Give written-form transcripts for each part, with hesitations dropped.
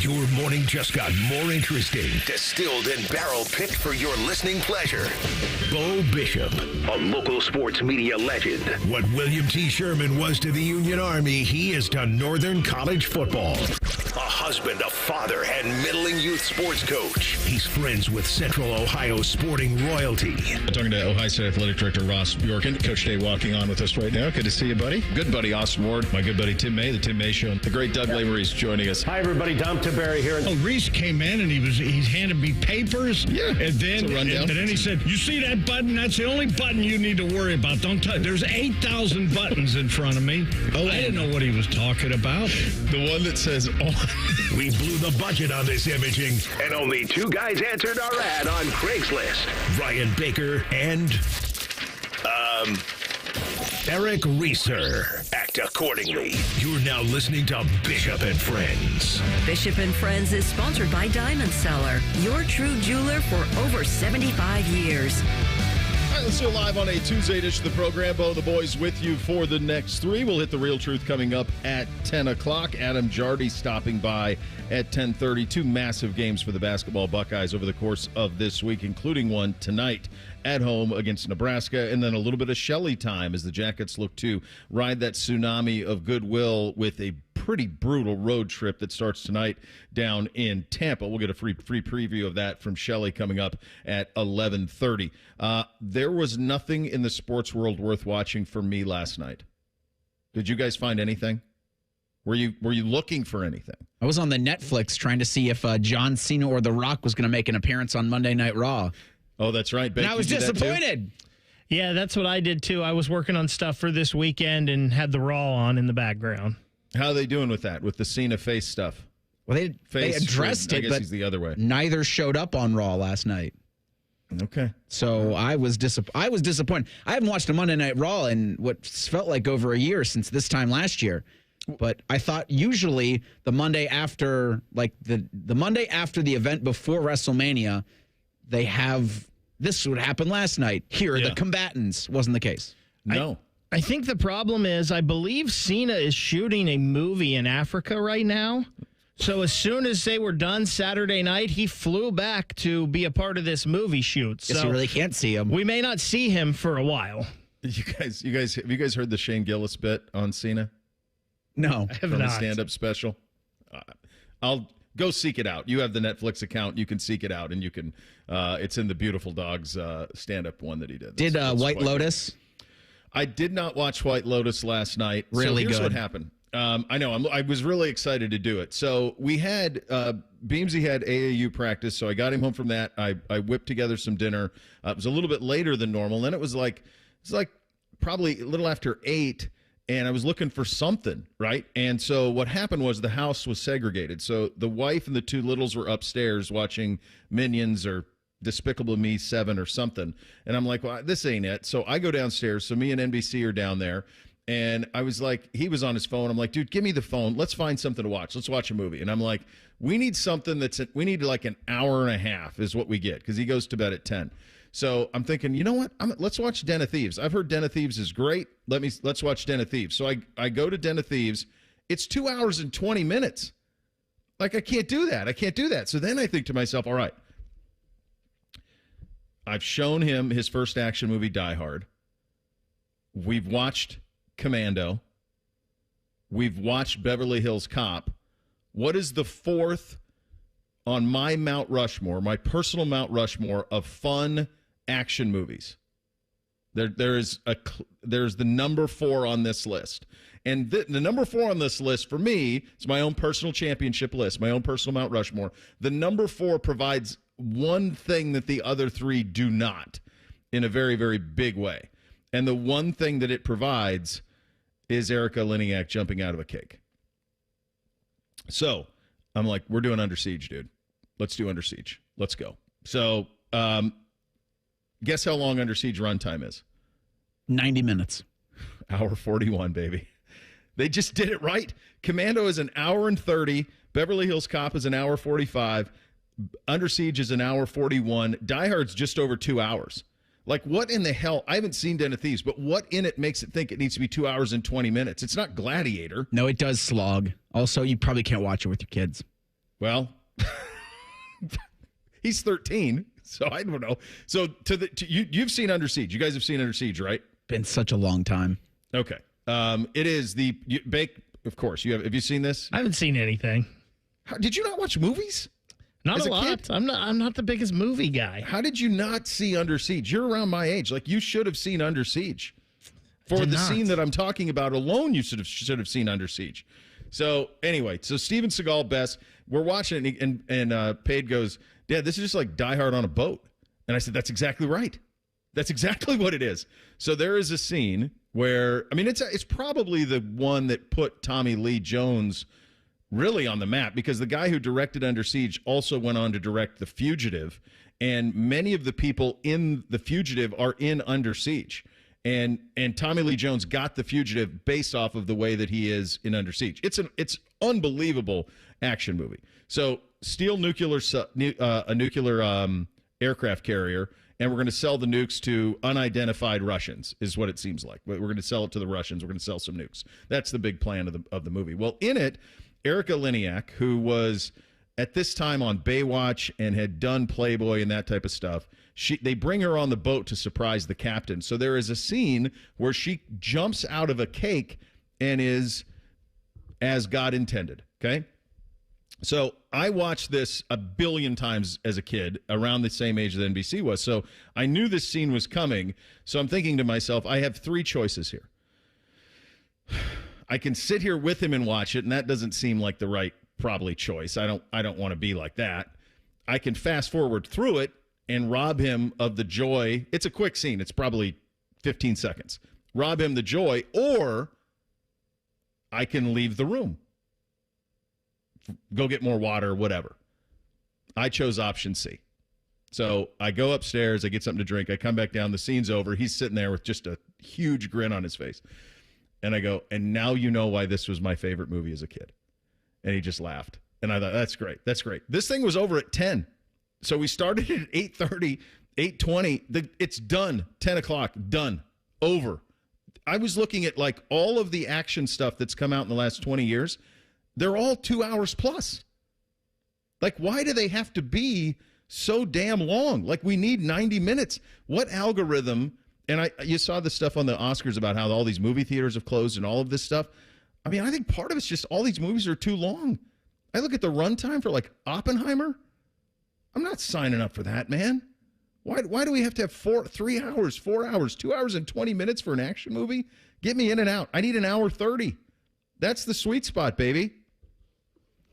Your morning just got more interesting. Distilled and barrel-picked for your listening pleasure. Bo Bishop, a local sports media legend. What William T. Sherman was to the Union Army, he is to Northern College football. A husband, a father, and middling youth sports coach. He's friends with Central Ohio sporting royalty. Talking to Ohio State Athletic Director Ross Bjorken. Coach Day walking on with us right now. Good to see you, buddy. Good buddy Austin Ward. My good buddy Tim May, the Tim May Show. The great Doug Lavery's joining us. Hi, everybody. Dom Tiberi here. Oh, Reese came in and he handed me papers. Yeah, and then he said, "You see that button? That's the only button you need to worry about. Don't touch. There's 8,000 buttons in front of me." Oh, I didn't know what he was talking about. The one that says on. We blew the budget on this imaging, and only two guys answered our ad on Craigslist. Ryan Baker and Eric Reeser. Act accordingly. You're now listening to Bishop and Friends. Bishop and Friends is sponsored by Diamond Seller, your true jeweler for over 75 years. All right, let's do it live on a Tuesday edition of the program. Bo, the boys with you for the next three. We'll hit the real truth coming up at 10 o'clock. Adam Jardy stopping by at 10:30. Two massive games for the basketball Buckeyes over the course of this week, including one tonight at home against Nebraska, and then a little bit of Shelley time as the Jackets look to ride that tsunami of goodwill with a pretty brutal road trip that starts tonight down in Tampa. We'll get a free preview of that from Shelley coming up at 11:30. There was nothing in the sports world worth watching for me last night. Did you guys find anything? Were you looking for anything? I was on the Netflix trying to see if John Cena or The Rock was going to make an appearance on Monday Night Raw. Oh, that's right. And I was disappointed. Yeah, that's what I did, too. I was working on stuff for this weekend and had the Raw on in the background. How are they doing with that, with the Cena face stuff? Well, they addressed it, I guess but he's the other way. Neither showed up on Raw last night. Okay. So I was disappointed. I haven't watched a Monday Night Raw in what felt like over a year since this time last year. But I thought usually the Monday after, like the Monday after the event before WrestleMania, they have this would happen last night. Here are the combatants. Wasn't the case. No. I think the problem is I believe Cena is shooting a movie in Africa right now. So as soon as they were done Saturday night, he flew back to be a part of this movie shoot. Guess you really can't see him. We may not see him for a while. You guys, have you guys heard the Shane Gillis bit on Cena? No. I have From not. the stand-up special? I'll go seek it out. You have the Netflix account. You can seek it out, and you can. It's in the Beautiful Dogs stand-up one that he did. Did White Lotus? I did not watch White Lotus last night. Really so here's good. what happened. I know. I was really excited to do it. So we had Beamsy had AAU practice, so I got him home from that. I whipped together some dinner. It was a little bit later than normal. Then it was like probably a little after 8. And I was looking for something, right? And so what happened was the house was segregated. So the wife and the two littles were upstairs watching Minions or Despicable Me 7 or something. And I'm like, well, this ain't it. So I go downstairs. So me and NBC are down there. And I was like, he was on his phone. I'm like, dude, give me the phone. Let's find something to watch. Let's watch a movie. And I'm like, we need something we need like an hour and a half is what we get because he goes to bed at 10. So I'm thinking, you know what? Let's watch Den of Thieves. I've heard Den of Thieves is great. Let's watch Den of Thieves. So I go to Den of Thieves. It's 2 hours and 20 minutes. Like, I can't do that. So then I think to myself, all right, I've shown him his first action movie, Die Hard. We've watched Commando. We've watched Beverly Hills Cop. What is the fourth on my Mount Rushmore, my personal Mount Rushmore of fun action movies? There's the number 4 on this list. And the number 4 on this list, for me, is my own personal championship list, my own personal Mount Rushmore. The number 4 provides one thing that the other 3 do not in a very, very big way. And the one thing that it provides is Erica Liniak jumping out of a cake. So I'm like, we're doing Under Siege, dude. Let's do Under Siege. Let's go. So guess how long Under Siege runtime is? 90 minutes. Hour 41, baby. They just did it right. Commando is an hour and 30. Beverly Hills Cop is an hour 45. Under Siege is an hour 41. Die Hard's just over 2 hours. Like, what in the hell? I haven't seen Den of Thieves, but what in it makes it think it needs to be 2 hours and 20 minutes? It's not Gladiator. No, it does slog. Also, you probably can't watch it with your kids. Well, he's 13, so I don't know. So you've seen Under Siege. You guys have seen Under Siege, right? Been such a long time. Okay. It is of course. Have you seen this? I haven't seen anything. Did you not watch movies? Not As a lot. kid? I'm not the biggest movie guy. How did you not see Under Siege? You're around my age. Like, you should have seen Under Siege. For the scene that I'm talking about alone, you should have seen Under Siege. So anyway, Steven Seagal best. We're watching it, and Paige goes, "Dad, this is just like Die Hard on a boat." And I said, "That's exactly right. That's exactly what it is." So there is a scene where, I mean, it's probably the one that put Tommy Lee Jones really on the map, because the guy who directed Under Siege also went on to direct The Fugitive, and many of the people in The Fugitive are in Under Siege. And Tommy Lee Jones got The Fugitive based off of the way that he is in Under Siege. It's unbelievable action movie. So steal a nuclear aircraft carrier, and we're going to sell the nukes to unidentified Russians, is what it seems like. We're going to sell it to the Russians. We're going to sell some nukes. That's the big plan of the movie. Well, in it, Erica Liniak, who was at this time on Baywatch and had done Playboy and that type of stuff, they bring her on the boat to surprise the captain. So there is a scene where she jumps out of a cake and is as God intended, okay? So I watched this a billion times as a kid, around the same age that NBC was. So I knew this scene was coming. So I'm thinking to myself, I have three choices here. I can sit here with him and watch it, and that doesn't seem like the right probably choice. I don't want to be like that. I can fast forward through it and rob him of the joy. It's a quick scene. It's probably 15 seconds. Rob him the joy, or I can leave the room. Go get more water, whatever. I chose option C. So I go upstairs, I get something to drink, I come back down, the scene's over. He's sitting there with just a huge grin on his face. And I go, "And now you know why this was my favorite movie as a kid." And he just laughed. And I thought, that's great. That's great. This thing was over at 10. So we started at 8:30, 8:20. It's done. 10 o'clock, done. Over. I was looking at like all of the action stuff that's come out in the last 20 years. They're all 2 hours plus. Like, why do they have to be so damn long? Like, we need 90 minutes. What algorithm? And you saw the stuff on the Oscars about how all these movie theaters have closed and all of this stuff. I mean, I think part of it's just all these movies are too long. I look at the runtime for like Oppenheimer. I'm not signing up for that, man. Why do we have to have 3 hours, 4 hours, 2 hours and 20 minutes for an action movie? Get me in and out. I need an hour 30. That's the sweet spot, baby.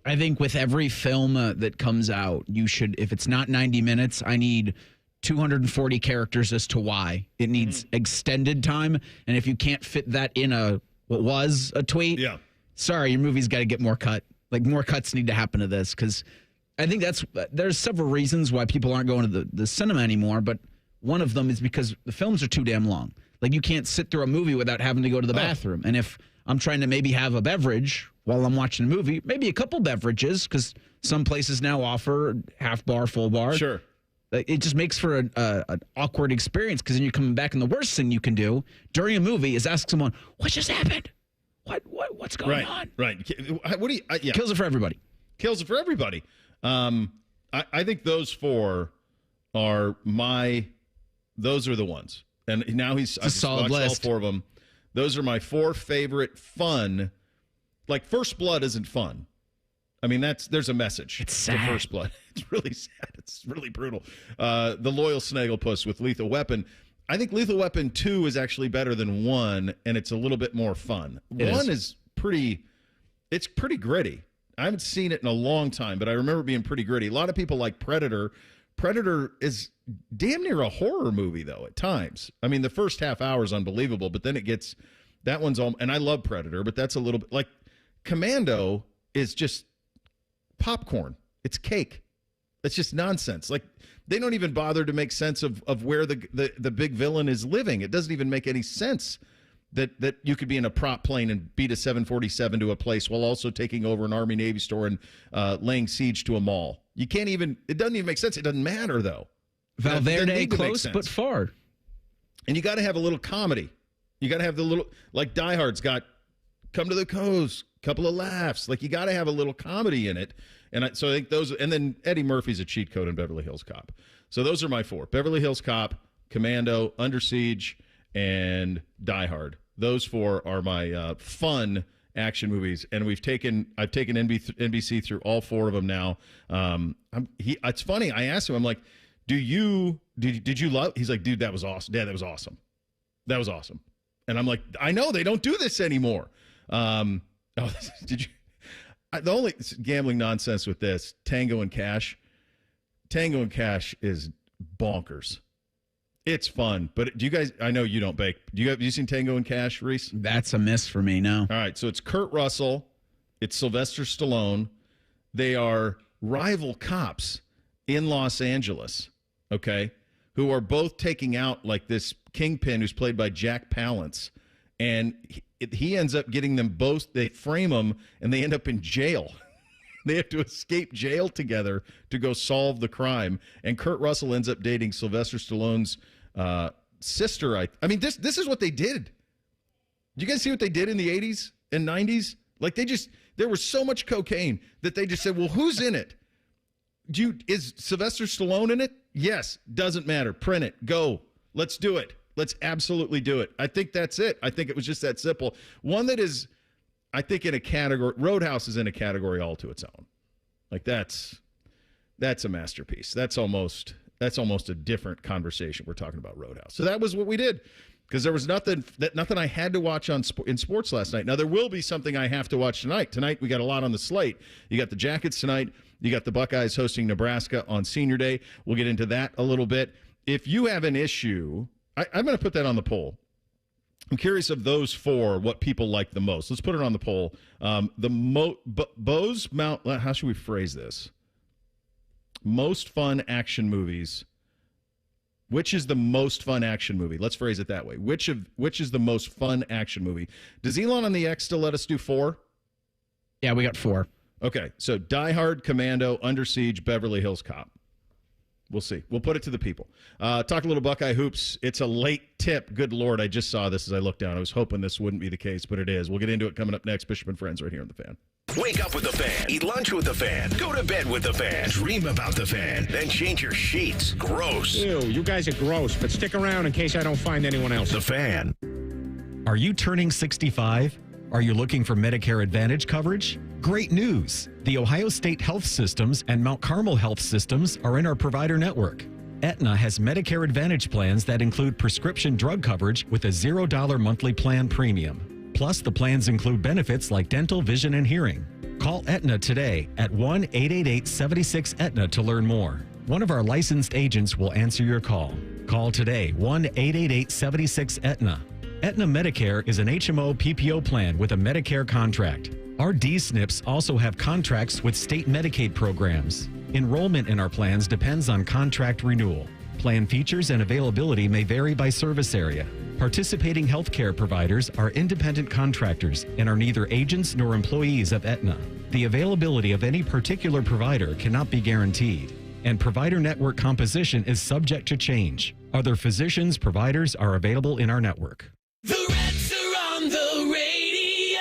I think with every film that comes out, you should, if it's not 90 minutes, I need 240 characters as to why. It needs extended time. And if you can't fit that in what was a tweet, sorry, your movie's got to get more cut. Like, more cuts need to happen to this, because I think there's several reasons why people aren't going to the cinema anymore, but one of them is because the films are too damn long. Like, you can't sit through a movie without having to go to the bathroom. And if I'm trying to maybe have a beverage while I'm watching a movie, maybe a couple beverages, because some places now offer half bar, full bar. Sure. It just makes for an awkward experience, because then you're coming back, and the worst thing you can do during a movie is ask someone, "What just happened? What's going on?" Right. What do you? Yeah. Kills it for everybody. Kills it for everybody. I think those four are those are the ones. And now I just solid list. All four of them. Those are my four favorite fun. Like, First Blood isn't fun. I mean, there's a message. It's sad. To First Blood. It's really sad. It's really brutal. The Loyal Snagglepuss with Lethal Weapon. I think Lethal Weapon 2 is actually better than 1, and it's a little bit more fun. One is pretty gritty. I haven't seen it in a long time, but I remember it being pretty gritty. A lot of people like Predator. Predator is damn near a horror movie, though, at times. I mean, the first half hour is unbelievable, but then that one's all, and I love Predator, but that's a little bit, like, Commando is just popcorn. It's cake. It's just nonsense. Like, they don't even bother to make sense of where the big villain is living. It doesn't even make any sense that you could be in a prop plane and beat a 747 to a place while also taking over an Army Navy store and laying siege to a mall. You can't even, it doesn't even make sense. It doesn't matter, though. Valverde close but far. And you got to have a little comedy. You got to have the little, like Die Hard's got come to the coast, couple of laughs. Like, you got to have a little comedy in it. And so I think those, and then Eddie Murphy's a cheat code in Beverly Hills Cop. So those are my 4: Beverly Hills Cop, Commando, Under Siege, and Die Hard. Those 4 are my fun action movies, and I've taken NBC through all 4 of them now. It's funny. I asked him, I'm like, did you love? He's like, dude, that was awesome. Dad, that was awesome. That was awesome. And I'm like, I know they don't do this anymore. Did you? The only gambling nonsense with this, Tango and Cash. Tango and Cash is bonkers. It's fun, but do you guys? I know you don't bake. Have you seen Tango and Cash, Reese? That's a miss for me. No. All right, so it's Kurt Russell, it's Sylvester Stallone. They are rival cops in Los Angeles. Okay, who are both taking out like this kingpin who's played by Jack Palance, and he ends up getting them both. They frame him, and they end up in jail. They have to escape jail together to go solve the crime. And Kurt Russell ends up dating Sylvester Stallone's sister. I mean, this is what they did. Did you guys see what they did in the 80s and 90s? Like, there was so much cocaine that they just said, well, who's in it? Is Sylvester Stallone in it? Yes. Doesn't matter. Print it. Go. Let's do it. Let's absolutely do it. I think that's it. I think it was just that simple. One that is, I think, in a category, Roadhouse is in a category all to its own. Like, that's a masterpiece. That's almost a different conversation. We're talking about Roadhouse. So that was what we did, because there was nothing I had to watch in sports last night. Now, there will be something I have to watch tonight. Tonight, we got a lot on the slate. You got the Jackets tonight. You got the Buckeyes hosting Nebraska on Senior Day. We'll get into that a little bit. If you have an issue, I'm going to put that on the poll. I'm curious of those 4, what people like the most. Let's put it on the poll. Bo's Mount. How should we phrase this? Most fun action movies. Which is the most fun action movie? Let's phrase it that way. Which is the most fun action movie? Does Elon on the X still let us do 4? Yeah, we got 4. Okay, so Die Hard, Commando, Under Siege, Beverly Hills Cop. We'll see. We'll put it to the people. Talk a little Buckeye hoops. It's a late tip. Good Lord, I just saw this as I looked down. I was hoping this wouldn't be the case, but it is. We'll get into it coming up next. Bishop and Friends right here on The Fan. Wake up with The Fan. Eat lunch with The Fan. Go to bed with The Fan. Dream about The Fan. Then change your sheets. Gross. Ew, you guys are gross, but stick around in case I don't find anyone else. The Fan. Are you turning 65? Are you looking for Medicare Advantage coverage? Great news! The Ohio State Health Systems and Mount Carmel Health Systems are in our provider network. Aetna has Medicare Advantage plans that include prescription drug coverage with a $0 monthly plan premium. Plus, the plans include benefits like dental, vision, and hearing. Call Aetna today at 1-888-76-AETNA to learn more. One of our licensed agents will answer your call. Call today, 1-888-76-AETNA. Aetna Medicare is an HMO PPO plan with a Medicare contract. Our D-SNPs also have contracts with state Medicaid programs. Enrollment in our plans depends on contract renewal. Plan features and availability may vary by service area. Participating healthcare providers are independent contractors and are neither agents nor employees of Aetna. The availability of any particular provider cannot be guaranteed, and provider network composition is subject to change. Other physicians, providers are available in our network. The Reds are on the radio.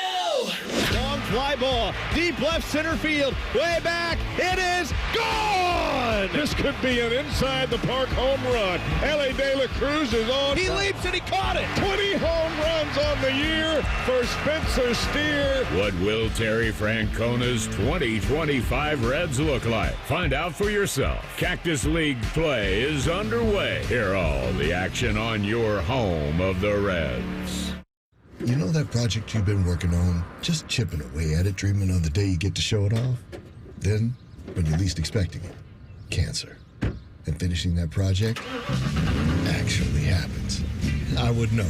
Long fly ball, deep left center field, way back. It is gone. This could be an inside the park home run. Ellie De La Cruz is on. He leaps and he caught it. 20 home runs on the year for Spencer Steer. What will Terry Francona's 2025 Reds look like? Find out for yourself. Cactus League play is underway. Hear all the action on your home of the Reds. You know that project you've been working on? Just chipping away at it, dreaming of the day you get to show it off? Then, when you're least expecting it, cancer. And finishing that project actually happens. I would know.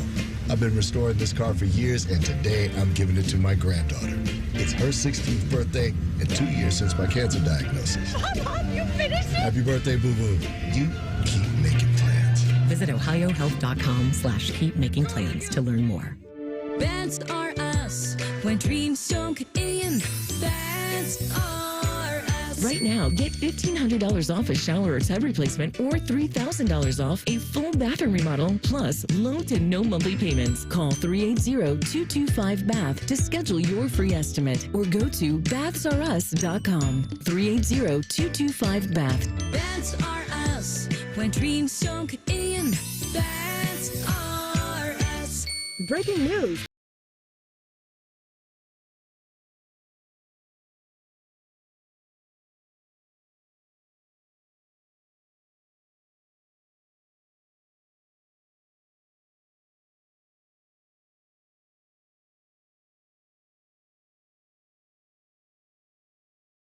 I've been restoring this car for years, and today I'm giving it to my granddaughter. It's her 16th birthday and 2 years since my cancer diagnosis. Mom, you finished it? Happy birthday, boo-boo. You keep making plans. Visit ohiohealth.com/keepmakingplans to learn more. That's are us when dreams don't get in. That's are us. Right now, get $1,500 off a shower or tub replacement or $3,000 off a full bathroom remodel, plus low to no monthly payments. Call 380-225-BATH to schedule your free estimate or go to bathsareus.com. 380-225-BATH. Baths are us. When dreams sunk in, baths are us. Breaking news.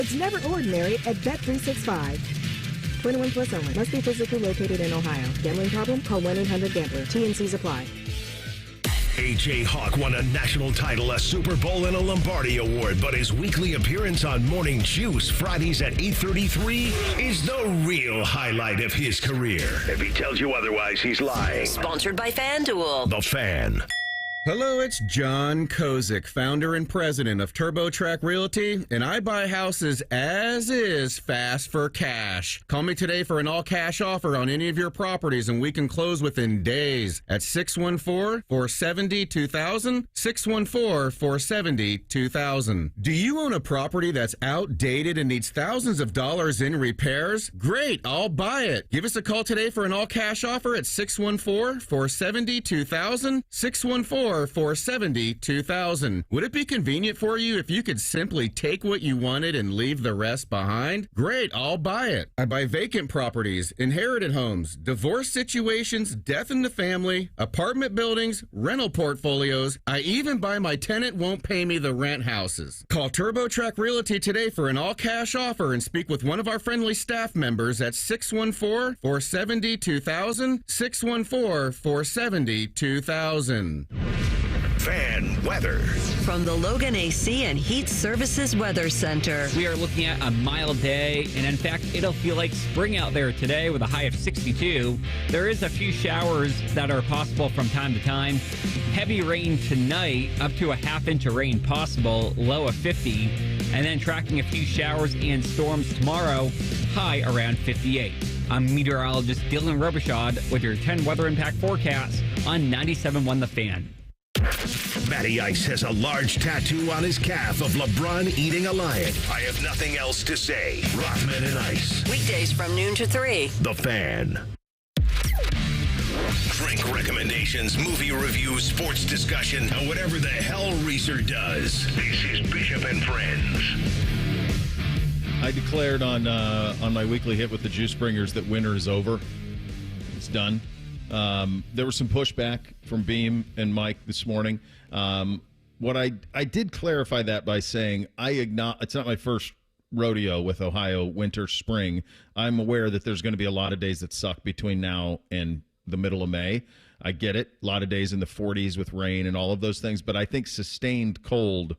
It's never ordinary at Bet365. 21 plus only. Must be physically located in Ohio. Gambling problem? Call 1-800-GAMBLER. TNCs apply. A.J. Hawk won a national title, a Super Bowl, and a Lombardi Award, but his weekly appearance on Morning Juice Fridays at 8:33 is the real highlight of his career. If he tells you otherwise, he's lying. Sponsored by FanDuel. The Fan. Hello, it's John Kozik, founder and president of TurboTrack Realty, and I buy houses as is, fast for cash. Call me today for an all-cash offer on any of your properties, and we can close within days at 614-470-2000, 614-470-2000. Do you own a property that's outdated and needs thousands of dollars in repairs? Great, I'll buy it. Give us a call today for an all-cash offer at 614-470-2000, 614-470-2000. Would it be convenient for you if you could simply take what you wanted and leave the rest behind? Great, I'll buy it. I buy vacant properties, inherited homes, divorce situations, death in the family, apartment buildings, rental portfolios. I even buy my tenant won't pay me the rent houses. Call TurboTrack Realty today for an all-cash offer and speak with one of our friendly staff members at 614-470-2000, 614-470-2000. Fan weather. From the Logan AC and Heat Services Weather Center. We are looking at a mild day, and in fact, it'll feel like spring out there today with a high of 62. There is a few showers that are possible from time to time. Heavy rain tonight, up to a half-inch of rain possible, low of 50. And then tracking a few showers and storms tomorrow, high around 58. I'm meteorologist Dylan Robichaud with your 10 weather impact forecast on 97.1 The Fan. Matty Ice has a large tattoo on his calf of LeBron eating a lion. I have nothing else to say. Rothman and Ice. Weekdays from noon to 3. The Fan. Drink recommendations, movie reviews, sports discussion, and whatever the hell Reeser does. This is Bishop and Friends. I declared on my weekly hit with the Juice Bringers that winter is over. It's done. There was some pushback from Beam and Mike this morning. What I did clarify that by saying it's not my first rodeo with Ohio winter spring. I'm aware that there's going to be a lot of days that suck between now and the middle of May. I get it. A lot of days in the 40s with rain and all of those things, but I think sustained cold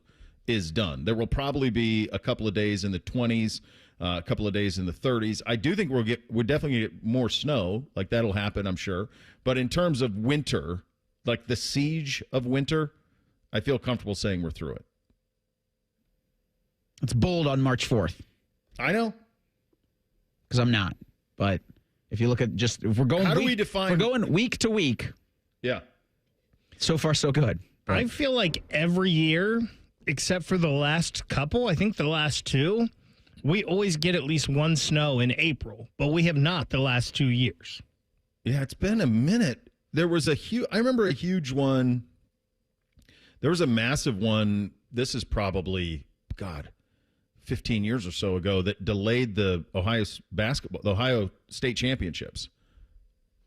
is done. There will probably be a couple of days in the 20s, a couple of days in the 30s. I do think we're definitely get more snow. Like that'll happen, I'm sure. But in terms of winter, like the siege of winter, I feel comfortable saying we're through it. It's bold on March 4th. I know. Because I'm not. But if you look at if we're going, how do we define? We're going week to week. Yeah. So far, so good. But I feel like every year, except for the last couple, I think the last two, we always get at least one snow in April, but we have not the last 2 years. Yeah, it's been a minute. There was I remember a huge one. There was a massive one. This is probably, 15 years or so ago that delayed the Ohio State Championships.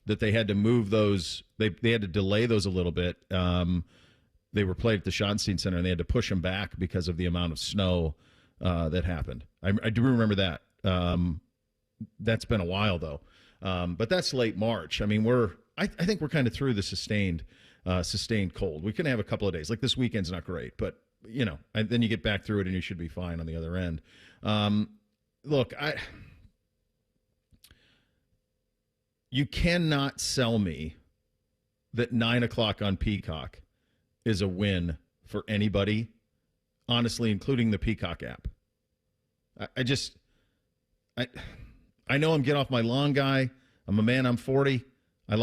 That they had to move those. They had to delay those a little bit. They were played at the Schottenstein Center, and they had to push them back because of the amount of snow that happened. I do remember that. That's been a while, though. But that's late March. I mean, I think we're kind of through the sustained cold. We can have a couple of days. Like this weekend's not great, but, and then you get back through it, and you should be fine on the other end. Look, you cannot sell me that 9 o'clock on Peacock is a win for anybody, honestly, including the Peacock app. I know I'm get off my lawn guy. I'm a man. I'm 40. I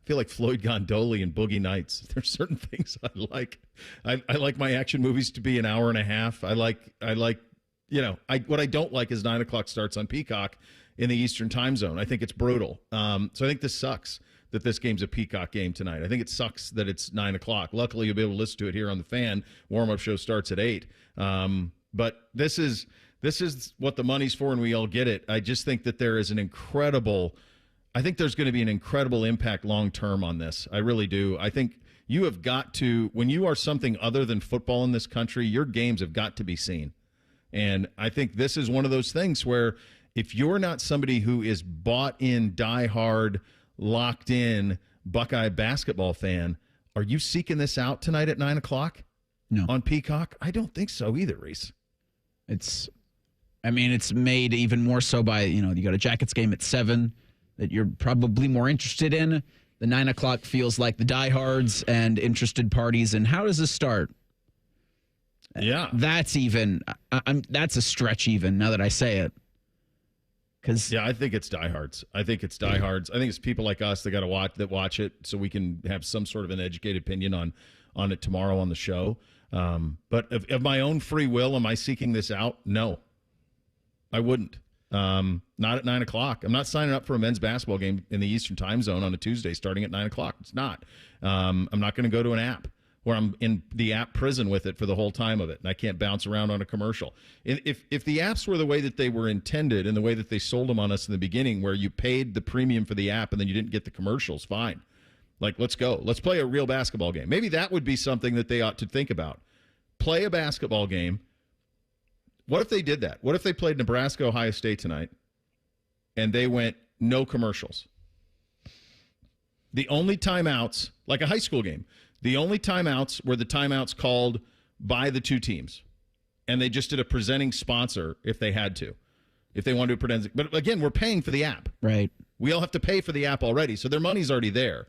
feel like Floyd Gondoli and Boogie Nights. There's certain things I like. I like my action movies to be an hour and a half. I like. What I don't like is 9 o'clock starts on Peacock in the Eastern time zone. I think it's brutal. So I think this sucks that this game's a Peacock game tonight. I think it sucks that it's 9 o'clock. Luckily, you'll be able to listen to it here on the Fan. Warm-up show starts at 8. But this is what the money's for, and we all get it. I just think that there is I think there's going to be an incredible impact long-term on this. I really do. I think you have got to, when you are something other than football in this country, your games have got to be seen. And I think this is one of those things where if you're not somebody who is bought in, diehard, locked in Buckeye basketball fan, are you seeking this out tonight at 9 o'clock? No. On Peacock? I don't think so either, Reese. It's made even more so by, you got a Jackets game at 7 that you're probably more interested in. The 9 o'clock feels like the diehards and interested parties. And how does this start? Yeah. That's a stretch even, now that I say it. I think it's diehards. I think it's people like us that watch it so we can have some sort of an educated opinion on it tomorrow on the show. But of my own free will, am I seeking this out? No, I wouldn't. Not at 9 o'clock. I'm not signing up for a men's basketball game in the Eastern time zone on a Tuesday starting at 9 o'clock. It's not. I'm not going to go to an app where I'm in the app prison with it for the whole time of it, and I can't bounce around on a commercial. If the apps were the way that they were intended and the way that they sold them on us in the beginning, where you paid the premium for the app and then you didn't get the commercials, fine. Like, let's go. Let's play a real basketball game. Maybe that would be something that they ought to think about. Play a basketball game. What if they did that? What if they played Nebraska, Ohio State tonight, and they went no commercials? The only timeouts, like a high school game, the only timeouts were the timeouts called by the two teams. And they just did a presenting sponsor if they had to. If they wanted to present. But again, we're paying for the app. Right. We all have to pay for the app already, so their money's already there.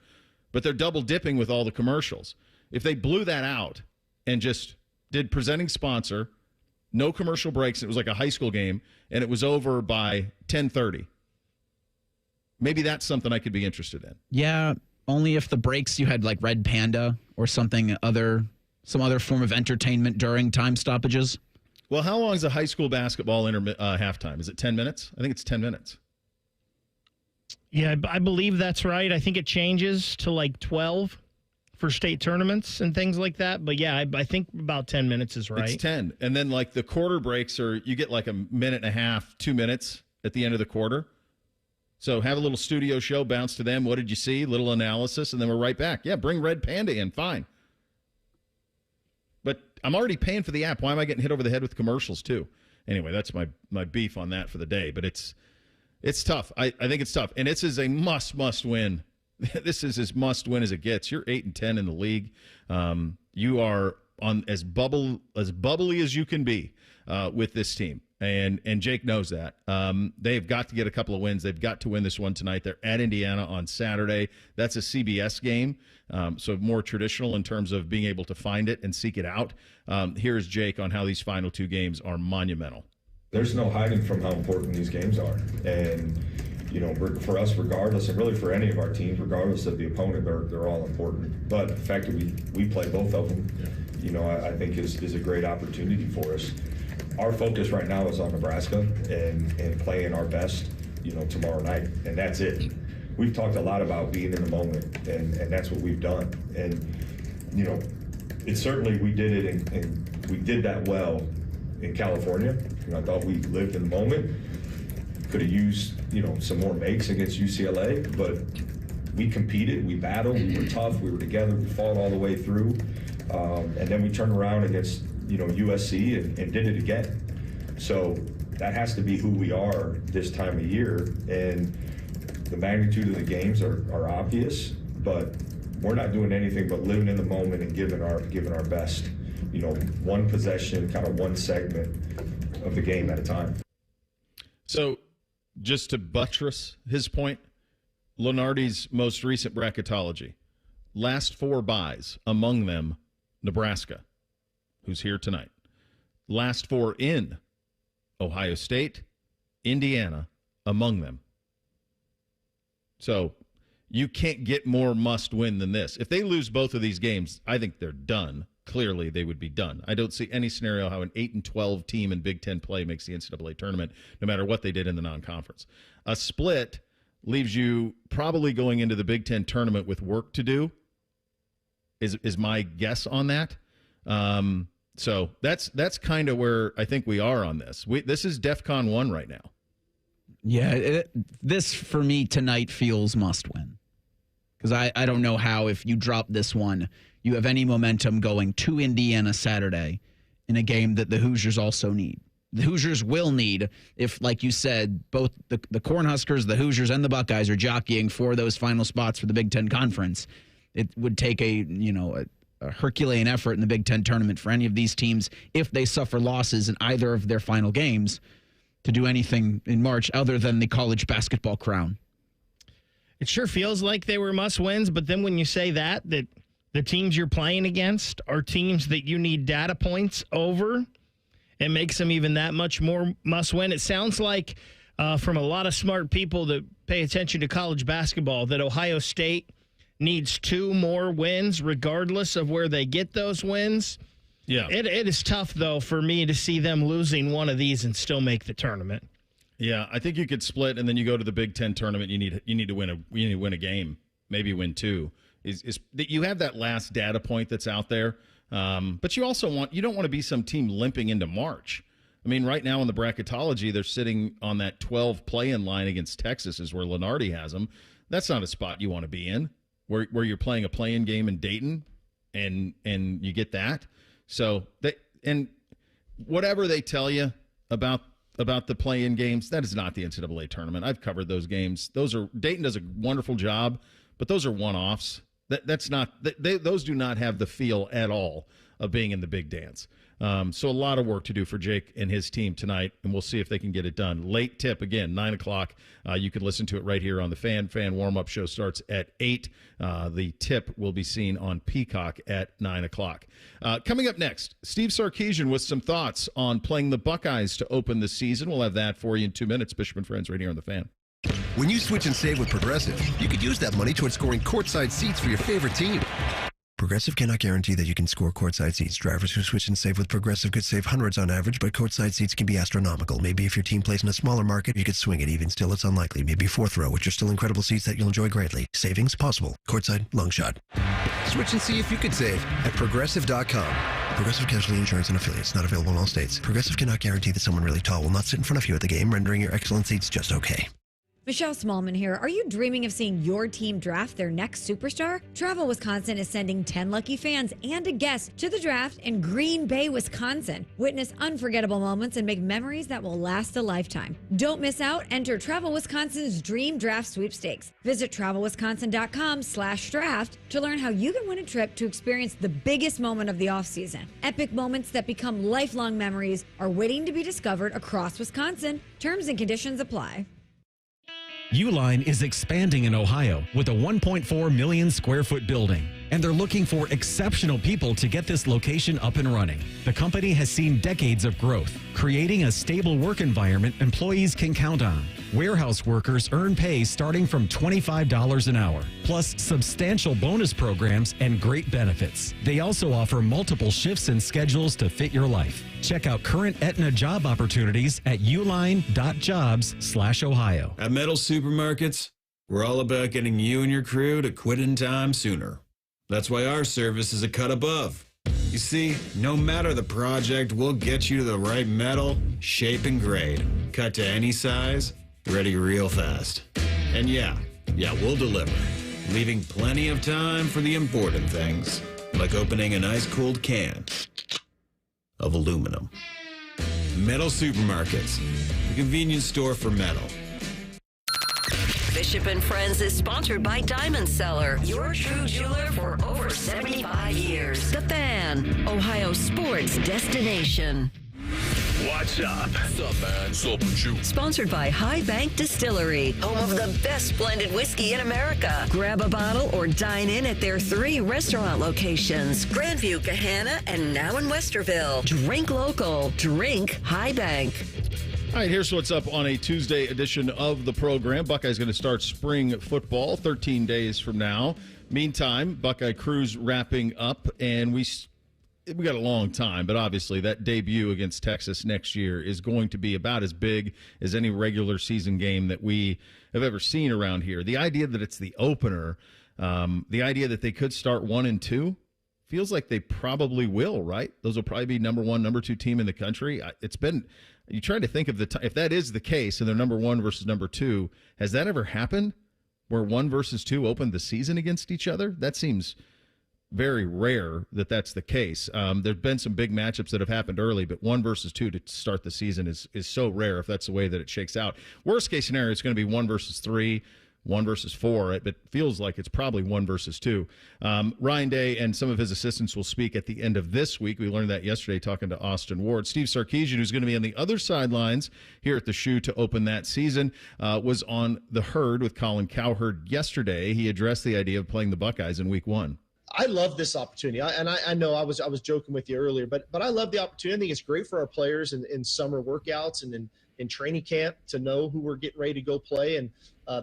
But they're double dipping with all the commercials. If they blew that out and just did presenting sponsor, no commercial breaks, it was like a high school game, and it was over by 10:30. Maybe that's something I could be interested in. Yeah, only if the breaks you had like Red Panda or some other form of entertainment during time stoppages. Well, how long is a high school basketball halftime? Is it 10 minutes? I think it's 10 minutes. Yeah, I believe that's right. I think it changes to like 12 for state tournaments and things like that. But yeah, I think about 10 minutes is right. It's 10. And then like the quarter breaks you get like a minute and a half, 2 minutes at the end of the quarter. So have a little studio show, bounce to them. What did you see? Little analysis, and then we're right back. Yeah, bring Red Panda in. Fine. But I'm already paying for the app. Why am I getting hit over the head with commercials too? Anyway, that's my beef on that for the day. But it's tough. I think it's tough. And this is a must win. This is as must win as it gets. You're 8-10 in the league. You are on as bubbly as you can be with this team. And Jake knows that. They've got to get a couple of wins. They've got to win this one tonight. They're at Indiana on Saturday. That's a CBS game, so more traditional in terms of being able to find it and seek it out. Here's Jake on how these final two games are monumental. There's no hiding from how important these games are. And, for us, regardless, and really for any of our teams, regardless of the opponent, they're all important. But the fact that we play both of them, I think is a great opportunity for us. Our focus right now is on Nebraska and playing our best, tomorrow night, and that's it. We've talked a lot about being in the moment, and that's what we've done. And, it certainly we did it, and we did that well in California. I thought we lived in the moment. Could have used, some more makes against UCLA, but we competed, we battled, we were tough, we were together, we fought all the way through, and then we turned around against USC and did it again. So that has to be who we are this time of year. And the magnitude of the games are obvious, but we're not doing anything but living in the moment and giving our best. One possession, kind of one segment of the game at a time. So just to buttress his point, Lenardi's most recent bracketology, last four buys, among them Nebraska, who's here tonight. Last four in Ohio State, Indiana among them. So you can't get more must-win than this. If they lose both of these games, I think they're done. Clearly, they would be done. I don't see any scenario how an 8-12 team in Big Ten play makes the NCAA tournament, no matter what they did in the non-conference. A split leaves you probably going into the Big Ten tournament with work to do, is my guess on that. So that's kind of where I think we are on this. This is DEFCON 1 right now. Yeah, this for me tonight feels must win. Because I don't know how, if you drop this one, you have any momentum going to Indiana Saturday in a game that the Hoosiers also need. The Hoosiers will need, if, like you said, both the Cornhuskers, the Hoosiers, and the Buckeyes are jockeying for those final spots for the Big Ten Conference. It would take a Herculean effort in the Big Ten tournament for any of these teams, if they suffer losses in either of their final games, to do anything in March other than the college basketball crown. It sure feels like they were must-wins, but then when you say that the teams you're playing against are teams that you need data points over, it makes them even that much more must-win. It sounds like, from a lot of smart people that pay attention to college basketball, that Ohio State needs 2 more wins regardless of where they get those wins. Yeah. It is tough, though, for me to see them losing one of these and still make the tournament. Yeah, I think you could split, and then you go to the Big Ten tournament. You need to win a game, maybe win 2. Is that you have that last data point that's out there, but you don't want to be some team limping into March. I mean, right now in the bracketology, they're sitting on that 12 play-in line against Texas, is where Lenardi has them. That's not a spot you want to be in, where you're playing a play-in game in Dayton, and you get that. So whatever they tell you about the play-in games, that is not the NCAA tournament. I've covered those games. Dayton does a wonderful job, but those are one-offs. Those do not have the feel at all of being in the big dance. So a lot of work to do for Jake and his team tonight, and we'll see if they can get it done. Late tip, again, 9 o'clock. You can listen to it right here on the Fan. Fan warm-up show starts at 8. The tip will be seen on Peacock at 9 o'clock. Coming up next, Steve Sarkisian with some thoughts on playing the Buckeyes to open the season. We'll have that for you in 2 minutes. Bishop and Friends right here on the Fan. When you switch and save with Progressive, you could use that money towards scoring courtside seats for your favorite team. Progressive cannot guarantee that you can score courtside seats. Drivers who switch and save with Progressive could save hundreds on average, but courtside seats can be astronomical. Maybe if your team plays in a smaller market, you could swing it. Even still, it's unlikely. Maybe 4th row, which are still incredible seats that you'll enjoy greatly. Savings possible. Courtside, long shot. Switch and see if you could save at Progressive.com. Progressive Casualty Insurance and Affiliates. Not available in all states. Progressive cannot guarantee that someone really tall will not sit in front of you at the game, rendering your excellent seats just okay. Michelle Smallman here. Are you dreaming of seeing your team draft their next superstar? Travel Wisconsin is sending 10 lucky fans and a guest to the draft in Green Bay, Wisconsin. Witness unforgettable moments and make memories that will last a lifetime. Don't miss out. Enter Travel Wisconsin's Dream Draft Sweepstakes. Visit travelwisconsin.com/draft to learn how you can win a trip to experience the biggest moment of the offseason. Epic moments that become lifelong memories are waiting to be discovered across Wisconsin. Terms and conditions apply. Uline is expanding in Ohio with a 1.4 million square foot building, and they're looking for exceptional people to get this location up and running. The company has seen decades of growth, creating a stable work environment employees can count on. Warehouse workers earn pay starting from $25 an hour, plus substantial bonus programs and great benefits. They also offer multiple shifts and schedules to fit your life. Check out current Aetna job opportunities at uline.jobs/Ohio. At Metal Supermarkets, we're all about getting you and your crew to quit in time sooner. That's why our service is a cut above. You see, no matter the project, we'll get you to the right metal, shape, and grade. Cut to any size, ready real fast. And yeah, we'll deliver, leaving plenty of time for the important things, like opening an ice-cold can of aluminum. Metal Supermarkets, the convenience store for metal. Bishop and Friends is sponsored by Diamond Seller, your true jeweler for over 75 years. The Fan, Ohio sports destination. What's up? What's up, man? What's up with you? Sponsored by High Bank Distillery, home of the best blended whiskey in America. Grab a bottle or dine in at their 3 restaurant locations: Grandview, Gahanna, and now in Westerville. Drink local. Drink High Bank. All right, here's what's up on a Tuesday edition of the program. Buckeye's going to start spring football 13 days from now. Meantime, Buckeye Cruise wrapping up, and we got a long time, but obviously that debut against Texas next year is going to be about as big as any regular season game that we have ever seen around here. The idea that it's the opener, the idea that they could start 1-2, feels like they probably will, right? Those will probably be number 1, number 2 team in the country. It's been, you try to think of if that is the case and they're number 1 versus number 2, has that ever happened where 1 versus 2 opened the season against each other? That seems very rare that that's the case. There've been some big matchups that have happened early, but 1 versus 2 to start the season is so rare if that's the way that it shakes out. Worst case scenario, it's going to be 1 versus 3, 1 versus 4. It feels like it's probably 1 versus 2. Ryan Day and some of his assistants will speak at the end of this week. We learned that yesterday talking to Austin Ward. Steve Sarkisian, who's going to be on the other sidelines here at the Shoe to open that season, was on The Herd with Colin Cowherd yesterday. He addressed the idea of playing the Buckeyes in week 1. I love this opportunity. I know I was joking with you earlier, but I love the opportunity. I think it's great for our players in summer workouts and in training camp to know who we're getting ready to go play and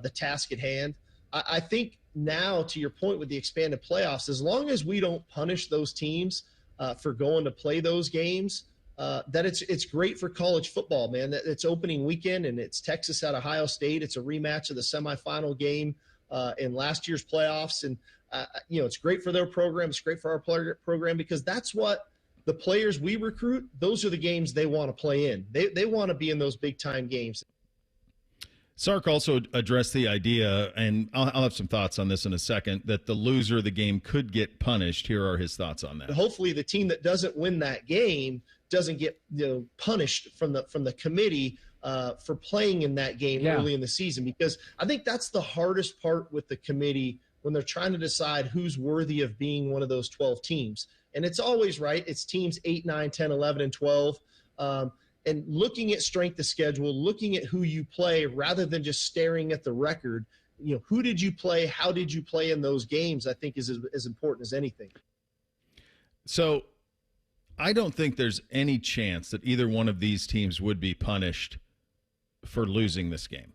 the task at hand. I think now, to your point with the expanded playoffs, as long as we don't punish those teams for going to play those games, that it's great for college football, man. It's opening weekend, and it's Texas at Ohio State. It's a rematch of the semifinal game in last year's playoffs, and it's great for their program. It's great for our player program because that's what the players we recruit, those are the games they want to play in. They want to be in those big-time games. Sark also addressed the idea, and I'll have some thoughts on this in a second, that the loser of the game could get punished. Here are his thoughts on that. Hopefully the team that doesn't win that game doesn't get punished from the committee for playing in that game early in the season, because I think that's the hardest part with the committee when they're trying to decide who's worthy of being one of those 12 teams. And it's always right. It's teams 8, 9, 10, 11, and 12. And looking at strength of schedule, looking at who you play rather than just staring at the record, who did you play? How did you play in those games? I think is as important as anything. So I don't think there's any chance that either one of these teams would be punished for losing this game.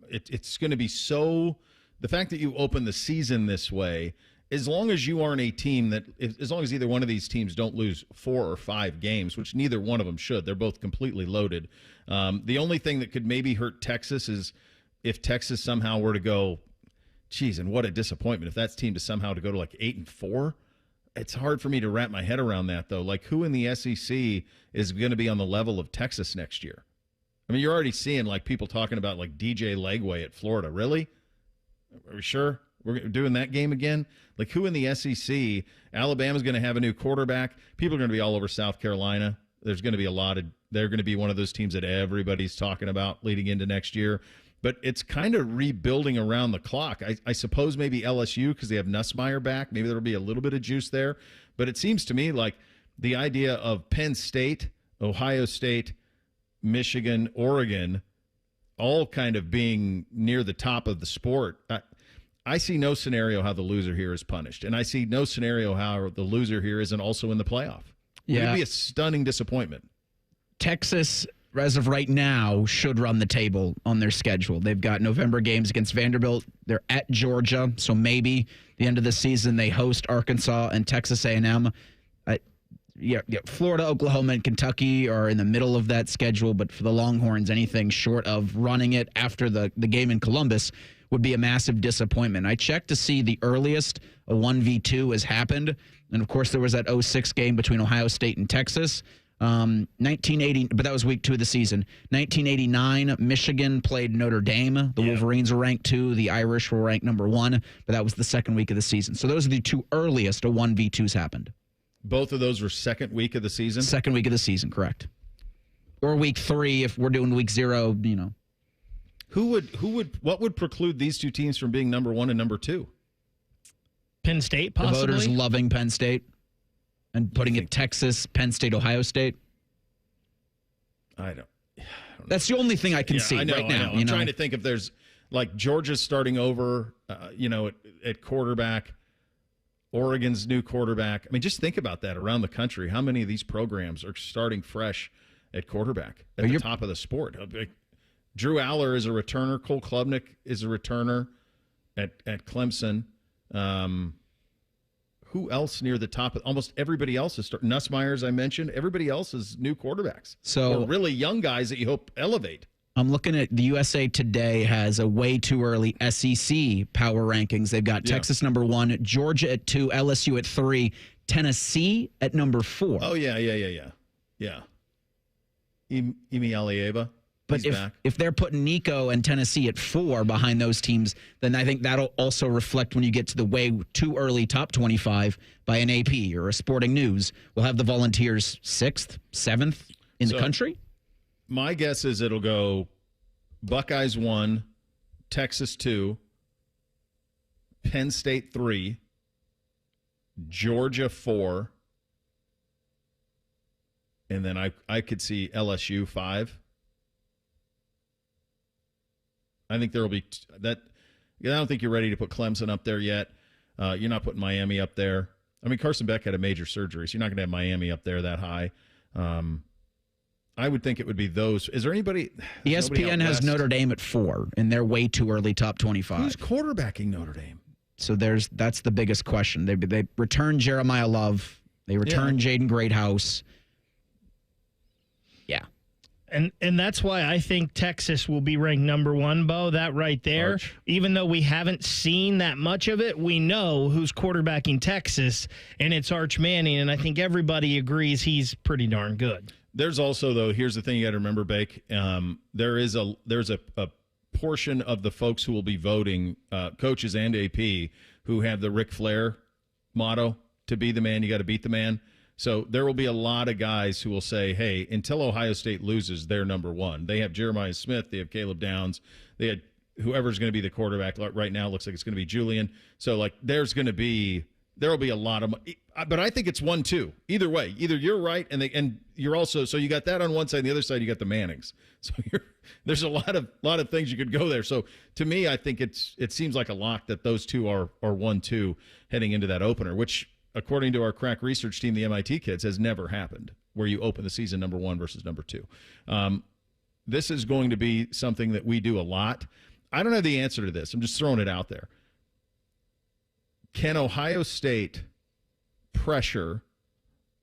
It's going to be so – the fact that you open the season this way, as long as you aren't a team as long as either one of these teams don't lose 4 or 5 games, which neither one of them should, they're both completely loaded. The only thing that could maybe hurt Texas is if Texas somehow were to go, geez, and what a disappointment if that team to somehow to go to like 8-4. It's hard for me to wrap my head around that, though. Like, who in the SEC is going to be on the level of Texas next year? I mean, you're already seeing like people talking about like DJ Legway at Florida. Really? Are we sure we're doing that game again? Like, who in the SEC? Alabama's going to have a new quarterback. People are going to be all over South Carolina. There's going to be they're going to be one of those teams that everybody's talking about leading into next year. But it's kind of rebuilding around the clock. I suppose maybe LSU, because they have Nussmeier back. Maybe there'll be a little bit of juice there. But it seems to me like the idea of Penn State, Ohio State, Michigan, Oregon, all kind of being near the top of the sport. I see no scenario how the loser here is punished, and I see no scenario how the loser here isn't also in the playoff. Yeah. It would be a stunning disappointment. Texas, as of right now, should run the table on their schedule. They've got November games against Vanderbilt. They're at Georgia, so maybe the end of the season they host Arkansas and Texas A&M. Florida, Oklahoma, and Kentucky are in the middle of that schedule, but for the Longhorns, anything short of running it after the game in Columbus would be a massive disappointment. I checked to see the earliest a 1v2 has happened, and of course there was that 06 game between Ohio State and Texas. 1980, but that was week 2 of the season. 1989, Michigan played Notre Dame. The Wolverines were ranked 2. The Irish were ranked number 1, but that was the second week of the season. So those are the 2 earliest a 1v2s happened. Both of those were second week of the season? Second week of the season, correct. Or week 3 if we're doing week 0, What would preclude these 2 teams from being number 1 and number 2? Penn State, possibly? The voters loving Penn State and putting it Texas, Penn State, Ohio State. I don't That's the only thing I can see right now. I'm trying to think if there's like Georgia's starting over, at quarterback. Oregon's new quarterback. I mean, just think about that around the country. How many of these programs are starting fresh at quarterback at the top of the sport. Drew Aller is a returner. Cole Klubnik is a returner at Clemson. Who else near the top? Almost everybody else is starting. Nussmeier, as I mentioned. Everybody else is new quarterbacks. Or really young guys that you hope elevate. I'm looking at the USA Today has a way too early SEC power rankings. They've got Texas number 1, Georgia at 2, LSU at 3, Tennessee at number 4. Oh, yeah. Imi Alieva. But if they're putting Nico and Tennessee at 4 behind those teams, then I think that'll also reflect when you get to the way too early top 25 by an AP or a Sporting News. We'll have the Volunteers 6th, 7th in the country. My guess is it'll go Buckeyes 1, Texas 2, Penn State 3, Georgia 4, and then I could see LSU 5. I think there will be that. I don't think you're ready to put Clemson up there yet. You're not putting Miami up there. I mean, Carson Beck had a major surgery, so you're not going to have Miami up there that high. I would think it would be those. Is there anybody? ESPN has Notre Dame at 4, and they're way too early top 25. Who's quarterbacking Notre Dame? So that's the biggest question. They return Jeremiah Love. They return Jaden Greathouse. Yeah. And that's why I think Texas will be ranked number 1, Bo. That right there. Arch. Even though we haven't seen that much of it, we know who's quarterbacking Texas, and it's Arch Manning, and I think everybody agrees he's pretty darn good. There's also, though, here's the thing you got to remember, Bake. There's a portion of the folks who will be voting, coaches and AP, who have the Ric Flair motto, to be the man, you got to beat the man. So there will be a lot of guys who will say, hey, until Ohio State loses, they're number 1. They have Jeremiah Smith. They have Caleb Downs. They had whoever's going to be the quarterback right now. Looks like it's going to be Julian. So, there will be a lot of – but I think it's 1-2. Either way. Either you're right and you're also – so you got that on one side. And the other side, you got the Mannings. So there's a lot of things you could go there. So to me, I think it seems like a lock that those two are 1-2 heading into that opener, which – according to our crack research team, the MIT kids, has never happened where you open the season number 1 versus number 2. This is going to be something that we do a lot. I don't have the answer to this. I'm just throwing it out there. Can Ohio State pressure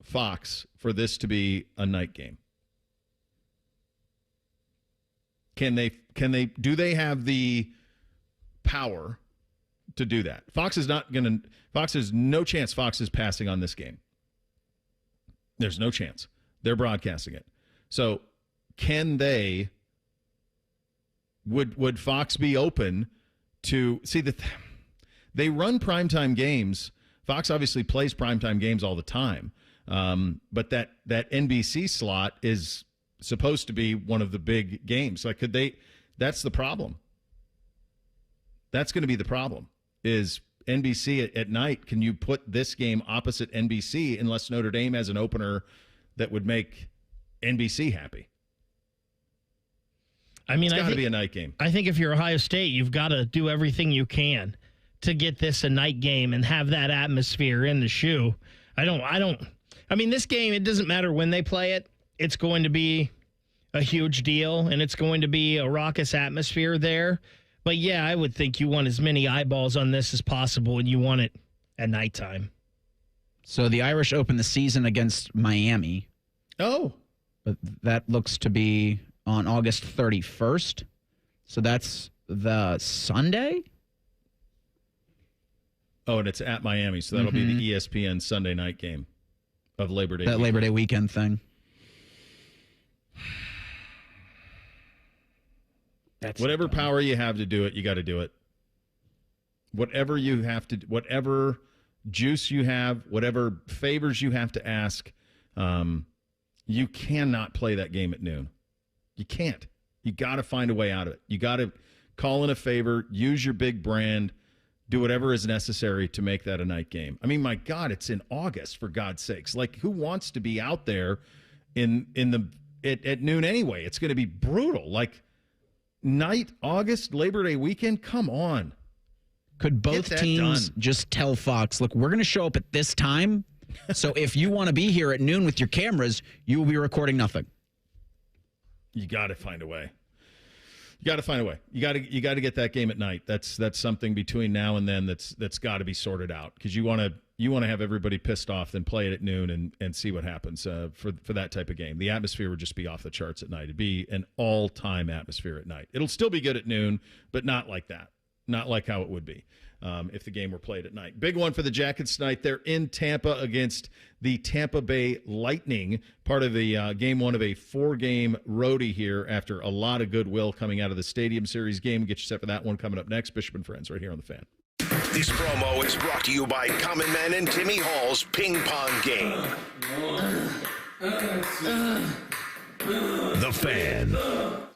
Fox for this to be a night game? Do they have the power to do that? Fox has no chance Fox is passing on this game. There's no chance. They're broadcasting it. So can they, would Fox be open to, see that they run primetime games. Fox obviously plays primetime games all the time. But that NBC slot is supposed to be one of the big games. That's the problem. That's going to be the problem. Is NBC at night, can you put this game opposite NBC unless Notre Dame has an opener that would make NBC happy? I mean, it's got to be a night game. I think if you're Ohio State, you've got to do everything you can to get this a night game and have that atmosphere in the shoe. I mean, this game, it doesn't matter when they play it. It's going to be a huge deal, and it's going to be a raucous atmosphere there. But, yeah, I would think you want as many eyeballs on this as possible, and you want it at nighttime. So the Irish open the season against Miami. Oh. But that looks to be on August 31st. So that's the Sunday? Oh, and it's at Miami, so that'll be the ESPN Sunday night game of Labor Day. That Labor Day weekend thing. Whatever power you have to do it, you got to do it. Whatever you have to, whatever juice you have, whatever favors you have to ask, you cannot play that game at noon. You can't. You got to find a way out of it. You got to call in a favor, use your big brand, do whatever is necessary to make that a night game. I mean, my God, it's in August, for God's sakes. Who wants to be out there at noon anyway? It's going to be brutal. Night, August, Labor Day weekend? Come on. Could both teams just tell Fox, look, we're going to show up at this time, so if you want to be here at noon with your cameras, you will be recording nothing? You got to find a way. You got to find a way. You got to get that game at night. That's something between now and then that's got to be sorted out, because you want to have everybody pissed off, then play it at noon and see what happens for that type of game. The atmosphere would just be off the charts at night. It'd be an all-time atmosphere at night. It'll still be good at noon, but not like that. Not like how it would be if the game were played at night. Big one for the Jackets tonight. They're in Tampa against the Tampa Bay Lightning, part of the game one of a 4-game roadie here after a lot of goodwill coming out of the Stadium Series game. Get you set for that one coming up next. Bishop and Friends right here on The Fan. This promo is brought to you by Common Man and Timmy Hall's Ping Pong Game. The Fan.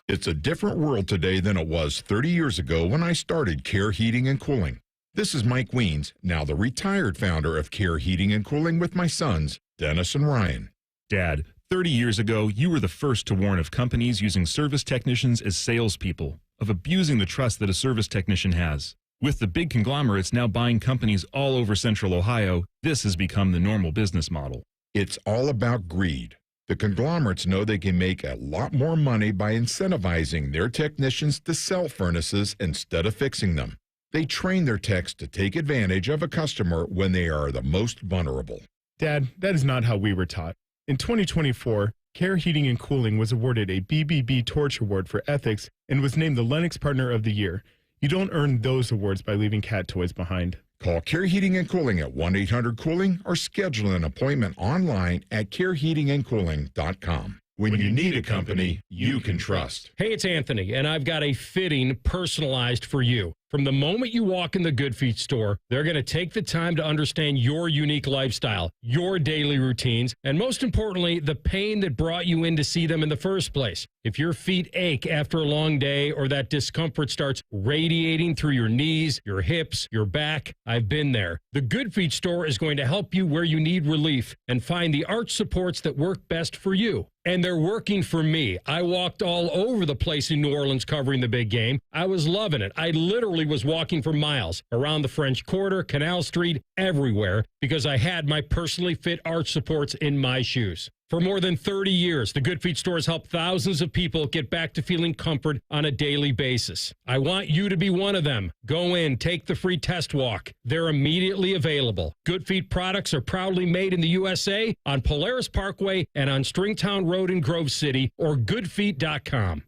It's a different world today than it was 30 years ago when I started Care Heating and Cooling. This is Mike Weens, now the retired founder of Care Heating and Cooling, with my sons, Dennis and Ryan. Dad, 30 years ago, you were the first to warn of companies using service technicians as salespeople, of abusing the trust that a service technician has. With the big conglomerates now buying companies all over Central Ohio, this has become the normal business model. It's all about greed. The conglomerates know they can make a lot more money by incentivizing their technicians to sell furnaces instead of fixing them. They train their techs to take advantage of a customer when they are the most vulnerable. Dad, that is not how we were taught. In 2024, Care Heating and Cooling was awarded a BBB Torch Award for ethics and was named the Lennox Partner of the Year. You don't earn those awards by leaving cat toys behind. Call Care Heating and Cooling at 1-800-COOLING or schedule an appointment online at careheatingandcooling.com. When you need a company you can trust. Hey, it's Anthony, and I've got a fitting personalized for you. From the moment you walk in the Good Feet store, they're going to take the time to understand your unique lifestyle, your daily routines, and most importantly, the pain that brought you in to see them in the first place. If your feet ache after a long day or that discomfort starts radiating through your knees, your hips, your back, I've been there. The Good Feet store is going to help you where you need relief and find the arch supports that work best for you. And they're working for me. I walked all over the place in New Orleans covering the big game. I was loving it. I literally was walking for miles around the French Quarter, Canal Street, everywhere, because I had my personally fit arch supports in my shoes. For more than 30 years, the Good Feet store has helped thousands of people get back to feeling comfort on a daily basis. I want you to be one of them. Go in, take the free test walk. They're immediately available. Good Feet products are proudly made in the USA on Polaris Parkway and on Stringtown Road in Grove City, or goodfeet.com.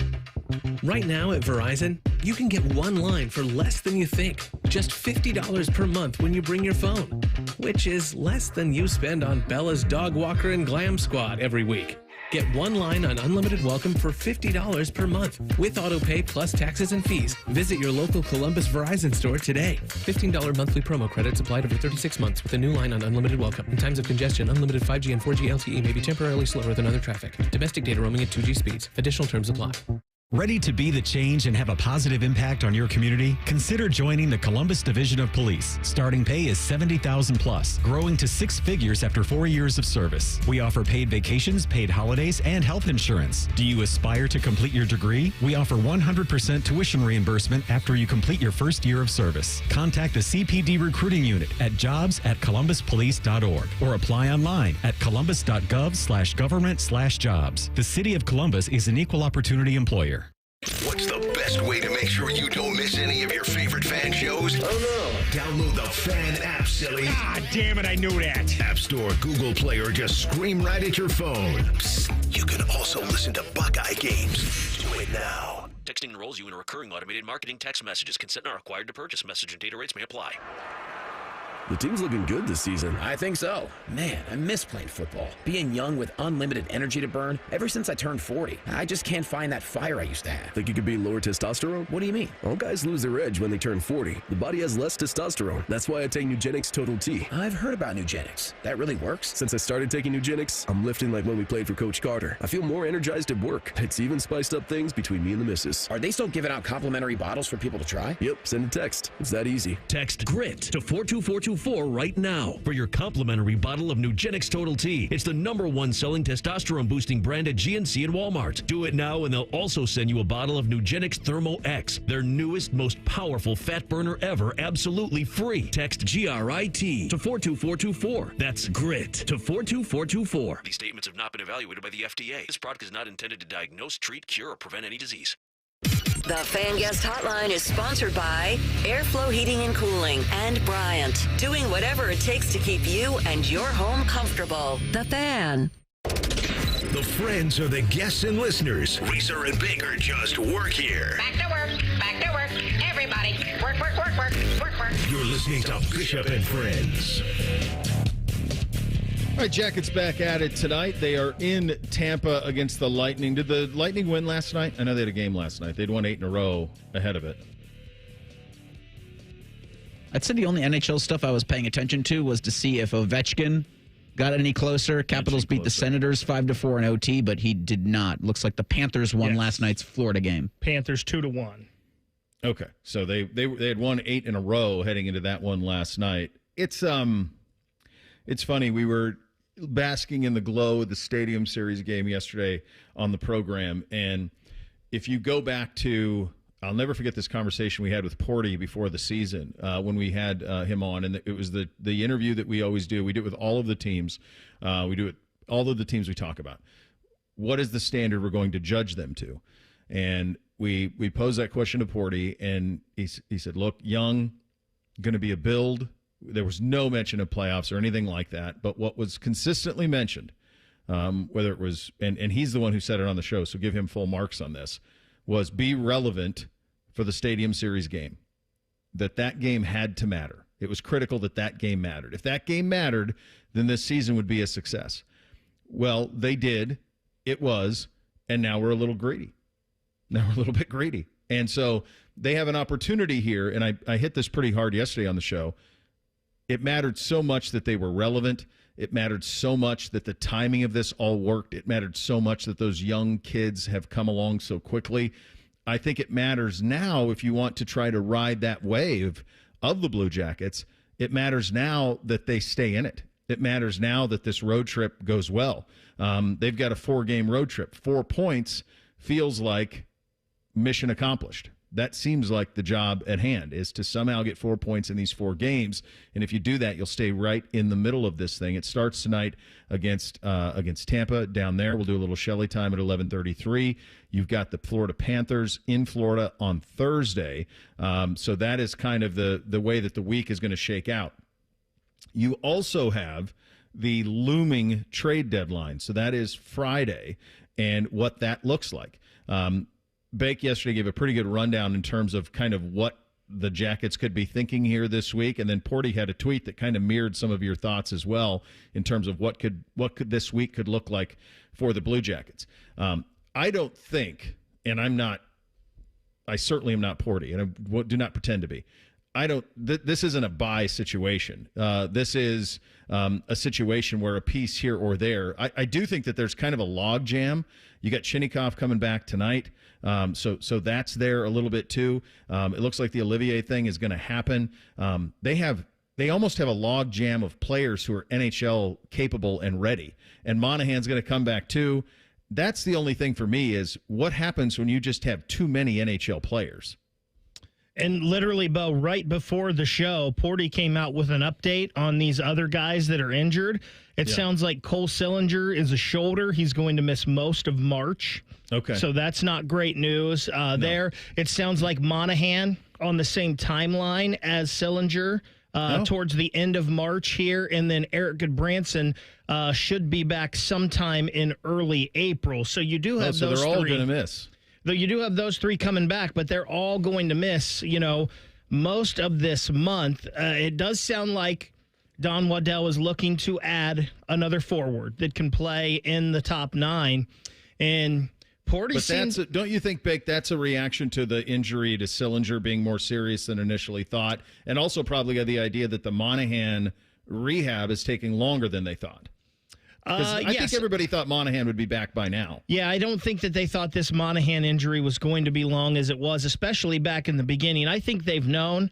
Right now at Verizon, you can get one line for less than you think. Just $50 per month when you bring your phone, which is less than you spend on Bella's Dog Walker and Glam Squad every week. Get one line on unlimited welcome for $50 per month with autopay plus taxes and fees. Visit your local Columbus Verizon store today. $15 monthly promo credits applied over 36 months with a new line on unlimited welcome. In times of congestion, unlimited 5G and 4G LTE may be temporarily slower than other traffic. Domestic data roaming at 2G speeds. Additional terms apply. Ready to be the change and have a positive impact on your community? Consider joining the Columbus Division of Police. Starting pay is $70,000 plus, growing to 6 figures after 4 years of service. We offer paid vacations, paid holidays, and health insurance. Do you aspire to complete your degree? We offer 100% tuition reimbursement after you complete your first year of service. Contact the CPD recruiting unit at jobs@columbuspolice.org or apply online at columbus.gov/government/jobs. The City of Columbus is an equal opportunity employer. What's the best way to make sure you don't miss any of your favorite fan shows? Oh no! Download the Fan app, silly. Ah, damn it, I knew that. App Store, Google Play, or just scream right at your phone. Psst, you can also listen to Buckeye games. Do it now. Texting enrolls you in a recurring automated marketing text messages. Consent not required to purchase. Message and data rates may apply. The team's looking good this season. I think so. Man, I miss playing football. Being young with unlimited energy to burn. Ever since I turned 40, I just can't find that fire I used to have. Think you could be lower testosterone? What do you mean? All guys lose their edge when they turn 40. The body has less testosterone. That's why I take Nugenix Total T. I've heard about Nugenix. That really works? Since I started taking Nugenix, I'm lifting like when we played for Coach Carter. I feel more energized at work. It's even spiced up things between me and the missus. Are they still giving out complimentary bottles for people to try? Yep, send a text. It's that easy. Text GRIT to 42424 2424 right now for your complimentary bottle of Nugenix Total T. It's the #1 selling testosterone-boosting brand at GNC and Walmart. Do it now, and they'll also send you a bottle of Nugenix Thermo X, their newest, most powerful fat burner ever, absolutely free. Text GRIT to 42424. That's GRIT to 42424. These statements have not been evaluated by the FDA. This product is not intended to diagnose, treat, cure, or prevent any disease. The Fan Guest Hotline is sponsored by Airflow Heating and Cooling and Bryant, doing whatever it takes to keep you and your home comfortable. The Fan. The friends are the guests and listeners. Reeser and Baker just work here. Back to work. Back to work. Everybody, work, work, work, work, work, work. You're listening to Bishop and Friends. All right, Jackets back at it tonight. They are in Tampa against the Lightning. Did the Lightning win last night? I know they had a game last night. They'd won 8 in a row ahead of it. I'd say the only NHL stuff I was paying attention to was to see if Ovechkin got any closer. Capitals beat the Senators 5-4 in OT, but he did not. Looks like the Panthers won last night's Florida game. Panthers 2-1. Okay, so they had won 8 in a row heading into that one last night. It's funny. We were basking in the glow of the Stadium Series game yesterday on the program, and if you go back to, I'll never forget this conversation we had with Porty before the season when we had him on, and it was the interview that we always do. We do it with all of the teams. We do it all of the teams we talk about. What is the standard we're going to judge them to? And we posed that question to Porty, and he said, look, young, going to be a build. There was no mention of playoffs or anything like that. But what was consistently mentioned, whether it was, and he's the one who said it on the show, so give him full marks on this, was be relevant for the Stadium Series game. That game had to matter. It was critical that game mattered. If that game mattered, then this season would be a success. Well, they did. It was. And now we're a little greedy. Now we're a little bit greedy. And so they have an opportunity here, and I hit this pretty hard yesterday on the show. It mattered so much that they were relevant. It mattered so much that the timing of this all worked. It mattered so much that those young kids have come along so quickly. I think it matters now if you want to try to ride that wave of the Blue Jackets. It matters now that they stay in it. It matters now that this road trip goes well. They've got a 4-game road trip. 4 points feels like mission accomplished. That seems like the job at hand, is to somehow get 4 points in these 4 games. And if you do that, you'll stay right in the middle of this thing. It starts tonight against Tampa down there. We'll do a little Shelley time at 11:33. You've got the Florida Panthers in Florida on Thursday. So that is kind of the way that the week is going to shake out. You also have the looming trade deadline. So that is Friday, and what that looks like. Bake yesterday gave a pretty good rundown in terms of kind of what the Jackets could be thinking here this week, and then Porty had a tweet that kind of mirrored some of your thoughts as well in terms of what could this week could look like for the Blue Jackets. I don't think, and I certainly am not Porty, and I do not pretend to be. This isn't a buy situation. This is a situation where a piece here or there. I do think that there's kind of a log jam. You got Chinnikov coming back tonight. So that's there a little bit too. It looks like the Olivier thing is going to happen. They almost have a log jam of players who are NHL capable and ready. And Monahan's going to come back too. That's the only thing for me is what happens when you just have too many NHL players. And literally, Bo, right before the show, Porty came out with an update on these other guys that are injured. It sounds like Cole Sillinger is a shoulder. He's going to miss most of March. Okay. So that's not great news there. It sounds like Monahan on the same timeline as Sillinger towards the end of March here. And then Eric Goodbranson should be back sometime in early April. So you do have those they're all three. going to miss. Though you do have those 3 coming back, but they're all going to miss, most of this month. It does sound like Don Waddell is looking to add another forward that can play in the top 9. And Porty seems... don't you think, Bake, that's a reaction to the injury to Sillinger being more serious than initially thought? And also probably the idea that the Monahan rehab is taking longer than they thought. I think everybody thought Monahan would be back by now. Yeah, I don't think that they thought this Monahan injury was going to be long as it was, especially back in the beginning. I think they've known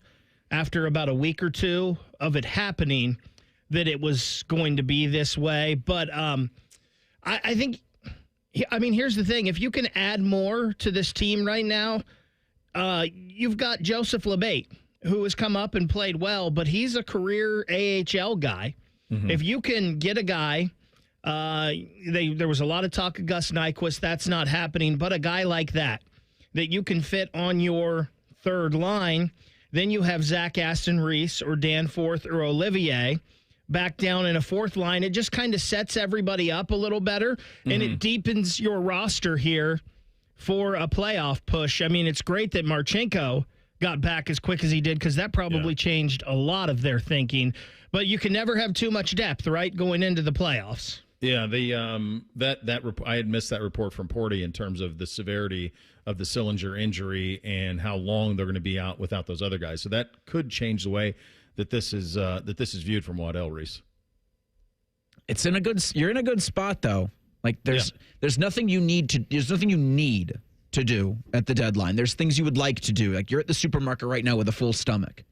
after about a week or two of it happening that it was going to be this way. But I think, I mean, here's the thing. If you can add more to this team right now, you've got Joseph LeBate, who has come up and played well, but he's a career AHL guy. Mm-hmm. If you can get a guy, there was a lot of talk of Gus Nyquist. That's not happening, but a guy like that you can fit on your third line, then you have Zach Aston Reese or Danforth or Olivier back down in a fourth line. It just kind of sets everybody up a little better, and it deepens your roster here for a playoff push. I mean, it's great that Marchenko got back as quick as he did, because that probably changed a lot of their thinking. But you can never have too much depth, right, going into the playoffs. Yeah, I had missed that report from Porty in terms of the severity of the Sillinger injury and how long they're going to be out without those other guys. So that could change the way that this is viewed from Waddell, Reese. You're in a good spot though. Like there's nothing you need to do at the deadline. There's things you would like to do. Like you're at the supermarket right now with a full stomach.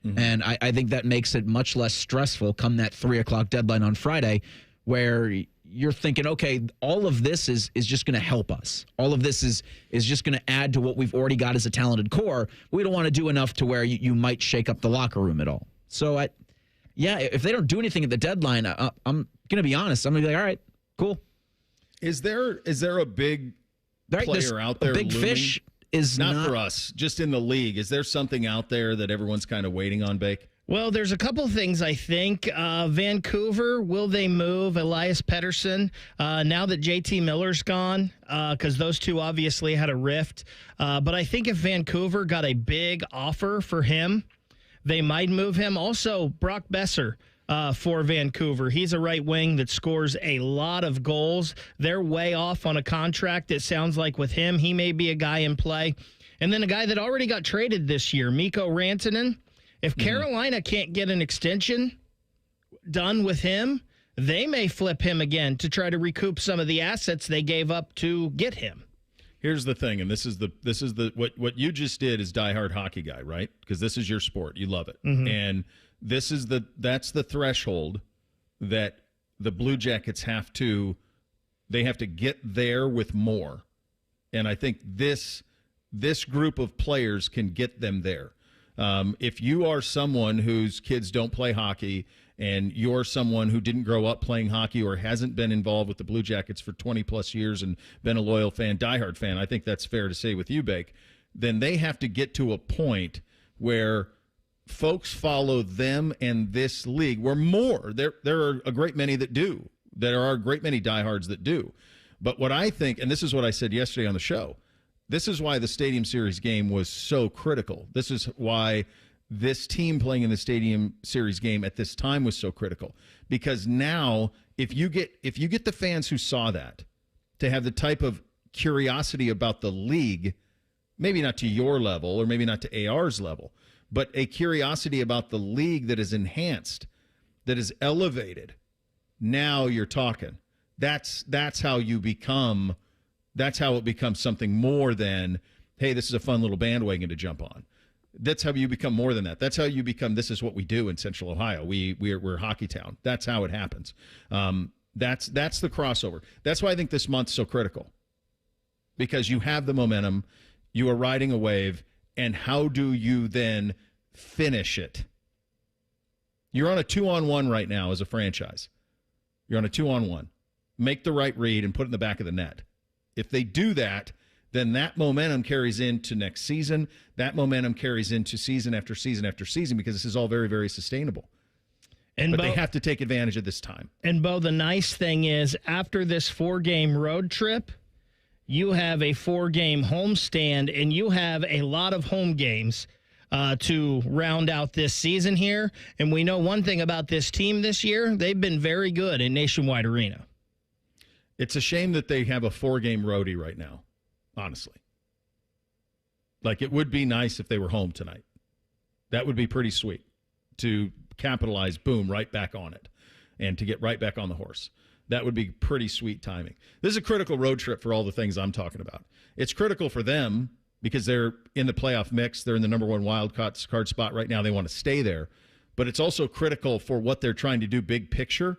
Mm-hmm. And I think that makes it much less stressful come that 3:00 deadline on Friday, where you're thinking, okay, all of this is just going to help us. All of this is just going to add to what we've already got as a talented core. We don't want to do enough to where you might shake up the locker room at all. So, if they don't do anything at the deadline, I'm going to be honest. I'm going to be like, all right, cool. Is there a big player out there? A big looming? Fish is not for us, just in the league. Is there something out there that everyone's kind of waiting on, Bake? Well, there's a couple things, I think. Vancouver, will they move Elias Pettersson now that JT Miller's gone? Because those two obviously had a rift. But I think if Vancouver got a big offer for him, they might move him. Also, Brock Besser for Vancouver. He's a right wing that scores a lot of goals. They're way off on a contract. It sounds like with him, he may be a guy in play. And then a guy that already got traded this year, Mikko Rantanen. If Carolina can't get an extension done with him, they may flip him again to try to recoup some of the assets they gave up to get him. Here's the thing, and this is what you just did is diehard hockey guy, right? Because this is your sport, you love it, and that's the threshold that the Blue Jackets have to get there with more, and I think this group of players can get them there. If you are someone whose kids don't play hockey and you're someone who didn't grow up playing hockey or hasn't been involved with the Blue Jackets for 20 plus years and been a loyal fan, diehard fan, I think that's fair to say with you, Bake, then they have to get to a point where folks follow them and this league where more. There are a great many that do. There are a great many diehards that do. But what I think, and this is what I said yesterday on the show, this is why the Stadium Series game was so critical. This is why this team playing in the Stadium Series game at this time was so critical. Because now, if you get the fans who saw that to have the type of curiosity about the league, maybe not to your level or maybe not to AR's level, but a curiosity about the league that is enhanced, that is elevated, now you're talking. That's how you become. That's how it becomes something more than, hey, this is a fun little bandwagon to jump on. That's how you become more than that. That's how you become, this is what we do in Central Ohio. We're hockey town. That's how it happens. That's the crossover. That's why I think this month's so critical. Because you have the momentum, you are riding a wave, and how do you then finish it? You're on a 2-on-1 right now as a franchise. You're on a 2-on-1. Make the right read and put it in the back of the net. If they do that, then that momentum carries into next season. That momentum carries into season after season after season, because this is all very, very sustainable. But they have to take advantage of this time. And, Bo, the nice thing is after this 4-game road trip, you have a 4-game homestand, and you have a lot of home games to round out this season here. And we know one thing about this team this year. They've been very good in Nationwide Arena. It's a shame that they have a 4-game roadie right now, honestly. Like, it would be nice if they were home tonight. That would be pretty sweet to capitalize, boom, right back on it, and to get right back on the horse. That would be pretty sweet timing. This is a critical road trip for all the things I'm talking about. It's critical for them because they're in the playoff mix. They're in the number one wild card spot right now. They want to stay there. But it's also critical for what they're trying to do big picture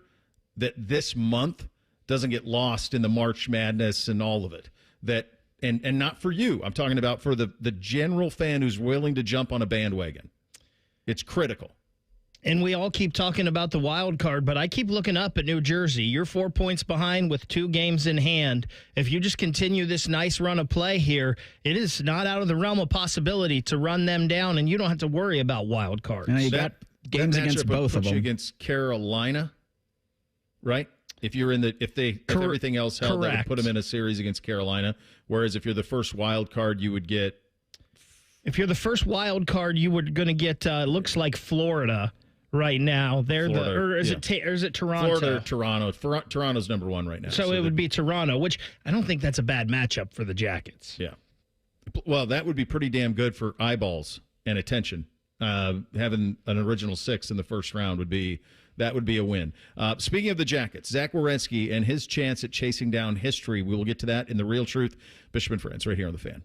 that this month doesn't get lost in the March Madness and all of it. That and not for you. I'm talking about for the general fan who's willing to jump on a bandwagon. It's critical. And we all keep talking about the wild card, but I keep looking up at New Jersey. You're 4 points behind with 2 games in hand. If you just continue this nice run of play here, it is not out of the realm of possibility to run them down, and you don't have to worry about wild cards. And you got games against both of them. Against Carolina, right? If you're in if everything else held, that would put them in a series against Carolina. Whereas if you're the first wild card, you would get. If you're the first wild card, you were going to get looks like Florida. Right now, is it Toronto? Florida or Toronto. Toronto's number 1 right now. So it would be Toronto, which I don't think that's a bad matchup for the Jackets. Yeah. Well, that would be pretty damn good for eyeballs and attention. Having an original 6 in the first round would be a win. Speaking of the Jackets, Zach Werenski and his chance at chasing down history. We will get to that in The Real Truth. Bishop and Friends, right here on The Fan.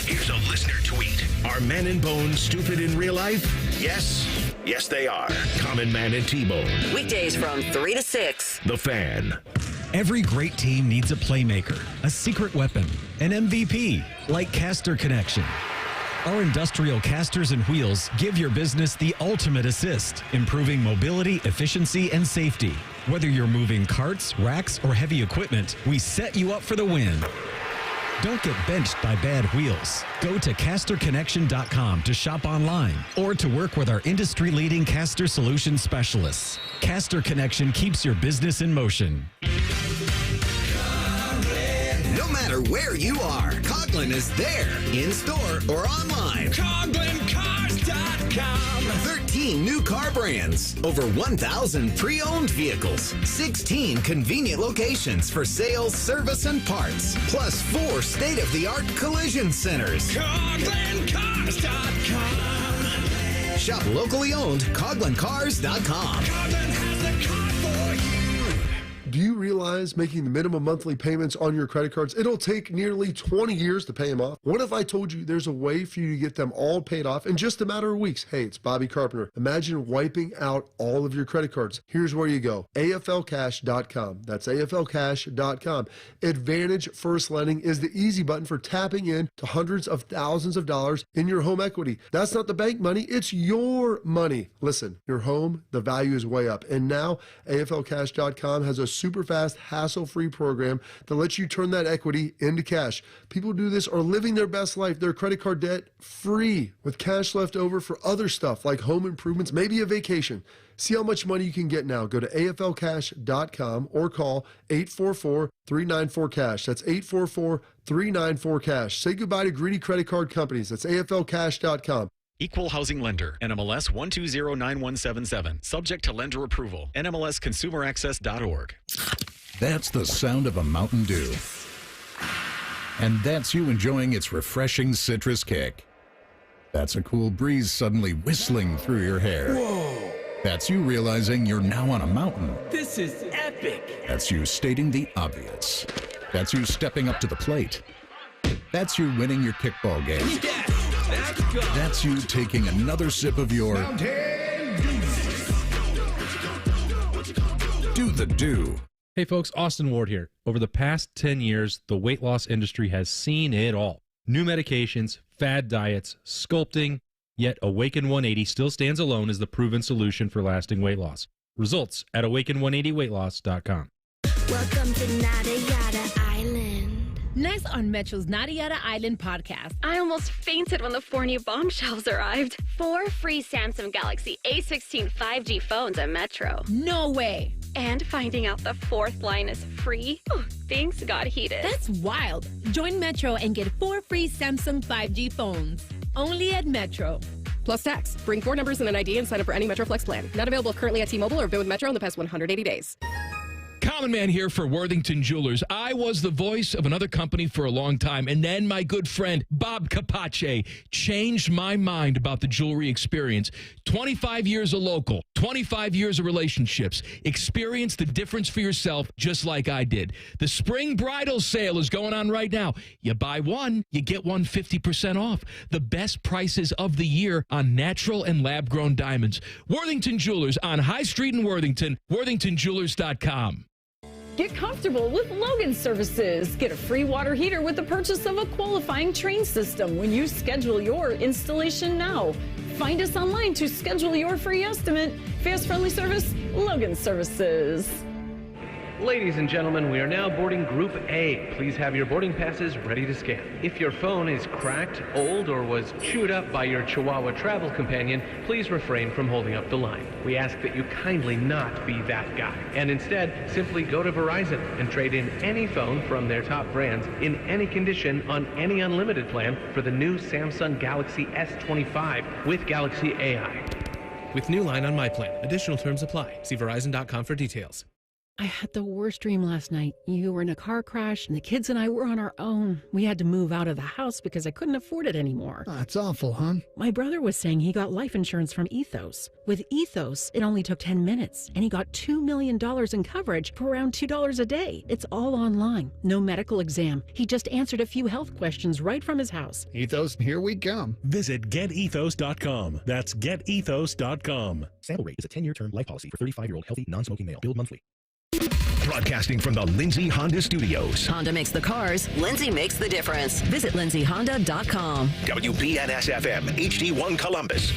Here's a listener tweet. Are Men and Bone stupid in real life? Yes. Yes, they are. Common Man and T-Bone. Weekdays from 3 to 6. The Fan. Every great team needs a playmaker, a secret weapon, an MVP, like Caster Connection. Our industrial casters and wheels give your business the ultimate assist, improving mobility, efficiency, and safety. Whether you're moving carts, racks, or heavy equipment, we set you up for the win. Don't get benched by bad wheels. Go to casterconnection.com to shop online or to work with our industry-leading caster solution specialists. Caster Connection keeps your business in motion. No matter where you are, Coughlin is there, in-store or online. CoughlinCars.com. 13 new car brands, over 1,000 pre-owned vehicles, 16 convenient locations for sales, service, and parts, plus 4 state-of-the-art collision centers. CoughlinCars.com. Shop locally owned, CoughlinCars.com. Coughlin has the car for you. Do you realize making the minimum monthly payments on your credit cards, it'll take nearly 20 years to pay them off? What if I told you there's a way for you to get them all paid off in just a matter of weeks? Hey, it's Bobby Carpenter. Imagine wiping out all of your credit cards. Here's where you go. AFLcash.com. That's AFLcash.com. Advantage First Lending is the easy button for tapping in to hundreds of thousands of dollars in your home equity. That's not the bank money. It's your money. Listen, your home, the value is way up. And now AFLcash.com has a super fast, hassle-free program that lets you turn that equity into cash. People who do this are living their best life, their credit card debt free, with cash left over for other stuff like home improvements, maybe a vacation. See how much money you can get now. Go to AFLcash.com or call 844-394-CASH. That's 844-394-CASH. Say goodbye to greedy credit card companies. That's AFLcash.com. Equal Housing Lender, NMLS 1209177. Subject to lender approval. NMLSConsumerAccess.org. That's the sound of a Mountain Dew. And that's you enjoying its refreshing citrus kick. That's a cool breeze suddenly whistling through your hair. Whoa! That's you realizing you're now on a mountain. This is epic! That's you stating the obvious. That's you stepping up to the plate. That's you winning your kickball game. Yeah! Let's go! That's you taking another sip of your Do the Do. Hey folks, Austin Ward here. Over the past 10 years, the weight loss industry has seen it all. New medications, fad diets, sculpting, yet Awaken 180 still stands alone as the proven solution for lasting weight loss. Results at awaken180weightloss.com. Welcome to Nada Yada Island. Next on Metro's Nada Yada Island podcast. I almost fainted when the 4 new bombshells arrived. 4 free Samsung Galaxy A16 5G phones at Metro. No way. And finding out the 4th line is free. Oh, things got heated. That's wild. Join Metro and get 4 free Samsung 5G phones. Only at Metro. Plus tax. Bring 4 numbers and an ID and sign up for any Metro Flex plan. Not available currently at T-Mobile or been with Metro in the past 180 days. Common Man here for Worthington Jewelers. I was the voice of another company for a long time, and then my good friend Bob Capace changed my mind about the jewelry experience. 25 years of local, 25 years of relationships. Experience the difference for yourself just like I did. The spring bridal sale is going on right now. You buy one, you get one 50% off. The best prices of the year on natural and lab-grown diamonds. Worthington Jewelers on High Street in Worthington, worthingtonjewelers.com. Get comfortable with Logan Services. Get a free water heater with the purchase of a qualifying train system when you schedule your installation now. Find us online to schedule your free estimate. Fast, friendly service, Logan Services. Ladies and gentlemen, we are now boarding Group A. Please have your boarding passes ready to scan. If your phone is cracked, old, or was chewed up by your Chihuahua travel companion, please refrain from holding up the line. We ask that you kindly not be that guy, and instead simply go to Verizon and trade in any phone from their top brands in any condition on any unlimited plan for the new Samsung Galaxy S25 with Galaxy AI. With new line on my plan. Additional terms apply. See Verizon.com for details. I had the worst dream last night. You were in a car crash, and the kids and I were on our own. We had to move out of the house because I couldn't afford it anymore. That's awful, hon. My brother was saying he got life insurance from Ethos. With Ethos, it only took 10 minutes, and he got $2 million in coverage for around $2 a day. It's all online. No medical exam. He just answered a few health questions right from his house. Ethos, here we come. Visit getethos.com. That's getethos.com. Sample rate is a 10-year term life policy for 35-year-old healthy, non-smoking male. Billed monthly. Broadcasting from the Lindsay Honda Studios. Honda makes the cars. Lindsay makes the difference. Visit lindsayhonda.com. WBNS-FM, HD1 Columbus.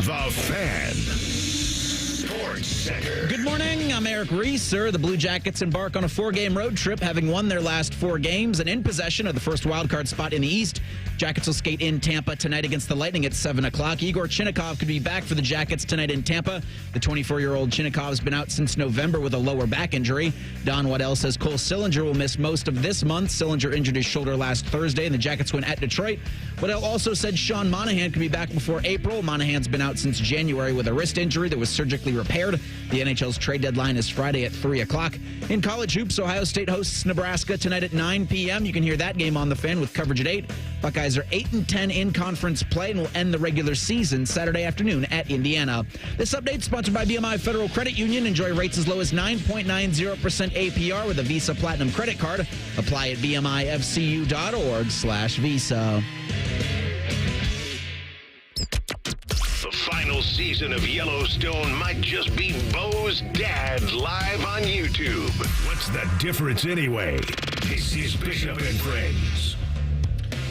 The Fan. Sports Center. Good morning. I'm Eric Reeser. The Blue Jackets embark on a 4-game road trip, having won their last 4 games and in possession of the first wildcard spot in the East. Jackets will skate in Tampa tonight against the Lightning at 7 o'clock. Igor Chinnikov could be back for the Jackets tonight in Tampa. The 24-year-old Chinnikov's been out since November with a lower back injury. Don Waddell says Cole Sillinger will miss most of this month. Sillinger injured his shoulder last Thursday, and the Jackets win at Detroit. Waddell also said Sean Monahan could be back before April. Monahan's been out since January with a wrist injury that was surgically repaired. The NHL's trade deadline is Friday at 3 o'clock. In college hoops, Ohio State hosts Nebraska tonight at 9 p.m. You can hear that game on the Fan with coverage at 8. Buckeyes are 8-10 in conference play and will end the regular season Saturday afternoon at Indiana. This update sponsored by BMI Federal Credit Union. Enjoy rates as low as 9.90% APR with a Visa Platinum credit card. Apply at bmifcu.org/Visa. The final season of Yellowstone might just be Bo's dad live on YouTube. What's the difference anyway? This is Bishop and Friends.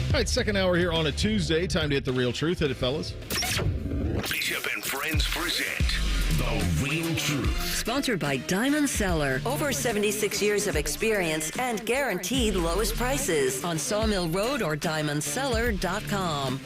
All right, second hour here on a Tuesday. Time to hit the real truth. Hit it, fellas. Bishop and Friends present The Real Truth. Sponsored by Diamond Cellar. Over 76 years of experience and guaranteed lowest prices on Sawmill Road or diamondcellar.com.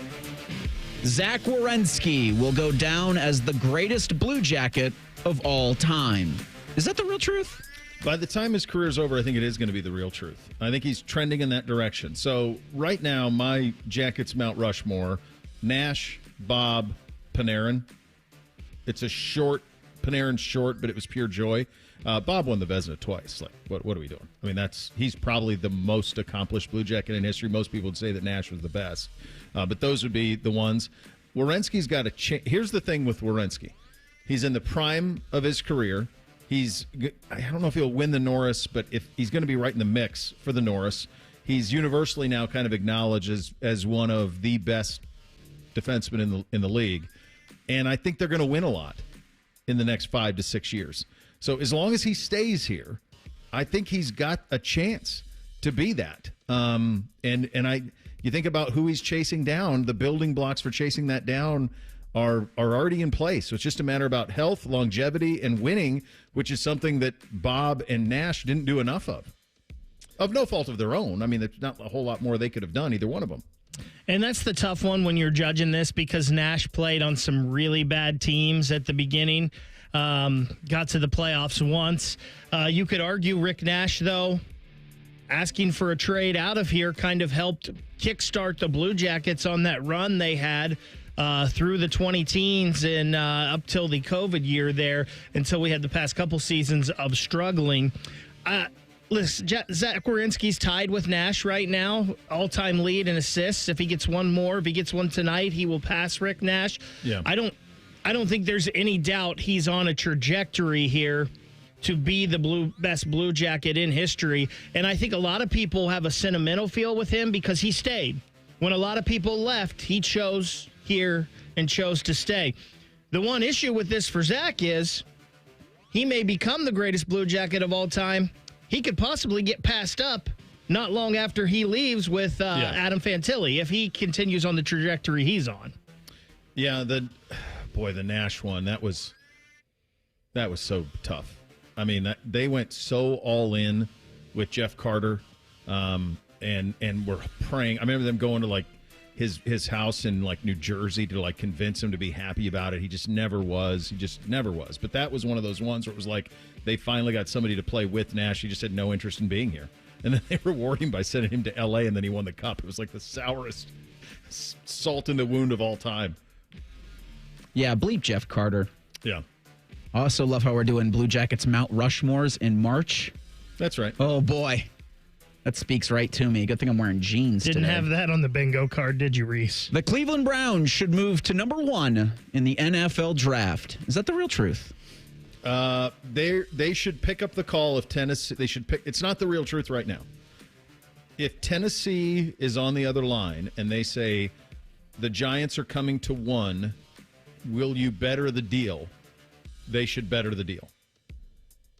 Zach Werenski will go down as the greatest Blue Jacket of all time. Is that the real truth? By the time his career's over, I think it is going to be the real truth. I think he's trending in that direction. So right now, my Jackets Mount Rushmore, Nash, Bob, Panarin. It's a short, Panarin short, but it was pure joy. Bob won the Vezina twice. Like, what are we doing? I mean, he's probably the most accomplished Blue Jacket in history. Most people would say that Nash was the best. But those would be the ones. Werenski's got a Here's the thing with Werenski. He's in the prime of his career. I don't know if he'll win the Norris, but if he's going to be right in the mix for the Norris. He's universally now kind of acknowledged as one of the best defensemen in the league. And I think they're going to win a lot in the next 5 to 6 years. So as long as he stays here, I think he's got a chance to be that. You think about who he's chasing down, the building blocks for chasing that down are already in place. So it's just a matter about health, longevity, and winning, which is something that Bob and Nash didn't do enough of no fault of their own. I mean, there's not a whole lot more they could have done, either one of them. And that's the tough one when you're judging this, because Nash played on some really bad teams at the beginning, got to the playoffs once. You could argue Rick Nash, though, asking for a trade out of here kind of helped kickstart the Blue Jackets on that run they had through the 20 teens and up till the COVID year there, until we had the past couple seasons of struggling. Listen, Zach Werenski's tied with Nash right now, all-time lead in assists. If he gets one more, if he gets one tonight, he will pass Rick Nash. Yeah. I don't think there's any doubt he's on a trajectory here to be the best Blue Jacket in history. And I think a lot of people have a sentimental feel with him because he stayed. When a lot of people left, he chose here and chose to stay. The one issue with this for Zach is he may become the greatest Blue Jacket of all time. He could possibly get passed up not long after he leaves with Adam Fantilli if he continues on the trajectory he's on. Yeah, the Nash one, that was so tough. I mean, they went so all in with Jeff Carter, and were praying. I remember them going to like his house in like New Jersey to like convince him to be happy about it. He just never was. But that was one of those ones where it was like they finally got somebody to play with Nash. He just had no interest in being here, and then they reward him by sending him to L.A. and then he won the cup. It was like the sourest salt in the wound of all time. Yeah, bleep Jeff Carter. Yeah. I also love how we're doing Blue Jackets Mount Rushmores in March. That's right. Oh, boy. That speaks right to me. Good thing I'm wearing jeans Didn't today. have that on the bingo card, did you, Reese? The Cleveland Browns should move to number 1 in the NFL draft. Is that the real truth? They should pick up the call if Tennessee. They should pick. It's not the real truth right now. If Tennessee is on the other line and they say the Giants are coming to 1, will you better the deal? They should better the deal.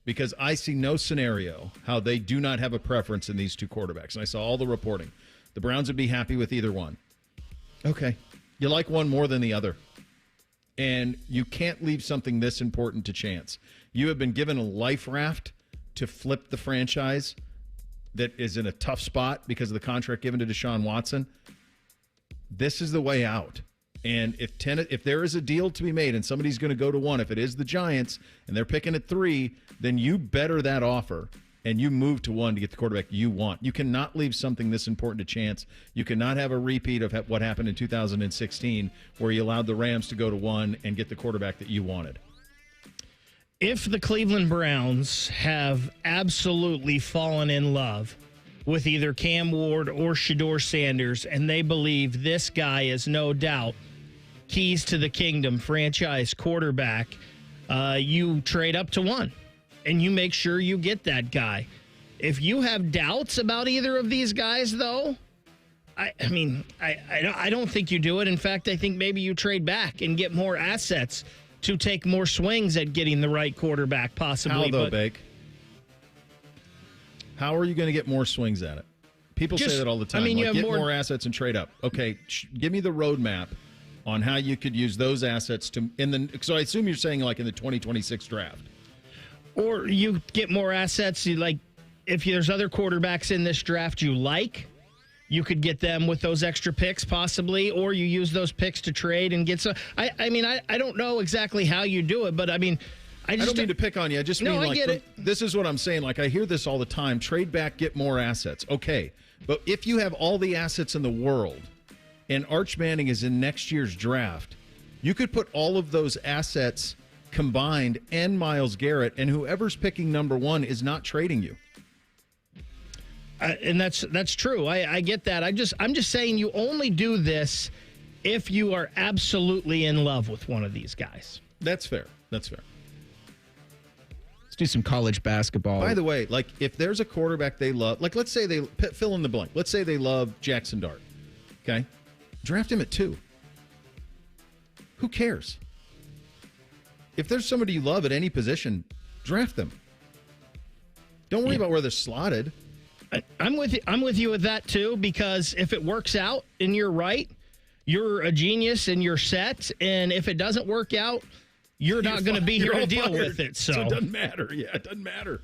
Because I see no scenario how they do not have a preference in these two quarterbacks. And I saw all the reporting. The Browns would be happy with either one. Okay. You like one more than the other. And you can't leave something this important to chance. You have been given a life raft to flip the franchise that is in a tough spot because of the contract given to Deshaun Watson. This is the way out. And if there is a deal to be made and somebody's going to go to 1, if it is the Giants and they're picking at 3, then you better that offer and you move to 1 to get the quarterback you want. You cannot leave something this important to chance. You cannot have a repeat of what happened in 2016 where you allowed the Rams to go to 1 and get the quarterback that you wanted. If the Cleveland Browns have absolutely fallen in love with either Cam Ward or Shedeur Sanders and they believe this guy is no doubt keys to the kingdom, franchise quarterback, you trade up to 1 and you make sure you get that guy. If you have doubts about either of these guys, though, I don't think you do it. In fact, I think maybe you trade back and get more assets to take more swings at getting the right quarterback, possibly. How, though, Bake? How are you going to get more swings at it? People say that all the time. I mean, you have get more assets and trade up. Okay, give me the roadmap on how you could use those assets to so I assume you're saying like in the 2026 draft. Or you get more assets. If there's other quarterbacks in this draft you like, you could get them with those extra picks possibly, or you use those picks to trade and get some. I don't know exactly how you do it, but I mean, I don't mean to pick on you. I just mean I get it. This is what I'm saying. Like I hear this all the time. Trade back, get more assets. Okay, but if you have all the assets in the world, and Arch Manning is in next year's draft, you could put all of those assets combined and Myles Garrett, and whoever's picking number 1 is not trading you. And that's true. I get that. I'm just saying you only do this if you are absolutely in love with one of these guys. That's fair. That's fair. Let's do some college basketball. By the way, like if there's a quarterback they love, like let's say they fill in the blank. Let's say they love Jackson Dart. Okay, draft him at 2. Who cares? If there's somebody you love at any position, draft them. Don't worry about where they're slotted. I'm with you with that too, because if it works out and you're right, you're a genius and you're set. And if it doesn't work out, you're not going to be here to deal with it. So it doesn't matter. Yeah, it doesn't matter.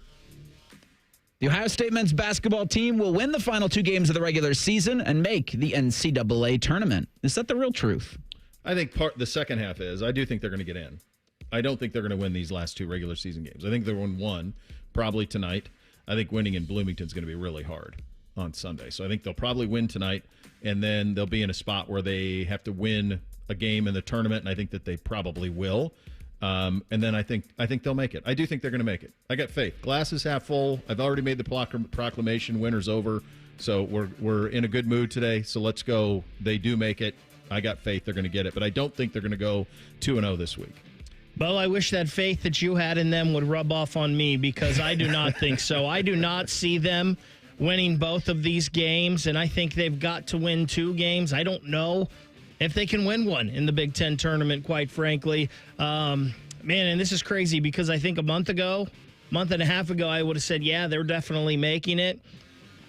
The Ohio State men's basketball team will win the final 2 games of the regular season and make the NCAA tournament. Is that the real truth? I think the second half is. I do think they're going to get in. I don't think they're going to win these last 2 regular season games. I think they're going to win 1 probably tonight. I think winning in Bloomington is going to be really hard. on Sunday. So I think they'll probably win tonight, and then they'll be in a spot where they have to win a game in the tournament, and I think that they probably will. And then I think they'll make it. I do think they're going to make it. I got faith. Glass is half full. I've already made the proclamation. Winter's over. So we're in a good mood today. So let's go. They do make it. I got faith they're going to get it, but I don't think they're going to go 2-0 this week. Bo, I wish that faith that you had in them would rub off on me, because I do not think so. I do not see them winning both of these games, and I think they've got to win 2 games. I don't know if they can win one in the Big Ten tournament, quite frankly. Man, and this is crazy, because I think a month and a half ago, I would have said, yeah, they're definitely making it.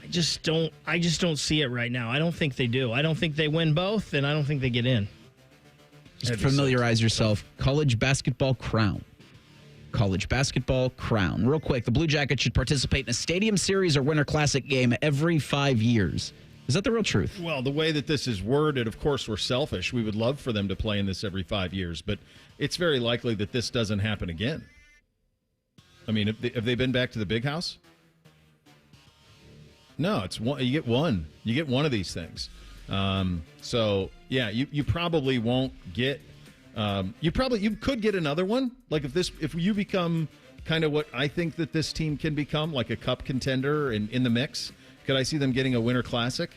I just don't see it right now. I don't think they do. I don't think they win both, and I don't think they get in. Just familiarize yourself. College basketball crown. College basketball crown. Real quick, the Blue Jackets should participate in a Stadium Series or Winter Classic game every 5 years. Is that the real truth? Well, the way that this is worded, of course, we're selfish. We would love for them to play in this every 5 years, but it's very likely that this doesn't happen again. I mean, have they been back to the Big House? No, it's one. You get one. You get one of these things. So yeah, you probably won't get. You could get another one. Like if you become kind of what I think that this team can become, like a cup contender in the mix. Could I see them getting a Winter Classic?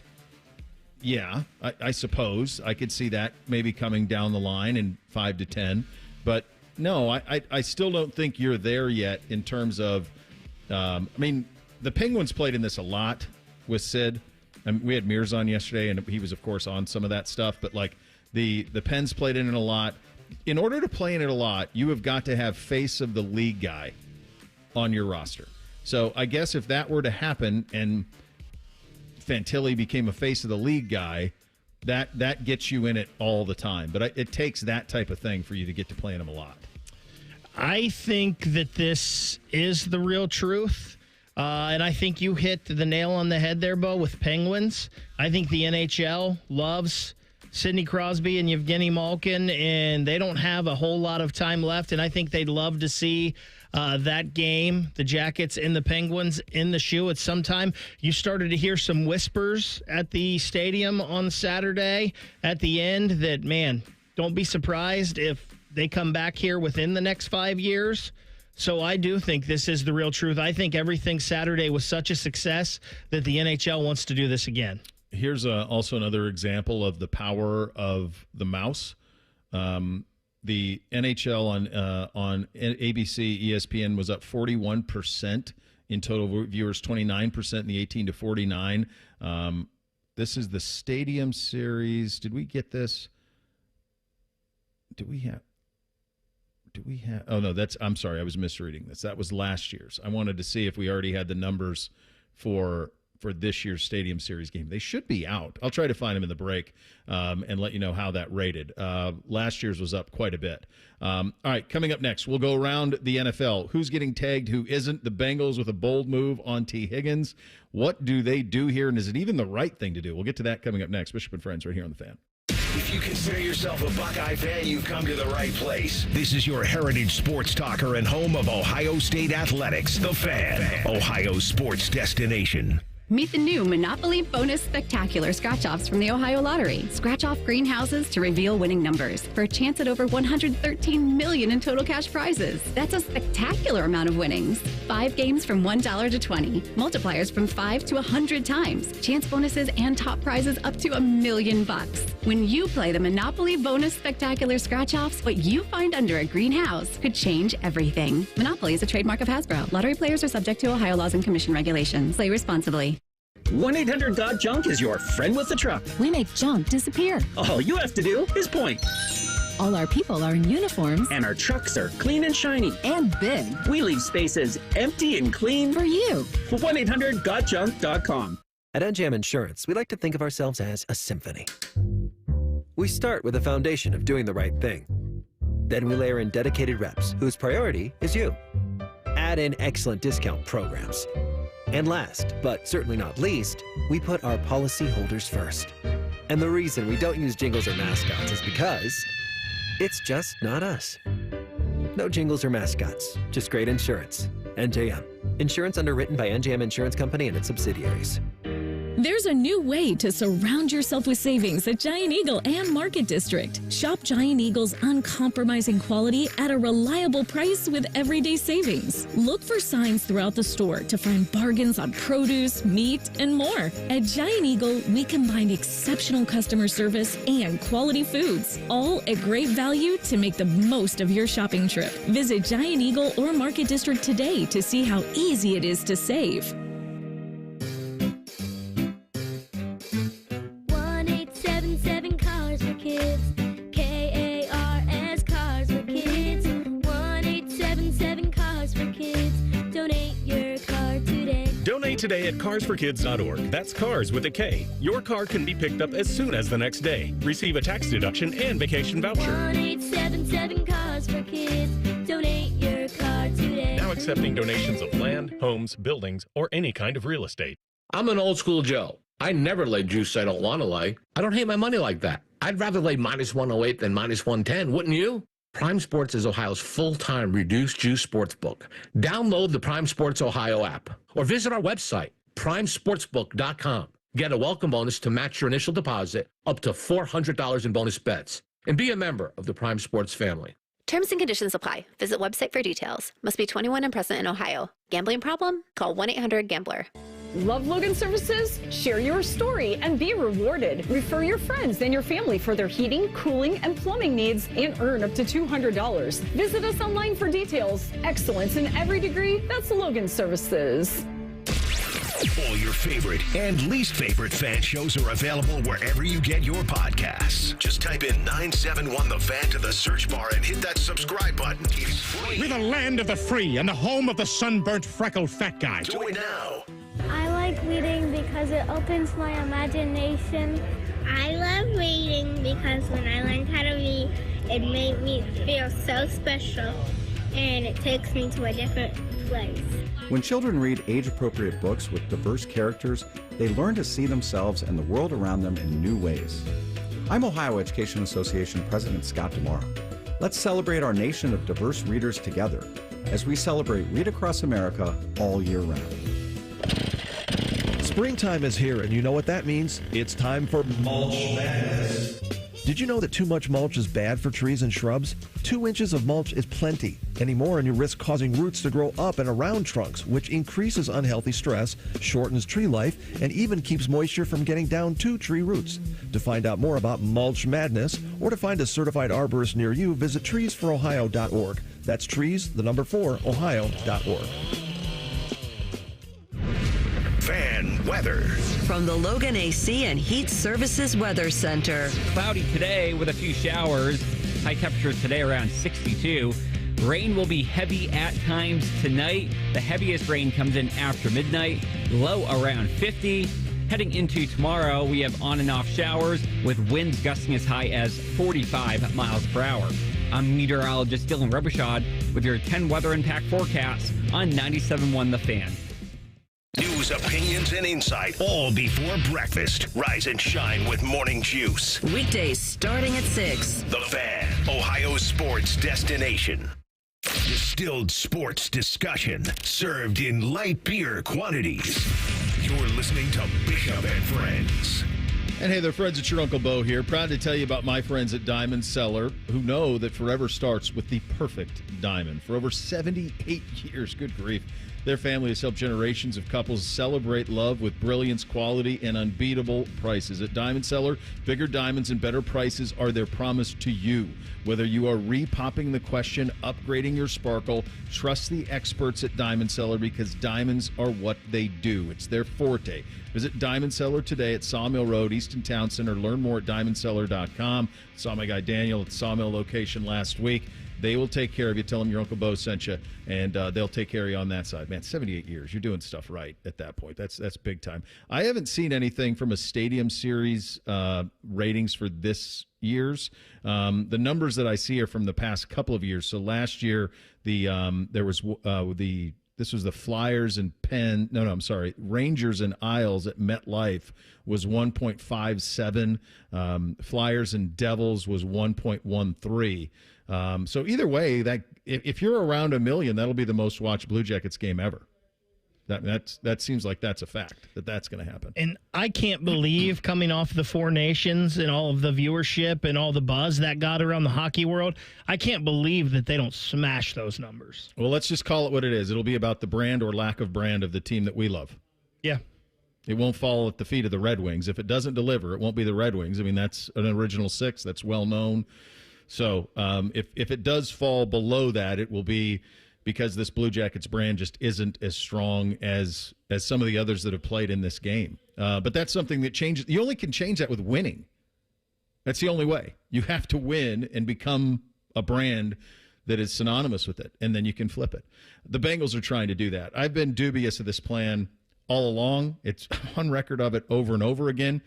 Yeah, I suppose I could see that maybe coming down the line in 5 to 10. But no, I still don't think you're there yet in terms of. I mean, the Penguins played in this a lot with Sid. We had Mears on yesterday, and he was, of course, on some of that stuff. But like the Pens played in it a lot. In order to play in it a lot, you have got to have face of the league guy on your roster. So I guess if that were to happen and Fantilli became a face of the league guy, that gets you in it all the time. But it takes that type of thing for you to get to play in them a lot. I think that this is the real truth. And I think you hit the nail on the head there, Bo, with Penguins. I think the NHL loves Sidney Crosby and Evgeny Malkin, and they don't have a whole lot of time left. And I think they'd love to see that game, the Jackets and the Penguins, in the shoe at some time. You started to hear some whispers at the stadium on Saturday at the end that, man, don't be surprised if they come back here within the next 5 years. So I do think this is the real truth. I think everything Saturday was such a success that the NHL wants to do this again. Here's also another example of the power of the mouse. The NHL on ABC, ESPN was up 41% in total viewers, 29% in the 18 to 49. This is the Stadium Series. Did we get this? Do we have? Oh, no, I'm sorry. I was misreading this. That was last year's. I wanted to see if we already had the numbers for this year's Stadium Series game. They should be out. I'll try to find them in the break and let you know how that rated. Last year's was up quite a bit. All right, coming up next, we'll go around the NFL. Who's getting tagged, who isn't? The Bengals with a bold move on T. Higgins. What do they do here, and is it even the right thing to do? We'll get to that coming up next. Bishop and Friends right here on The Fan. If you consider yourself a Buckeye fan, you've come to the right place. This is your heritage sports talker and home of Ohio State Athletics, The Fan, Ohio's sports destination. Meet the new Monopoly Bonus Spectacular scratch-offs from the Ohio Lottery. Scratch off greenhouses to reveal winning numbers for a chance at over $113 million in total cash prizes. That's a spectacular amount of winnings. 5 games from $1 to 20. Multipliers from 5 to 100 times. Chance bonuses and top prizes up to $1 million. When you play the Monopoly Bonus Spectacular scratch-offs, what you find under a greenhouse could change everything. Monopoly is a trademark of Hasbro. Lottery players are subject to Ohio laws and commission regulations. Play responsibly. 1-800-GOT-JUNK is your friend with the truck. We make junk disappear. All you have to do is point. All our people are in uniforms. And our trucks are clean and shiny. And big. We leave spaces empty and clean. For you. 1-800-GOT-JUNK.com. At NJM Insurance, we like to think of ourselves as a symphony. We start with the foundation of doing the right thing. Then we layer in dedicated reps, whose priority is you. Add in excellent discount programs. And last, but certainly not least, we put our policyholders first. And the reason we don't use jingles or mascots is because it's just not us. No jingles or mascots, just great insurance. NJM. Insurance underwritten by NJM Insurance Company and its subsidiaries. There's a new way to surround yourself with savings at Giant Eagle and Market District. Shop Giant Eagle's uncompromising quality at a reliable price with everyday savings. Look for signs throughout the store to find bargains on produce, meat, and more. At Giant Eagle, we combine exceptional customer service and quality foods, all at great value to make the most of your shopping trip. Visit Giant Eagle or Market District today to see how easy it is to save. 1-877 Cars for Kids. KARS Cars for Kids. 1-877 Cars for Kids. Donate your car today. Donate today at carsforkids.org. That's cars with a K. Your car can be picked up as soon as the next day. Receive a tax deduction and vacation voucher. 1-877 Cars for Kids. Donate your car today. Now accepting donations of land, homes, buildings, or any kind of real estate. I'm an old school Joe. I never lay juice I don't want to lay. I don't hate my money like that. I'd rather lay minus 108 than minus 110, wouldn't you? Prime Sports is Ohio's full-time reduced juice sports book. Download the Prime Sports Ohio app or visit our website, primesportsbook.com. Get a welcome bonus to match your initial deposit up to $400 in bonus bets. And be a member of the Prime Sports family. Terms and conditions apply. Visit website for details. Must be 21 and present in Ohio. Gambling problem? Call 1-800-GAMBLER. Love Logan Services? Share your story and be rewarded. Refer your friends and your family for their heating, cooling, and plumbing needs and earn up to $200. Visit us online for details. Excellence in every degree. That's Logan Services. All your favorite and least favorite fan shows are available wherever you get your podcasts. Just type in 971 The Fan to the search bar and hit that subscribe button. It's free. We're the land of the free and the home of the sunburnt, freckled fat guy. Do it now. I like reading because it opens my imagination. I love reading because when I learned how to read, it made me feel so special and it takes me to a different place. When children read age-appropriate books with diverse characters, they learn to see themselves and the world around them in new ways. I'm Ohio Education Association President Scott DeMauro. Let's celebrate our nation of diverse readers together as we celebrate Read Across America all year round. Springtime is here, and you know what that means. It's time for Mulch Madness. Did you know that too much mulch is bad for trees and shrubs? 2 inches of mulch is plenty. Any more and you risk causing roots to grow up and around trunks, which increases unhealthy stress, shortens tree life, and even keeps moisture from getting down to tree roots. To find out more about Mulch Madness or to find a certified arborist near you, visit treesforohio.org. That's trees4ohio.org. Fan weather. From the Logan AC and Heat Services Weather Center. Cloudy today with a few showers. High temperatures today around 62. Rain will be heavy at times tonight. The heaviest rain comes in after midnight. Low around 50. Heading into tomorrow, we have on and off showers with winds gusting as high as 45 miles per hour. I'm meteorologist Dylan Robichaud with your 10 weather impact forecast on 97.1 The Fan. News, opinions, and insight all before breakfast. Rise and shine with Morning Juice. Weekdays starting at 6. The Fan, Ohio's sports destination. Distilled sports discussion served in light beer quantities. You're listening to Bishop and Friends. And hey there, friends, it's your Uncle Bo here. Proud to tell you about my friends at Diamond Cellar, who know that forever starts with the perfect diamond. For over 78 years, good grief, their family has helped generations of couples celebrate love with brilliance, quality, and unbeatable prices. At Diamond Cellar, bigger diamonds and better prices are their promise to you. Whether you are repopping the question, upgrading your sparkle, trust the experts at Diamond Cellar because diamonds are what they do. It's their forte. Visit Diamond Cellar today at Sawmill Road, Easton Town Center. Learn more at diamondcellar.com. Saw my guy Daniel at the Sawmill location last week. They will take care of you. Tell them your Uncle Bo sent you, and they'll take care of you on that side. Man, 78 years. You're doing stuff right at that point. That's big time. I haven't seen anything from a Stadium Series ratings for this year's. The numbers that I see are from the past couple of years. So last year, this was the Flyers and Rangers and Isles at MetLife was 1.57. Flyers and Devils was 1.13. So either way, that if you're around 1 million, that'll be the most watched Blue Jackets game ever. That seems like that's a fact, that's going to happen. And I can't believe, coming off the Four Nations and all of the viewership and all the buzz that got around the hockey world, I can't believe that they don't smash those numbers. Well, let's just call it what it is. It'll be about the brand or lack of brand of the team that we love. Yeah. It won't fall at the feet of the Red Wings. If it doesn't deliver, it won't be the Red Wings. I mean, that's an original six. That's well known. So if it does fall below that, it will be because this Blue Jackets brand just isn't as strong as some of the others that have played in this game. But that's something that changes. You only can change that with winning. That's the only way. You have to win and become a brand that is synonymous with it, and then you can flip it. The Bengals are trying to do that. I've been dubious of this plan all along. It's on record of it over and over again.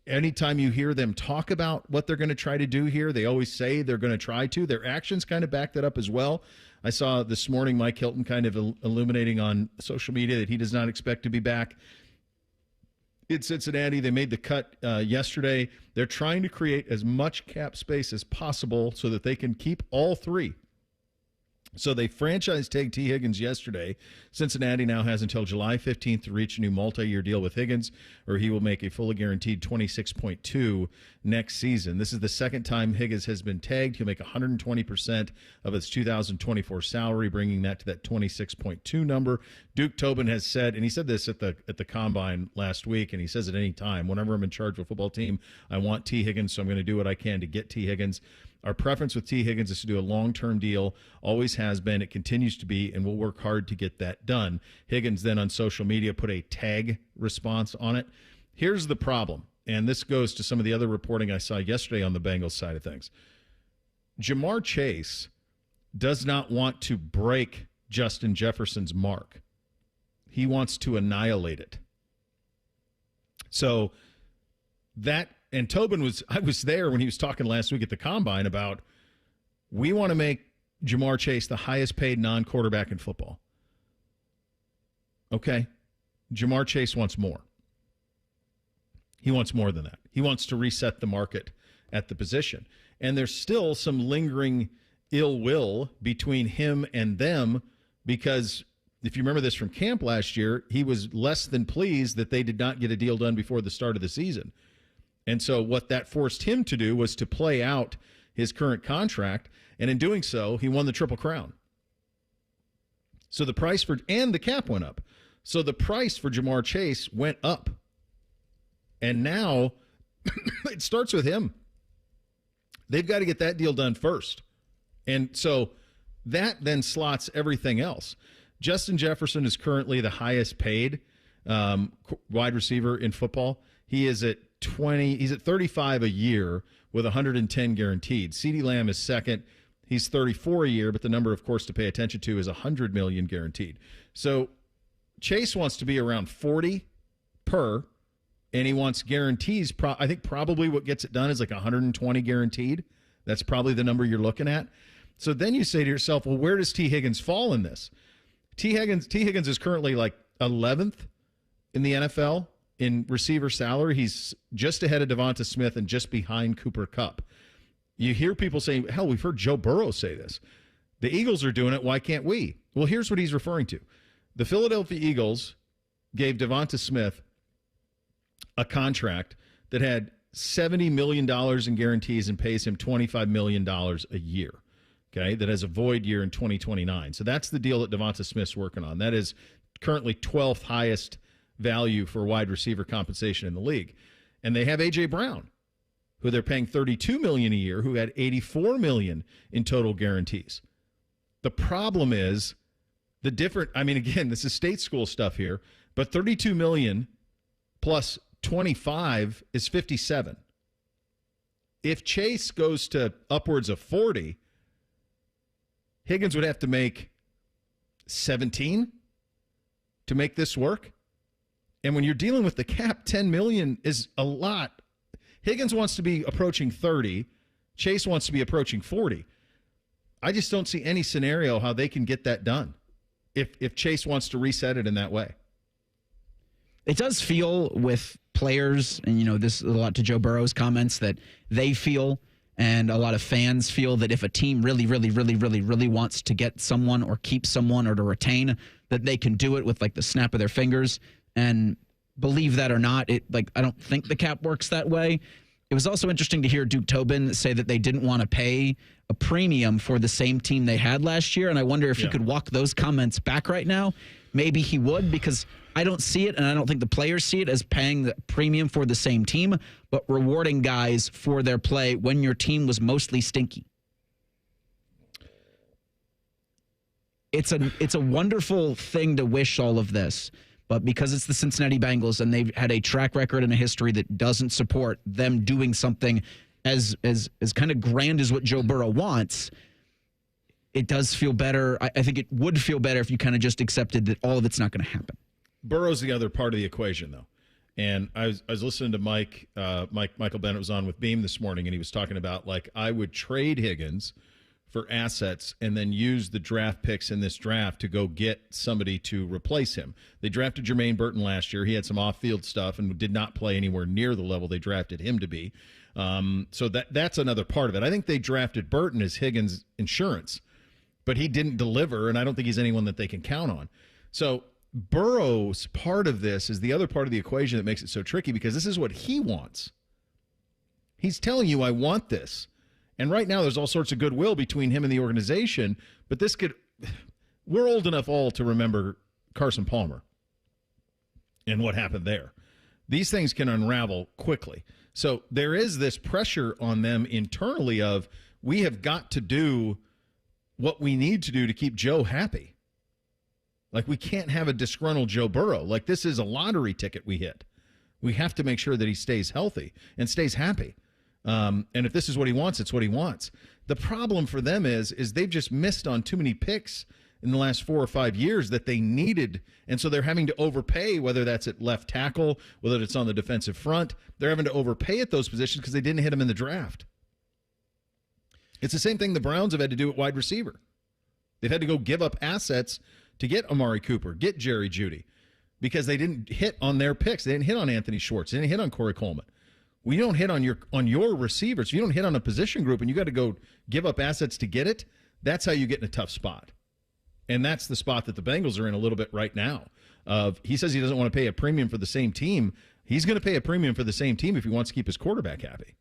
Anytime you hear them talk about what they're going to try to do here, they always say they're going to try to. Their actions kind of back that up as well. I saw this morning Mike Hilton kind of illuminating on social media that he does not expect to be back in Cincinnati. They made the cut yesterday. They're trying to create as much cap space as possible so that they can keep all three. So they franchise tagged T. Higgins yesterday. Cincinnati now has until July 15th to reach a new multi-year deal with Higgins, or he will make a fully guaranteed $26.2 next season. This is the second time Higgins has been tagged. He'll make 120% of his 2024 salary, bringing that to that 26.2 number. Duke Tobin has said, and he said this at the Combine last week, and he says it any time, whenever I'm in charge of a football team, I want T. Higgins, so I'm going to do what I can to get T. Higgins. Our preference with T. Higgins is to do a long-term deal, always has been, it continues to be, and we'll work hard to get that done. Higgins then on social media put a tag response on it. Here's the problem, and this goes to some of the other reporting I saw yesterday on the Bengals side of things. Jamar Chase does not want to break Justin Jefferson's mark. He wants to annihilate it. So that, and Tobin I was there when he was talking last week at the Combine about, we want to make Jamar Chase the highest paid non-quarterback in football. Okay. Jamar Chase wants more. He wants more than that. He wants to reset the market at the position. And there's still some lingering ill will between him and them, because if you remember this from camp last year, he was less than pleased that they did not get a deal done before the start of the season. And so what that forced him to do was to play out his current contract, and in doing so, he won the Triple Crown. So the price and the cap went up. So the price for Jamar Chase went up. And now it starts with him. They've got to get that deal done first. And so that then slots everything else. Justin Jefferson is currently the highest paid wide receiver in football. He is at 20. He's at 35 a year with 110 guaranteed. CeeDee Lamb is second. He's 34 a year, but the number, of course, to pay attention to is 100 million guaranteed. So Chase wants to be around 40 per, and he wants guarantees. I think probably what gets it done is like 120 guaranteed. That's probably the number you're looking at. So then you say to yourself, well, where does T. Higgins fall in this? T. Higgins is currently like 11th in the NFL in receiver salary. He's just ahead of Devonta Smith and just behind Cooper Kupp. You hear people saying, hell, we've heard Joe Burrow say this. The Eagles are doing it. Why can't we? Well, here's what he's referring to. The Philadelphia Eagles gave Devonta Smith a contract that had $70 million in guarantees and pays him $25 million a year. Okay, that has a void year in 2029. So that's the deal that Devonta Smith's working on. That is currently 12th highest value for wide receiver compensation in the league. And they have A.J. Brown, who they're paying $32 million a year, who had $84 million in total guarantees. The problem is again, this is state school stuff here, but $32 million plus 25 is 57. If Chase goes to upwards of 40, Higgins would have to make 17 to make this work. And when you're dealing with the cap, 10 million is a lot. Higgins wants to be approaching 30. Chase wants to be approaching 40. I just don't see any scenario how they can get that done if Chase wants to reset it in that way. It does feel with players, and this is a lot to Joe Burrow's comments, that they feel, And a lot of fans feel that if a team really, really, really, really, really wants to get someone or keep someone or to retain, that they can do it with like the snap of their fingers. And believe that or not, I don't think the cap works that way. It was also interesting to hear Duke Tobin say that they didn't want to pay a premium for the same team they had last year. And I wonder if he could walk those comments back right now. Maybe he would, because I don't see it, and I don't think the players see it as paying the premium for the same team, but rewarding guys for their play when your team was mostly stinky. It's a wonderful thing to wish all of this, but because it's the Cincinnati Bengals and they've had a track record and a history that doesn't support them doing something as kind of grand as what Joe Burrow wants, it does feel better. I think it would feel better if you kind of just accepted that all of it's not going to happen. Burrow's the other part of the equation, though. And I was listening to Michael Bennett was on with Beam this morning, and he was talking about, like, I would trade Higgins for assets and then use the draft picks in this draft to go get somebody to replace him. They drafted Jermaine Burton last year. He had some off-field stuff and did not play anywhere near the level they drafted him to be. So that's another part of it. I think they drafted Burton as Higgins' insurance, but he didn't deliver, and I don't think he's anyone that they can count on. So Burrow's part of this is the other part of the equation that makes it so tricky, because this is what he wants. He's telling you, I want this. And right now there's all sorts of goodwill between him and the organization, but we're old enough all to remember Carson Palmer and what happened there. These things can unravel quickly. So there is this pressure on them internally of, we have got to do what we need to do to keep Joe happy. Like, we can't have a disgruntled Joe Burrow. Like, this is a lottery ticket we hit. We have to make sure that he stays healthy and stays happy. And if this is what he wants, it's what he wants. The problem for them is they've just missed on too many picks in the last 4 or 5 years that they needed. And so they're having to overpay, whether that's at left tackle, whether it's on the defensive front. They're having to overpay at those positions because they didn't hit them in the draft. It's the same thing the Browns have had to do at wide receiver. They've had to go give up assets to get Amari Cooper, get Jerry Jeudy, because they didn't hit on their picks. They didn't hit on Anthony Schwartz. They didn't hit on Corey Coleman. When you don't hit on your receivers, if you don't hit on a position group and you got to go give up assets to get it, that's how you get in a tough spot. And that's the spot that the Bengals are in a little bit right now. He says he doesn't want to pay a premium for the same team. He's going to pay a premium for the same team if he wants to keep his quarterback happy.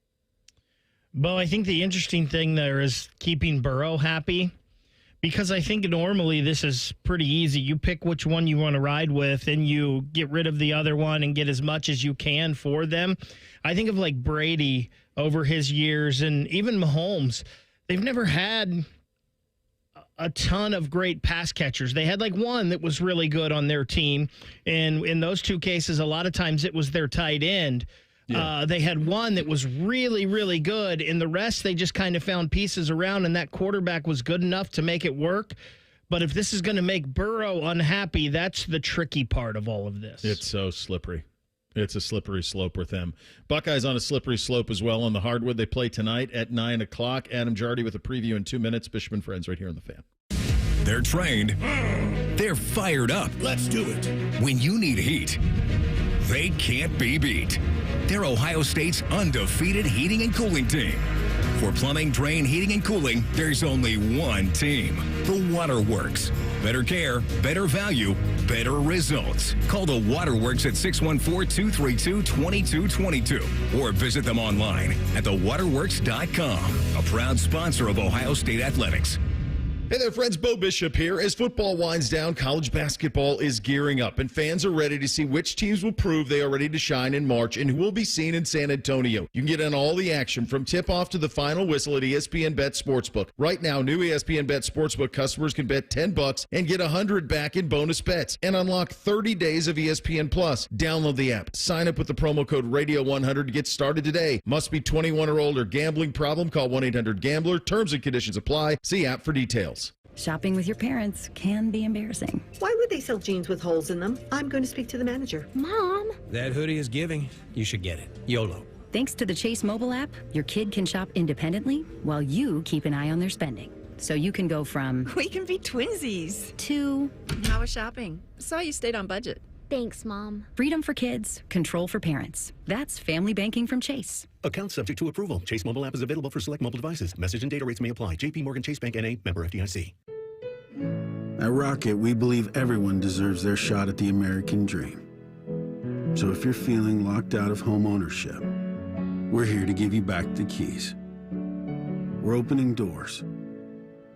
Bo, I think the interesting thing there is keeping Burrow happy, because I think normally this is pretty easy. You pick which one you want to ride with, and you get rid of the other one and get as much as you can for them. I think of like Brady over his years, and even Mahomes. They've never had a ton of great pass catchers. They had like one that was really good on their team, and in those two cases, a lot of times it was their tight end. Yeah. They had one that was really, really good, and the rest they just kind of found pieces around, and that quarterback was good enough to make it work. But if this is going to make Burrow unhappy, that's the tricky part of all of this. It's so slippery. It's a slippery slope with them. Buckeyes on a slippery slope as well on the hardwood. They play tonight at 9 o'clock. Adam Jardy with a preview in 2 minutes. Bishop and Friends right here on The Fan. They're trained. They're fired up. Let's do it. When you need heat, they can't be beat. They're Ohio State's undefeated heating and cooling team. For plumbing, drain, heating, and cooling, there's only one team. The Waterworks. Better care, better value, better results. Call the Waterworks at 614-232-2222 or visit them online at thewaterworks.com. A proud sponsor of Ohio State Athletics. Hey there, friends. Bo Bishop here. As football winds down, college basketball is gearing up, and fans are ready to see which teams will prove they are ready to shine in March and who will be seen in San Antonio. You can get in all the action from tip-off to the final whistle at ESPN Bet Sportsbook. Right now, new ESPN Bet Sportsbook customers can bet $10 and get $100 back in bonus bets and unlock 30 days of ESPN Plus. Download the app. Sign up with the promo code Radio100 to get started today. Must be 21 or older. Gambling problem? Call 1-800-GAMBLER. Terms and conditions apply. See app for details. Shopping with your parents can be embarrassing. Why would they sell jeans with holes in them? I'm going to speak to the manager. Mom! That hoodie is giving. You should get it. YOLO. Thanks to the Chase mobile app, your kid can shop independently while you keep an eye on their spending. So you can go from... We can be twinsies. ...to... How was shopping? Saw you stayed on budget. Thanks, Mom. Freedom for kids, control for parents. That's family banking from Chase. Account subject to approval. Chase mobile app is available for select mobile devices. Message and data rates may apply. JP Morgan Chase Bank N.A. member FDIC. At Rocket, we believe everyone deserves their shot at the American dream. So if you're feeling locked out of home ownership, we're here to give you back the keys. We're opening doors,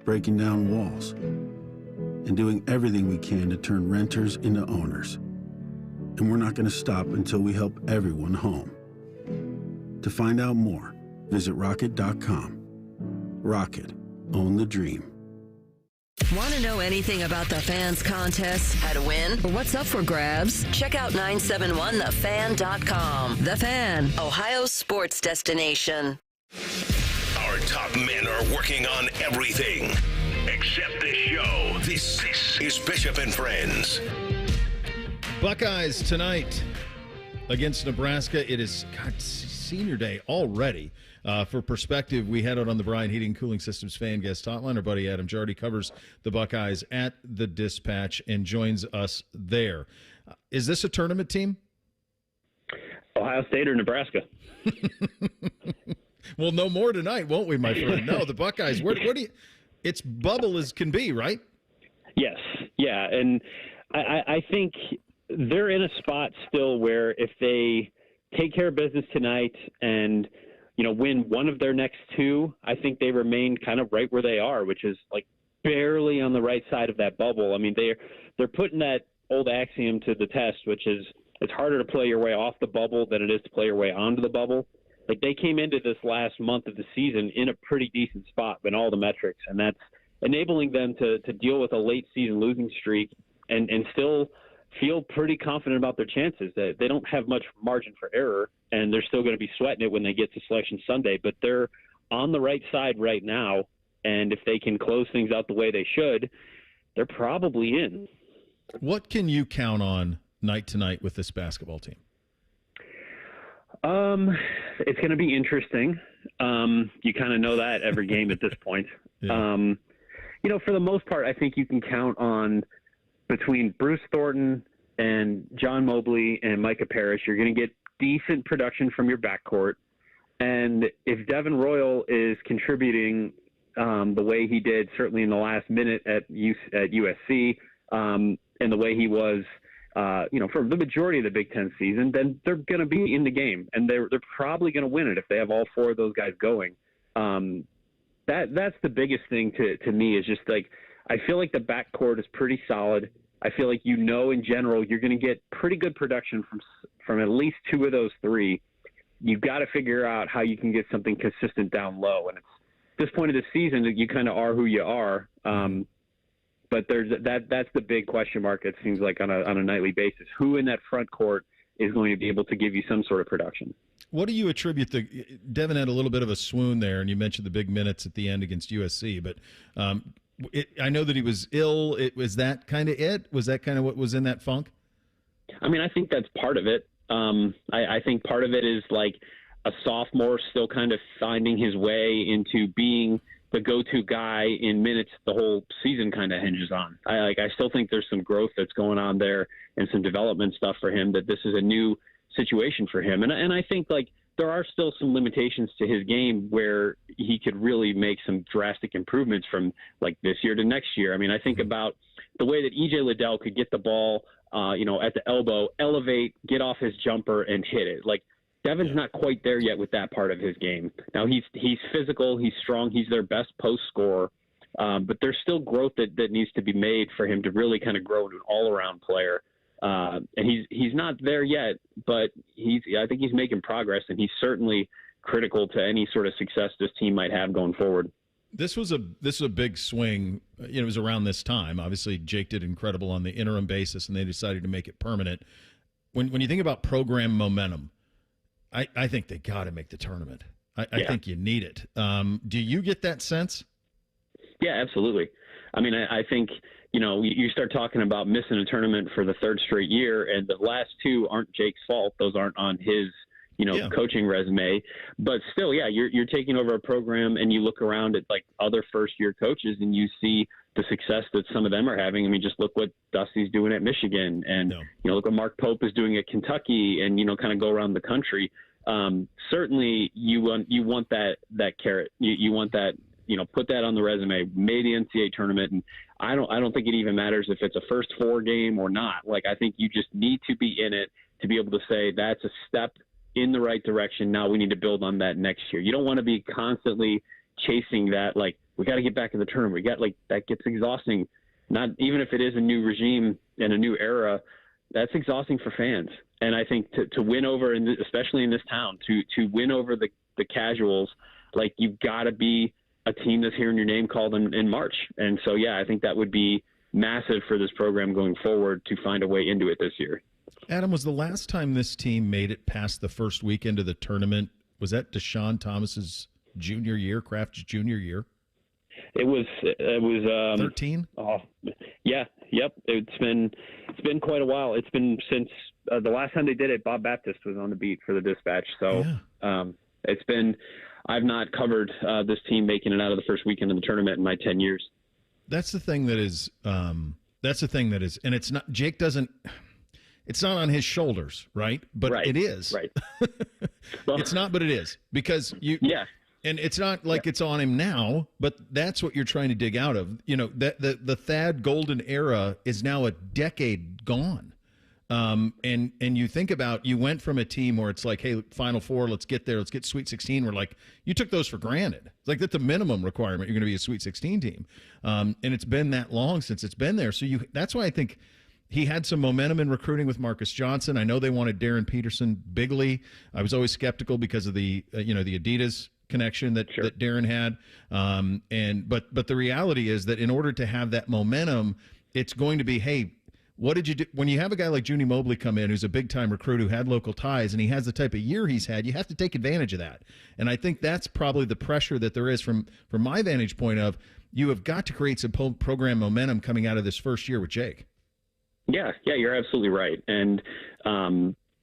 breaking down walls, and doing everything we can to turn renters into owners. And we're not going to stop until we help everyone home. To find out more, visit rocket.com. Rocket, own the dream. Want to know anything about the Fans contest, how to win, or what's up for grabs? Check out 971thefan.com. The Fan, Ohio's sports destination. Our top men are working on everything except this show. This is Bishop and Friends. Buckeyes tonight against Nebraska. It is senior day already. For perspective, we head out on the Bryant Heating Cooling Systems fan guest hotline. Our buddy Adam Jardy covers the Buckeyes at the Dispatch and joins us there. Is this a tournament team? Ohio State or Nebraska? We'll know more tonight, won't we, my friend? No, the Buckeyes. Where do you? It's bubble as can be, right? Yes, yeah, and I think they're in a spot still where if they take care of business tonight and win one of their next two, I think they remain kind of right where they are, which is like barely on the right side of that bubble. I mean, they're putting that old axiom to the test, which is it's harder to play your way off the bubble than it is to play your way onto the bubble. Like they came into this last month of the season in a pretty decent spot in all the metrics, and that's enabling them to deal with a late season losing streak and still feel pretty confident about their chances. That they don't have much margin for error, and they're still going to be sweating it when they get to Selection Sunday. But they're on the right side right now, and if they can close things out the way they should, they're probably in. What can you count on night to night with this basketball team? It's going to be interesting. You kind of know that every game at this point. Yeah. For the most part, I think you can count on between Bruce Thornton and John Mobley and Micah Parrish, you're going to get decent production from your backcourt. And if Devin Royal is contributing the way he did, certainly in the last minute at USC, and the way he was, for the majority of the Big Ten season, then they're going to be in the game, and they're probably going to win it if they have all four of those guys going. That's the biggest thing to me is just like I feel like the backcourt is pretty solid. I feel like in general you're going to get pretty good production from at least two of those three. You've got to figure out how you can get something consistent down low, and it's at this point of the season that you kind of are who you are. But that's the big question mark. It seems like on a nightly basis, who in that front court is going to be able to give you some sort of production. What do you attribute Devin had a little bit of a swoon there, and you mentioned the big minutes at the end against USC, but I know that he was ill. Was that kind of it? Was that kind of what was in that funk? I mean, I think that's part of it. I think part of it is like a sophomore still kind of finding his way into being the go-to guy in minutes the whole season kind of hinges on. I still think there's some growth that's going on there and some development stuff for him, that this is a new situation for him. And I think like there are still some limitations to his game where he could really make some drastic improvements from like this year to next year. I mean, I think about the way that EJ Liddell could get the ball, at the elbow, elevate, get off his jumper and hit it. Like Devin's not quite there yet with that part of his game. Now he's physical, he's strong, he's their best post scorer, but there's still growth that needs to be made for him to really kind of grow into an all-around player. And he's not there yet, but I think he's making progress, and he's certainly critical to any sort of success this team might have going forward. This was a big swing. It was around this time. Obviously, Jake did incredible on the interim basis, and they decided to make it permanent. When you think about program momentum, I think they got to make the tournament. I think you need it. Do you get that sense? Yeah, absolutely. I mean, I think, you start talking about missing a tournament for the third straight year, and the last two aren't Jake's fault. Those aren't on his, coaching resume. But still, you're taking over a program, and you look around at like other first-year coaches, and you see the success that some of them are having. I mean, just look what Dusty's doing at Michigan, and look what Mark Pope is doing at Kentucky, and kind of go around the country. certainly you want that carrot. You want that, put that on the resume, made the NCAA tournament. And I don't think it even matters if it's a first 4 game or not. Like, I think you just need to be in it to be able to say that's a step in the right direction. Now we need to build on that next year. You don't want to be constantly chasing that. Like, we got to get back in the tournament. That gets exhausting. Not even if it is a new regime and a new era, that's exhausting for fans. And I think to win over, especially in this town, to win over the casuals, like, you've got to be a team that's hearing your name called in March. And so, yeah, I think that would be massive for this program going forward to find a way into it this year. Adam, was the last time this team made it past the first weekend of the tournament, was that Deshaun Thomas's junior year, Kraft's junior year? It was 13. Oh, yeah, yep. It's been quite a while. It's been since the last time they did it. Bob Baptist was on the beat for the Dispatch. So it's been. I've not covered this team making it out of the first weekend of the tournament in my 10 years. That's the thing that is. And it's not. Jake doesn't. It's not on his shoulders, right? But it is. Right. Well, it's not, but it is, because you. Yeah. And it's not like it's on him now, but that's what you're trying to dig out of. That the Thad Golden era is now a decade gone. And you think about, you went from a team where it's like, hey, Final Four, let's get there, let's get Sweet 16. We're like, you took those for granted. It's like, that's the minimum requirement. You're going to be a Sweet 16 team. And it's been that long since it's been there. So that's why I think he had some momentum in recruiting with Marcus Johnson. I know they wanted Darren Peterson bigly. I was always skeptical because of the the Adidas connection that Darren had. But the reality is that in order to have that momentum, it's going to be, hey, what did you do? When you have a guy like Junie Mobley come in, who's a big-time recruit who had local ties, and he has the type of year he's had, you have to take advantage of that. And I think that's probably the pressure that there is from my vantage point of, you have got to create some program momentum coming out of this first year with Jake. Yeah, you're absolutely right. And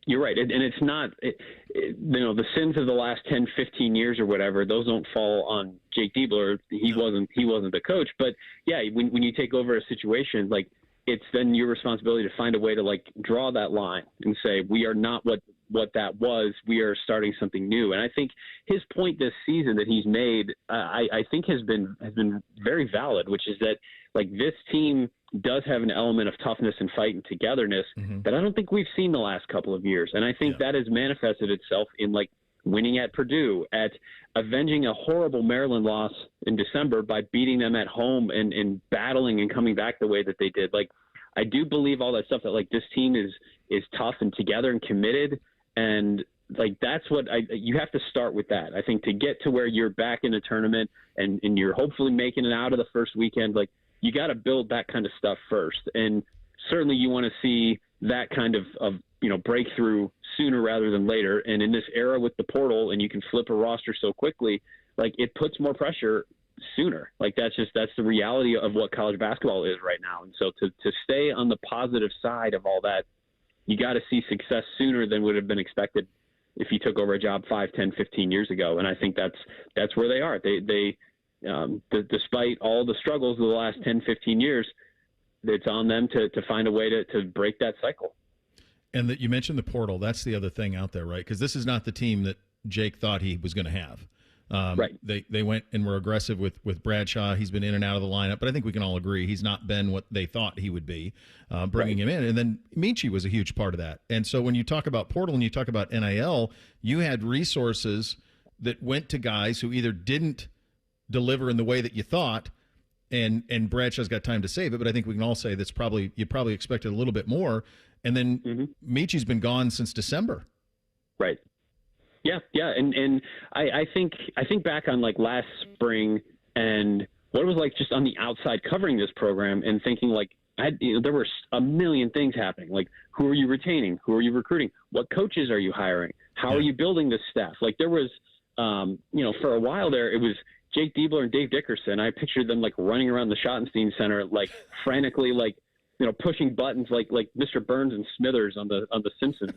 you're right. And it's not, the sins of the last 10, 15 years or whatever, those don't fall on Jake Diebler. He wasn't the coach. But, yeah, when you take over a situation, like, it's then your responsibility to find a way to, like, draw that line and say, we are not what that was. We are starting something new. And I think his point this season that he's made, I think has been very valid, which is that, like, this team does have an element of toughness and fight and togetherness that I don't think we've seen the last couple of years. And I think that has manifested itself in, like, winning at Purdue, at avenging a horrible Maryland loss in December by beating them at home and battling and coming back the way that they did. Like, I do believe all that stuff, that, like, this team is tough and together and committed. And, like, that's what you have to start with that. I think to get to where you're back in the tournament and you're hopefully making it out of the first weekend, like, you got to build that kind of stuff first. And certainly you want to see that kind of breakthrough sooner rather than later. And in this era with the portal, and you can flip a roster so quickly, like, it puts more pressure sooner. Like, that's the reality of what college basketball is right now. And so to stay on the positive side of all that, you got to see success sooner than would have been expected if you took over a job 5, 10, 15 years ago. And I think that's where they are. They despite all the struggles of the last 10, 15 years, it's on them to find a way to break that cycle. And that you mentioned the portal. That's the other thing out there, right? Because this is not the team that Jake thought he was going to have. Right. They went and were aggressive with Bradshaw. He's been in and out of the lineup, but I think we can all agree he's not been what they thought he would be, bringing him in. And then Michi was a huge part of that. And so when you talk about portal and you talk about NIL, you had resources that went to guys who either didn't deliver in the way that you thought, and Bradshaw's got time to save it, but I think we can all say that's you probably expected a little bit more. And then Michi's been gone since December. Right. Yeah. And I think back on, like, last spring and what it was like just on the outside covering this program and thinking, like, there were a million things happening. Like, who are you retaining? Who are you recruiting? What coaches are you hiring? How are you building this staff? Like, there was, for a while there, it was Jake Diebler and Dave Dickerson. I pictured them, like, running around the Schottenstein Center, like, frantically, like, pushing buttons like Mr. Burns and Smithers on the Simpsons.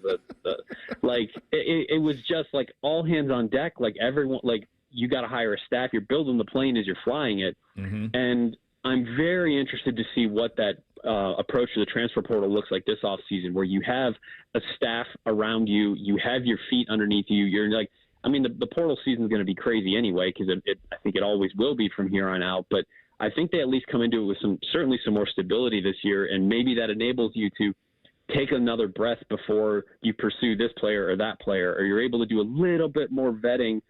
Like, it was just, like, all hands on deck. Like, everyone, like, you got to hire a staff. You're building the plane as you're flying it. And I'm very interested to see what that approach to the transfer portal looks like this offseason, where you have a staff around you, you have your feet underneath you. You're like, I mean, the portal season is going to be crazy anyway, because I think it always will be from here on out. But I think they at least come into it with certainly some more stability this year, and maybe that enables you to take another breath before you pursue this player or that player, or you're able to do a little bit more vetting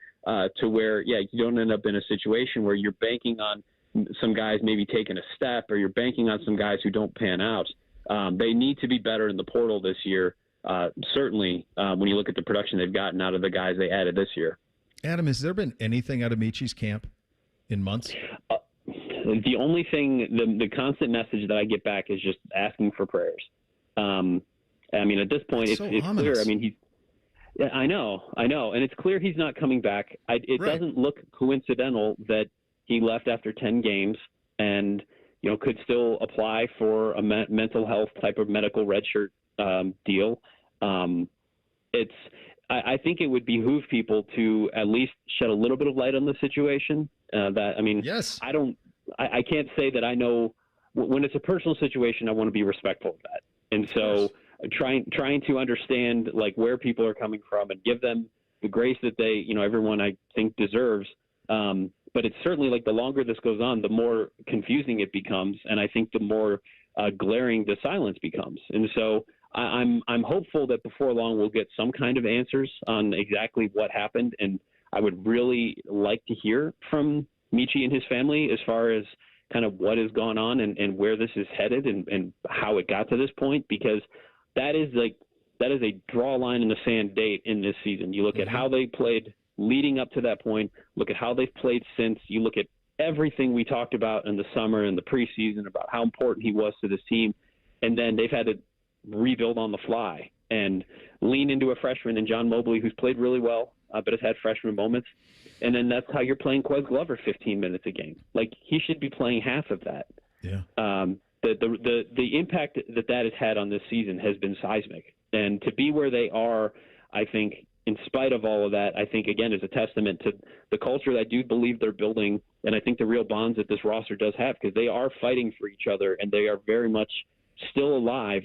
to where, you don't end up in a situation where you're banking on some guys maybe taking a step, or you're banking on some guys who don't pan out. They need to be better in the portal this year, certainly when you look at the production they've gotten out of the guys they added this year. Adam, has there been anything out of Michi's camp in months? The only thing, the constant message that I get back is just asking for prayers. I mean, at this point, it's clear. I mean, I know, and it's clear he's not coming back. It doesn't look coincidental that he left after 10 games and, could still apply for a mental health type of medical redshirt deal. I think it would behoove people to at least shed a little bit of light on the situation. Yes. I can't say that I know when it's a personal situation. I want to be respectful of that, and so trying to understand like where people are coming from and give them the grace that they, everyone I think deserves. But it's certainly like the longer this goes on, the more confusing it becomes, and I think the more glaring the silence becomes. And so I'm hopeful that before long we'll get some kind of answers on exactly what happened, and I would really like to hear from Michi and his family as far as kind of what has gone on and where this is headed and how it got to this point, because that is a draw line in the sand date in this season. You look at how they played leading up to that point, look at how they've played since, you look at everything we talked about in the summer and the preseason about how important he was to this team, and then they've had to rebuild on the fly and lean into a freshman in John Mobley who's played really well, but has had freshman moments. And then that's how you're playing Quez Glover 15 minutes a game. Like, he should be playing half of that. Yeah. The impact that has had on this season has been seismic. And to be where they are, I think, in spite of all of that, I think, again, is a testament to the culture that I do believe they're building, and I think the real bonds that this roster does have, because they are fighting for each other, and they are very much still alive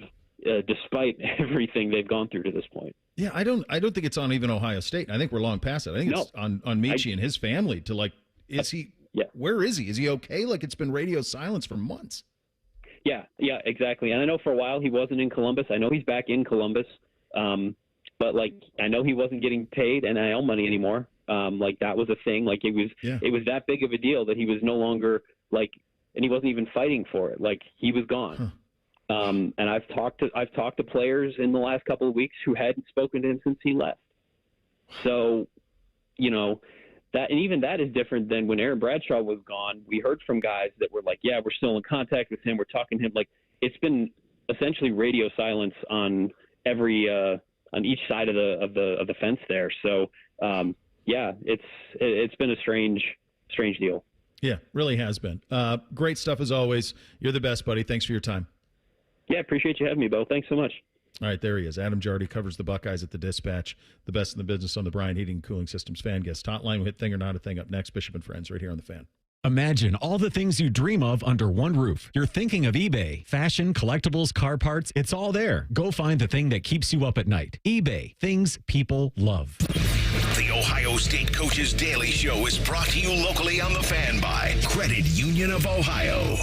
despite everything they've gone through to this point. Yeah, I don't think it's on even Ohio State. I think we're long past it. I think it's on Michi and his family to, like, is he where is he? Is he okay? Like, it's been radio silence for months. Yeah, exactly. And I know for a while he wasn't in Columbus. I know he's back in Columbus. But like, I know he wasn't getting paid NIL money anymore. Like, that was a thing. Like, it was that big of a deal that he was no longer like, and he wasn't even fighting for it. Like, he was gone. And I've talked to players in the last couple of weeks who hadn't spoken to him since he left. So, that, and even that is different than when Aaron Bradshaw was gone. We heard from guys that were like, yeah, we're still in contact with him. We're talking to him. Like, it's been essentially radio silence on every, on each side of the fence there. So, it's been a strange deal. Yeah, really has been. Great stuff as always. You're the best, buddy. Thanks for your time. Yeah, appreciate you having me, Bo. Thanks so much. All right, there he is. Adam Jardy covers the Buckeyes at the Dispatch, the best in the business on the Bryant Heating and Cooling Systems Fan Guest Hotline. We'll hit Thing or Not a Thing up next. Bishop and Friends right here on the Fan. Imagine all the things you dream of under one roof. You're thinking of eBay. Fashion, collectibles, car parts, it's all there. Go find the thing that keeps you up at night. eBay. Things people love. The Ohio State Coaches Daily Show is brought to you locally on the Fan by Credit Union of Ohio.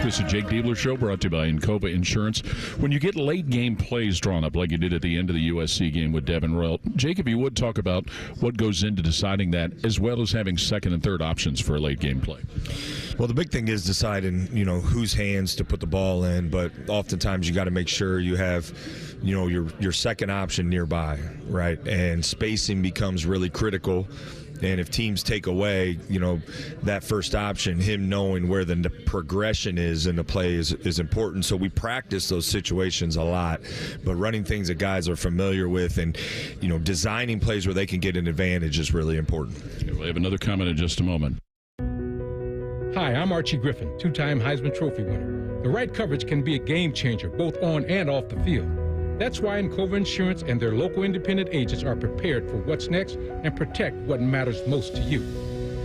This is Jake Diebler Show, brought to you by Encova Insurance. When you get late game plays drawn up like you did at the end of the USC game with Devin Royal, Jake, if you would talk about what goes into deciding that, as well as having second and third options for a late game play. Well, the big thing is deciding, whose hands to put the ball in, but oftentimes you got to make sure you have, your second option nearby, right? And spacing becomes really critical. And if teams take away, that first option, him knowing where the progression is in the play is important. So we practice those situations a lot, but running things that guys are familiar with and, designing plays where they can get an advantage is really important. We'll have another comment in just a moment. Hi, I'm Archie Griffin, two-time Heisman Trophy winner. The right coverage can be a game changer, both on and off the field. That's why Encova Insurance and their local independent agents are prepared for what's next and protect what matters most to you.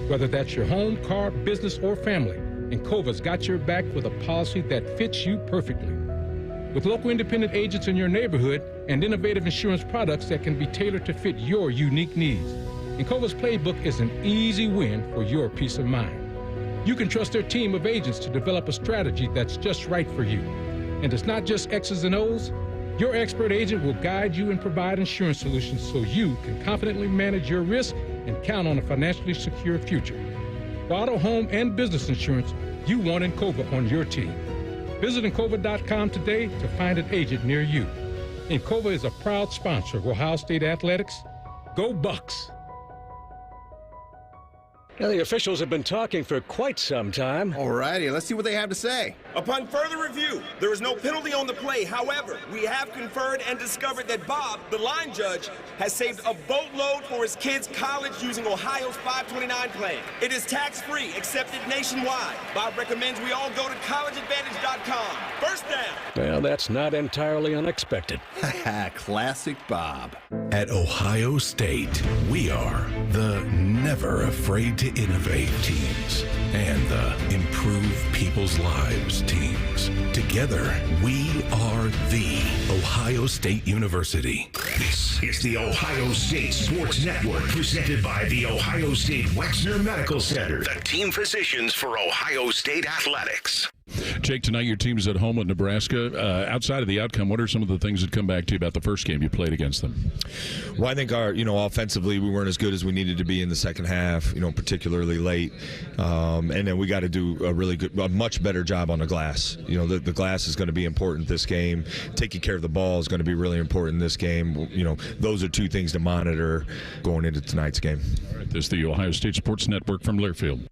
Whether that's your home, car, business, or family, Encova's got your back with a policy that fits you perfectly. With local independent agents in your neighborhood and innovative insurance products that can be tailored to fit your unique needs, Encova's playbook is an easy win for your peace of mind. You can trust their team of agents to develop a strategy that's just right for you. And it's not just X's and O's. Your expert agent will guide you and provide insurance solutions so you can confidently manage your risk and count on a financially secure future. For auto, home, and business insurance, you want Encova on your team. Visit Encova.com today to find an agent near you. Encova is a proud sponsor of Ohio State Athletics. Go Bucks! Now, the officials have been talking for quite some time. All righty, let's see what they have to say. Upon further review, there is no penalty on the play. However, we have conferred and discovered that Bob, the line judge, has saved a boatload for his kids' college using Ohio's 529 plan. It is tax-free, accepted nationwide. Bob recommends we all go to collegeadvantage.com. First down. Well, that's not entirely unexpected. Classic Bob. At Ohio State, we are the never afraid to innovate teams and the improve people's lives teams. Together, we are the Ohio State University. This is the Ohio State Sports Network, presented by the Ohio State Wexner Medical Center, the team physicians for Ohio State Athletics. Jake, tonight your team is at home with Nebraska. Outside of the outcome, what are some of the things that come back to you about the first game you played against them? Well, I think offensively we weren't as good as we needed to be in the second half, particularly late. And then we got to do a much better job on the glass. The glass is going to be important this game. Taking care of the ball is going to be really important this game. Those are two things to monitor going into tonight's game. All right, this is the Ohio State Sports Network from Learfield.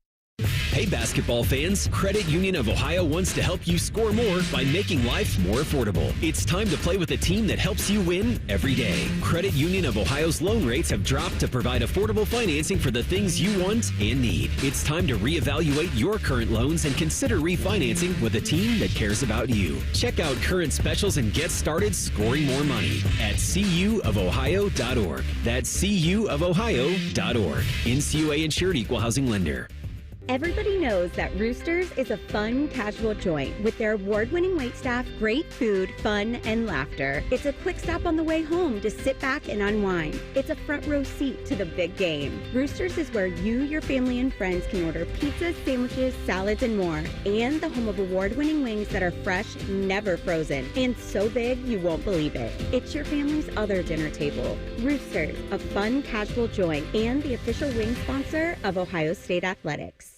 Hey, basketball fans. Credit Union of Ohio wants to help you score more by making life more affordable. It's time to play with a team that helps you win every day. Credit Union of Ohio's loan rates have dropped to provide affordable financing for the things you want and need. It's time to reevaluate your current loans and consider refinancing with a team that cares about you. Check out current specials and get started scoring more money at cuofohio.org. That's cuofohio.org. NCUA insured, equal housing lender. Everybody knows that Roosters is a fun, casual joint with their award-winning waitstaff, great food, fun, and laughter. It's a quick stop on the way home to sit back and unwind. It's a front row seat to the big game. Roosters is where you, your family, and friends can order pizzas, sandwiches, salads, and more. And the home of award-winning wings that are fresh, never frozen, and so big you won't believe it. It's your family's other dinner table. Roosters, a fun, casual joint, and the official wing sponsor of Ohio State Athletics.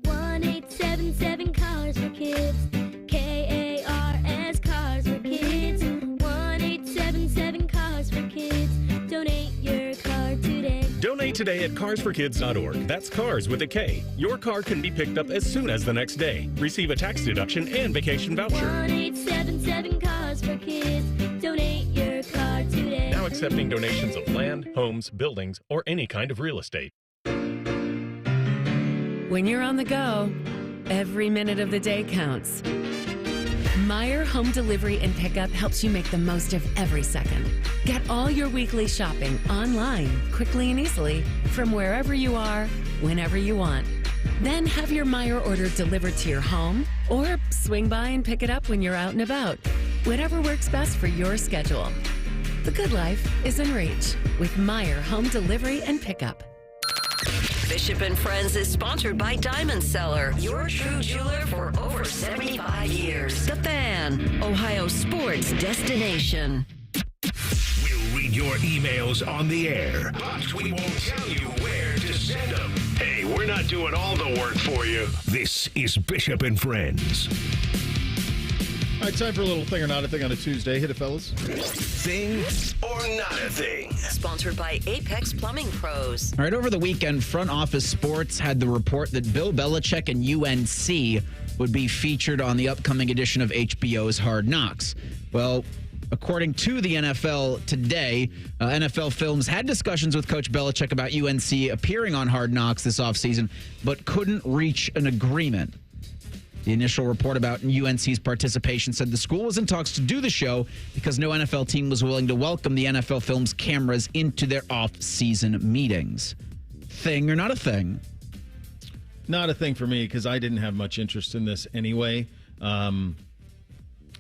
1-877 Cars for Kids. KARS Cars for Kids. 1-877 Cars for Kids. Donate your car today. Donate today at carsforkids.org. That's cars with a K. Your car can be picked up as soon as the next day. Receive a tax deduction and vacation voucher. 1-877 Cars for Kids. Donate your car today. Now accepting donations of land, homes, buildings, or any kind of real estate. When you're on the go, every minute of the day counts. Meijer Home Delivery and Pickup helps you make the most of every second. Get all your weekly shopping online, quickly and easily, from wherever you are, whenever you want. Then have your Meijer order delivered to your home, or swing by and pick it up when you're out and about. Whatever works best for your schedule. The good life is in reach with Meijer Home Delivery and Pickup. Bishop and Friends is sponsored by Diamond Seller, your true jeweler for over 75 years. The Fan, Ohio sports destination. We'll read your emails on the air, but we won't tell you where to send them. Hey, we're not doing all the work for you. This is Bishop and Friends. All right, time for a little thing or not a thing on a Tuesday. Hit it, fellas. Thing or not a thing. Sponsored by Apex Plumbing Pros. All right, over the weekend, Front Office Sports had the report that Bill Belichick and UNC would be featured on the upcoming edition of HBO's Hard Knocks. Well, according to the NFL today, NFL Films had discussions with Coach Belichick about UNC appearing on Hard Knocks this offseason, but couldn't reach an agreement. The initial report about UNC's participation said the school was in talks to do the show because no NFL team was willing to welcome the NFL Films cameras into their off-season meetings. Thing or not a thing? Not a thing for me because I didn't have much interest in this anyway.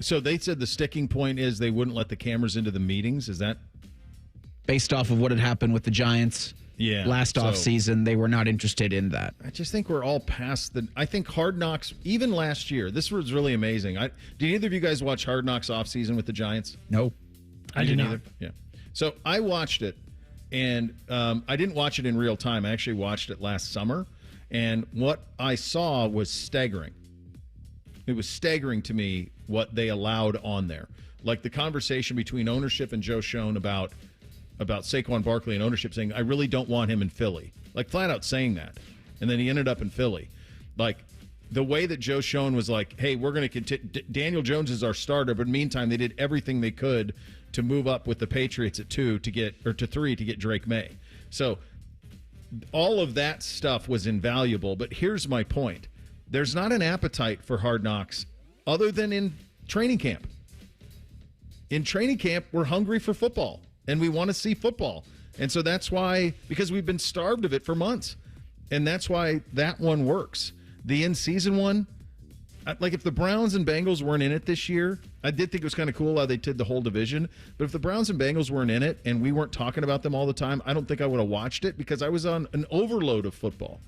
So they said the sticking point is they wouldn't let the cameras into the meetings. Is that based off of what had happened with the Giants? Yeah, last offseason, they were not interested in that. I just think we're all past I think Hard Knocks, even last year, this was really amazing. Did either of you guys watch Hard Knocks offseason with the Giants? No. I did not. Either? Yeah. So I watched it, and I didn't watch it in real time. I actually watched it last summer, and what I saw was staggering. It was staggering to me what they allowed on there. Like the conversation between ownership and Joe Schoen about Saquon Barkley and ownership saying, I really don't want him in Philly. Like flat out saying that. And then he ended up in Philly. Like the way that Joe Schoen was like, hey, we're going to continue. Daniel Jones is our starter. But meantime, they did everything they could to move up with the Patriots at 2 to get, or to 3 to get Drake May. So all of that stuff was invaluable. But here's my point. There's not an appetite for Hard Knocks other than in training camp. In training camp, we're hungry for football. And we want to see football. And so that's why, because we've been starved of it for months. And that's why that one works. The in-season one, like if the Browns and Bengals weren't in it this year, I did think it was kind of cool how they did the whole division. But if the Browns and Bengals weren't in it and we weren't talking about them all the time, I don't think I would have watched it because I was on an overload of football.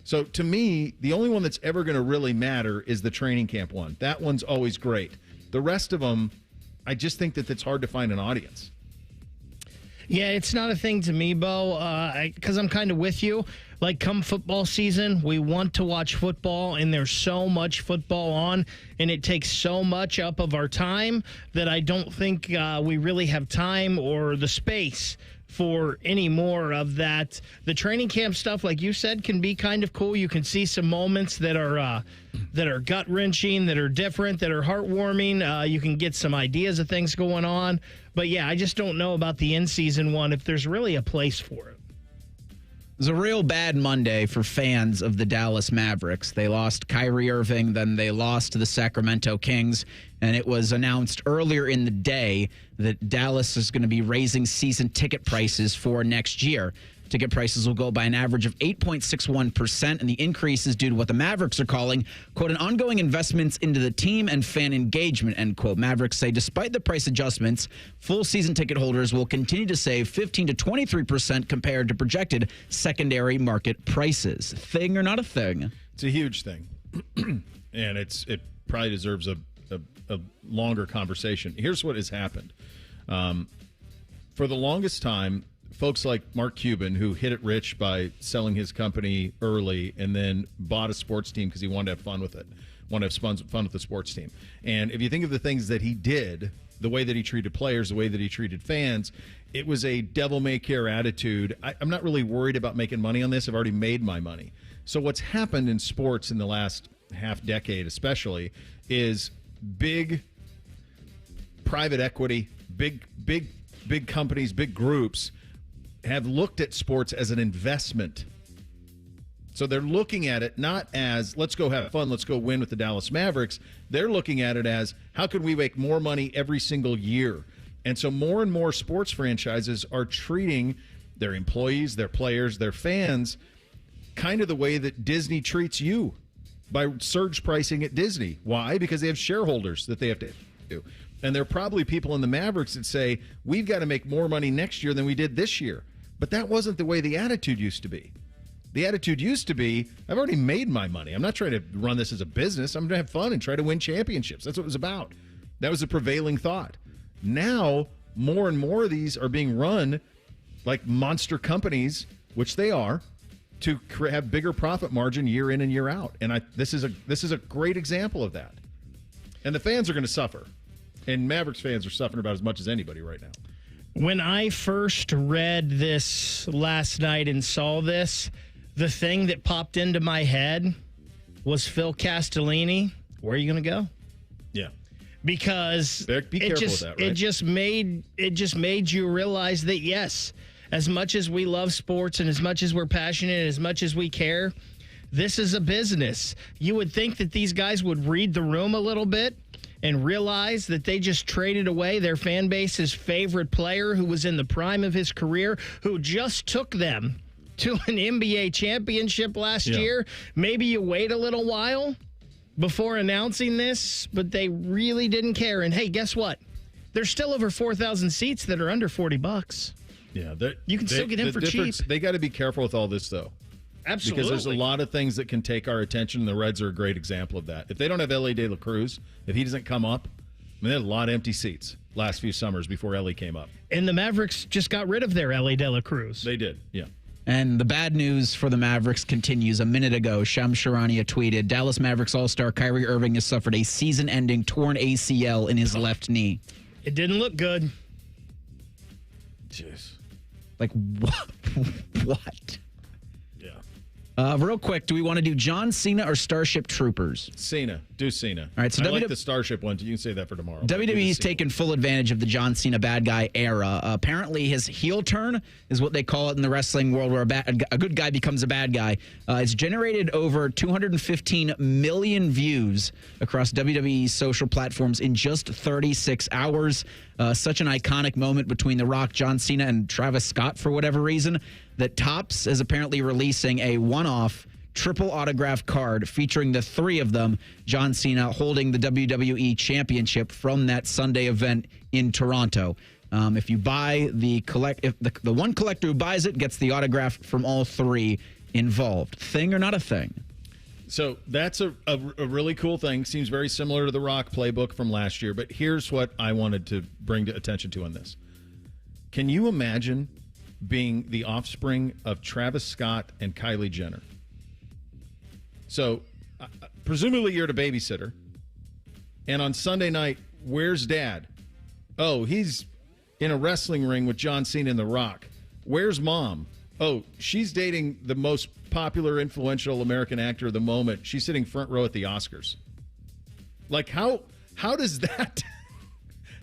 So to me, the only one that's ever going to really matter is the training camp one. That one's always great. The rest of them, I just think that it's hard to find an audience. Yeah, it's not a thing to me, Bo, because I'm kind of with you. Like, come football season, we want to watch football, and there's so much football on, and it takes so much up of our time that I don't think we really have time or the space for any more of that. The training camp stuff, like you said, can be kind of cool. You can see some moments that are gut-wrenching, that are different, that are heartwarming. You can get some ideas of things going on. But, yeah, I just don't know about the in-season one, if there's really a place for it. It was a real bad Monday for fans of the Dallas Mavericks. They lost Kyrie Irving, then they lost to the Sacramento Kings, and it was announced earlier in the day that Dallas is going to be raising season ticket prices for next year. Ticket prices will go by an average of 8.61%, and the increase is due to what the Mavericks are calling, quote, an ongoing investments into the team and fan engagement, end quote. Mavericks say despite the price adjustments, full season ticket holders will continue to save 15 to 23% compared to projected secondary market prices. Thing or not a thing? It's a huge thing, and it probably deserves a longer conversation. Here's what has happened. For the longest time, folks like Mark Cuban, who hit it rich by selling his company early and then bought a sports team because he wanted to have fun with it, wanted to have fun with the sports team. And if you think of the things that he did, the way that he treated players, the way that he treated fans, it was a devil-may-care attitude. I'm not really worried about making money on this. I've already made my money. So what's happened in sports in the last half decade especially is big private equity, big companies, big groups have looked at sports as an investment. So they're looking at it not as, let's go have fun, let's go win with the Dallas Mavericks. They're looking at it as, how can we make more money every single year? And so more and more sports franchises are treating their employees, their players, their fans kind of the way that Disney treats you by surge pricing at Disney. Why? Because they have shareholders that they have to do. And there are probably people in the Mavericks that say, we've got to make more money next year than we did this year. But that wasn't the way the attitude used to be. The attitude used to be, I've already made my money. I'm not trying to run this as a business. I'm going to have fun and try to win championships. That's what it was about. That was the prevailing thought. Now, more and more of these are being run like monster companies, which they are, to have bigger profit margin year in and year out. And this is a great example of that. And the fans are going to suffer. And Mavericks fans are suffering about as much as anybody right now. When I first read this last night and saw this, the thing that popped into my head was Phil Castellini. Where are you going to go? Yeah. Because be careful with that, right? it just made you realize that, yes, as much as we love sports and as much as we're passionate and as much as we care, This is a business. You would think that these guys would read the room a little bit and realize that they just traded away their fan base's favorite player who was in the prime of his career, who just took them to an NBA championship last year. Maybe you wait a little while before announcing this, but they really didn't care. And hey, guess what? There's still over 4,000 seats that are under $40. Yeah, you can still get in for cheap. They got to be careful with all this, though. Absolutely. Because there's a lot of things that can take our attention, and the Reds are a great example of that. If they don't have Ellie De La Cruz, if he doesn't come up, they had a lot of empty seats last few summers before Ellie came up. And the Mavericks just got rid of their Ellie De La Cruz. They did, yeah. And the bad news for the Mavericks continues. A minute ago, Shams Charania tweeted, Dallas Mavericks All-Star Kyrie Irving has suffered a season-ending torn ACL in his left knee. It didn't look good. Jeez. Like, what? Yeah. Real quick, do we want to do John Cena or Starship Troopers? Cena. Do Cena. All right, so I like the Starship one. You can say that for tomorrow. WWE's taken full advantage of the John Cena bad guy era. Apparently, his heel turn is what they call it in the wrestling world, where a good guy becomes a bad guy. It's generated over 215 million views across WWE's social platforms in just 36 hours. Such an iconic moment between The Rock, John Cena, and Travis Scott for whatever reason that Topps is apparently releasing a one-off triple autograph card featuring the three of them, John Cena holding the WWE Championship from that Sunday event in Toronto. If you buy the one collector who buys it gets the autograph from all three involved. Thing or not a thing? So that's a really cool thing. Seems very similar to the Rock playbook from last year. But here's what I wanted to bring to attention to on this. Can you imagine being the offspring of Travis Scott and Kylie Jenner? So presumably you're the babysitter. And on Sunday night, where's Dad? Oh, he's in a wrestling ring with John Cena and The Rock. Where's Mom? Oh, she's dating the most popular, influential American actor of the moment. She's sitting front row at the Oscars. Like, how does that,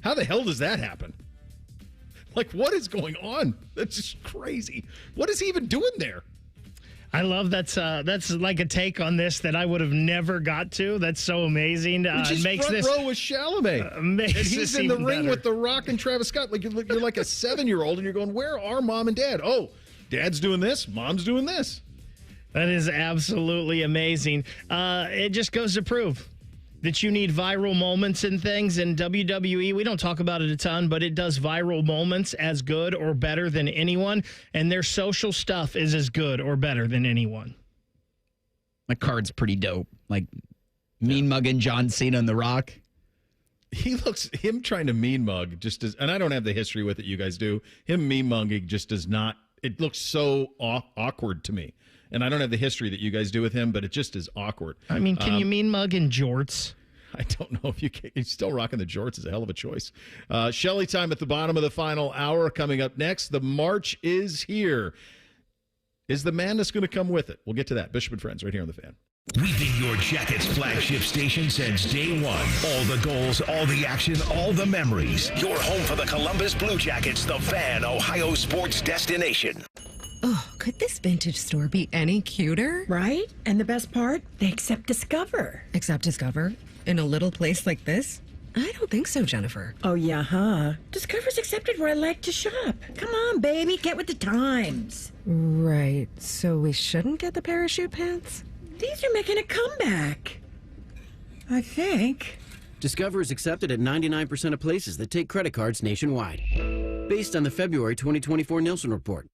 how the hell does that happen? Like, what is going on? That's just crazy. What is he even doing there? I love that's like a take on this that I would have never got to. That's so amazing. It makes front row with Chalamet. And he's in the ring with The Rock and Travis Scott. Like you're like a 7-year-old, and you're going, where are Mom and Dad? Oh, Dad's doing this, Mom's doing this. That is absolutely amazing. It just goes to prove that you need viral moments and things. In WWE, we don't talk about it a ton, but it does viral moments as good or better than anyone, and their social stuff is as good or better than anyone. My card's pretty dope. Like, mean mugging John Cena and The Rock. Him trying to mean mug just does, and I don't have the history with it, you guys do. Him mean mugging just does not, it looks so awkward to me. And I don't have the history that you guys do with him, but it just is awkward. I mean, can you mean mug in jorts? I don't know if you can. He's still rocking the jorts. Is a hell of a choice. Shelley time at the bottom of the final hour. Coming up next, the March is here. Is the madness going to come with it? We'll get to that. Bishop and Friends right here on The Fan. We've been your Jackets flagship station since day one. All the goals, all the action, all the memories. Your home for the Columbus Blue Jackets, The Fan, Ohio sports destination. Oh, could this vintage store be any cuter? Right? And the best part? They accept Discover. Accept Discover? In a little place like this? I don't think so, Jennifer. Oh, yeah, huh? Discover's accepted where I like to shop. Come on, baby, get with the times. Right. So we shouldn't get the parachute pants? These are making a comeback. I think. Discover is accepted at 99% of places that take credit cards nationwide. Based on the February 2024 Nielsen report.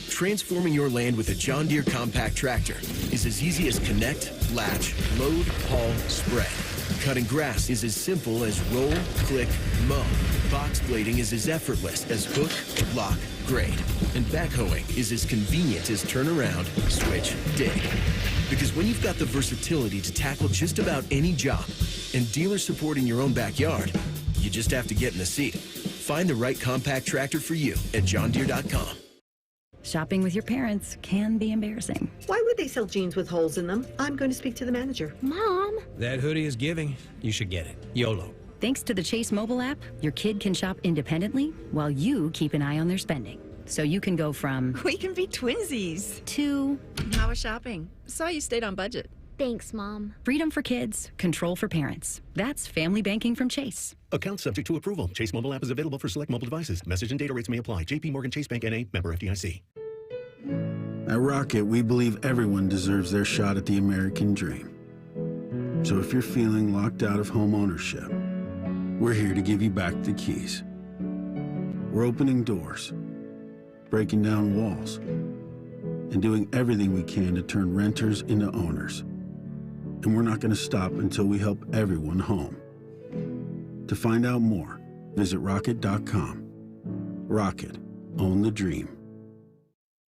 Transforming your land with a John Deere compact tractor is as easy as connect, latch, load, haul, spread. Cutting grass is as simple as roll, click, mow. Box blading is as effortless as hook, lock, grade. And backhoeing is as convenient as turn around, switch, dig. Because when you've got the versatility to tackle just about any job and dealer support in your own backyard, you just have to get in the seat. Find the right compact tractor for you at johndeere.com. Shopping with your parents can be embarrassing. Why would they sell jeans with holes in them? I'm going to speak to the manager. Mom! That hoodie is giving. You should get it. YOLO. Thanks to the Chase mobile app, your kid can shop independently while you keep an eye on their spending. So you can go from We can be twinsies. to How was shopping? Saw you stayed on budget. Thanks, Mom. freedom for kids, control for parents. That's family banking from Chase. Account subject to approval. Chase mobile app is available for select mobile devices. Message and data rates may apply. JP Morgan Chase Bank N.A. Member FDIC. At Rocket, we believe everyone deserves their shot at the American dream. So if you're feeling locked out of home ownership, we're here to give you back the keys. We're opening doors, breaking down walls, and doing everything we can to turn renters into owners. And we're not going to stop until we help everyone home. To find out more, visit rocket.com. Rocket, own the dream.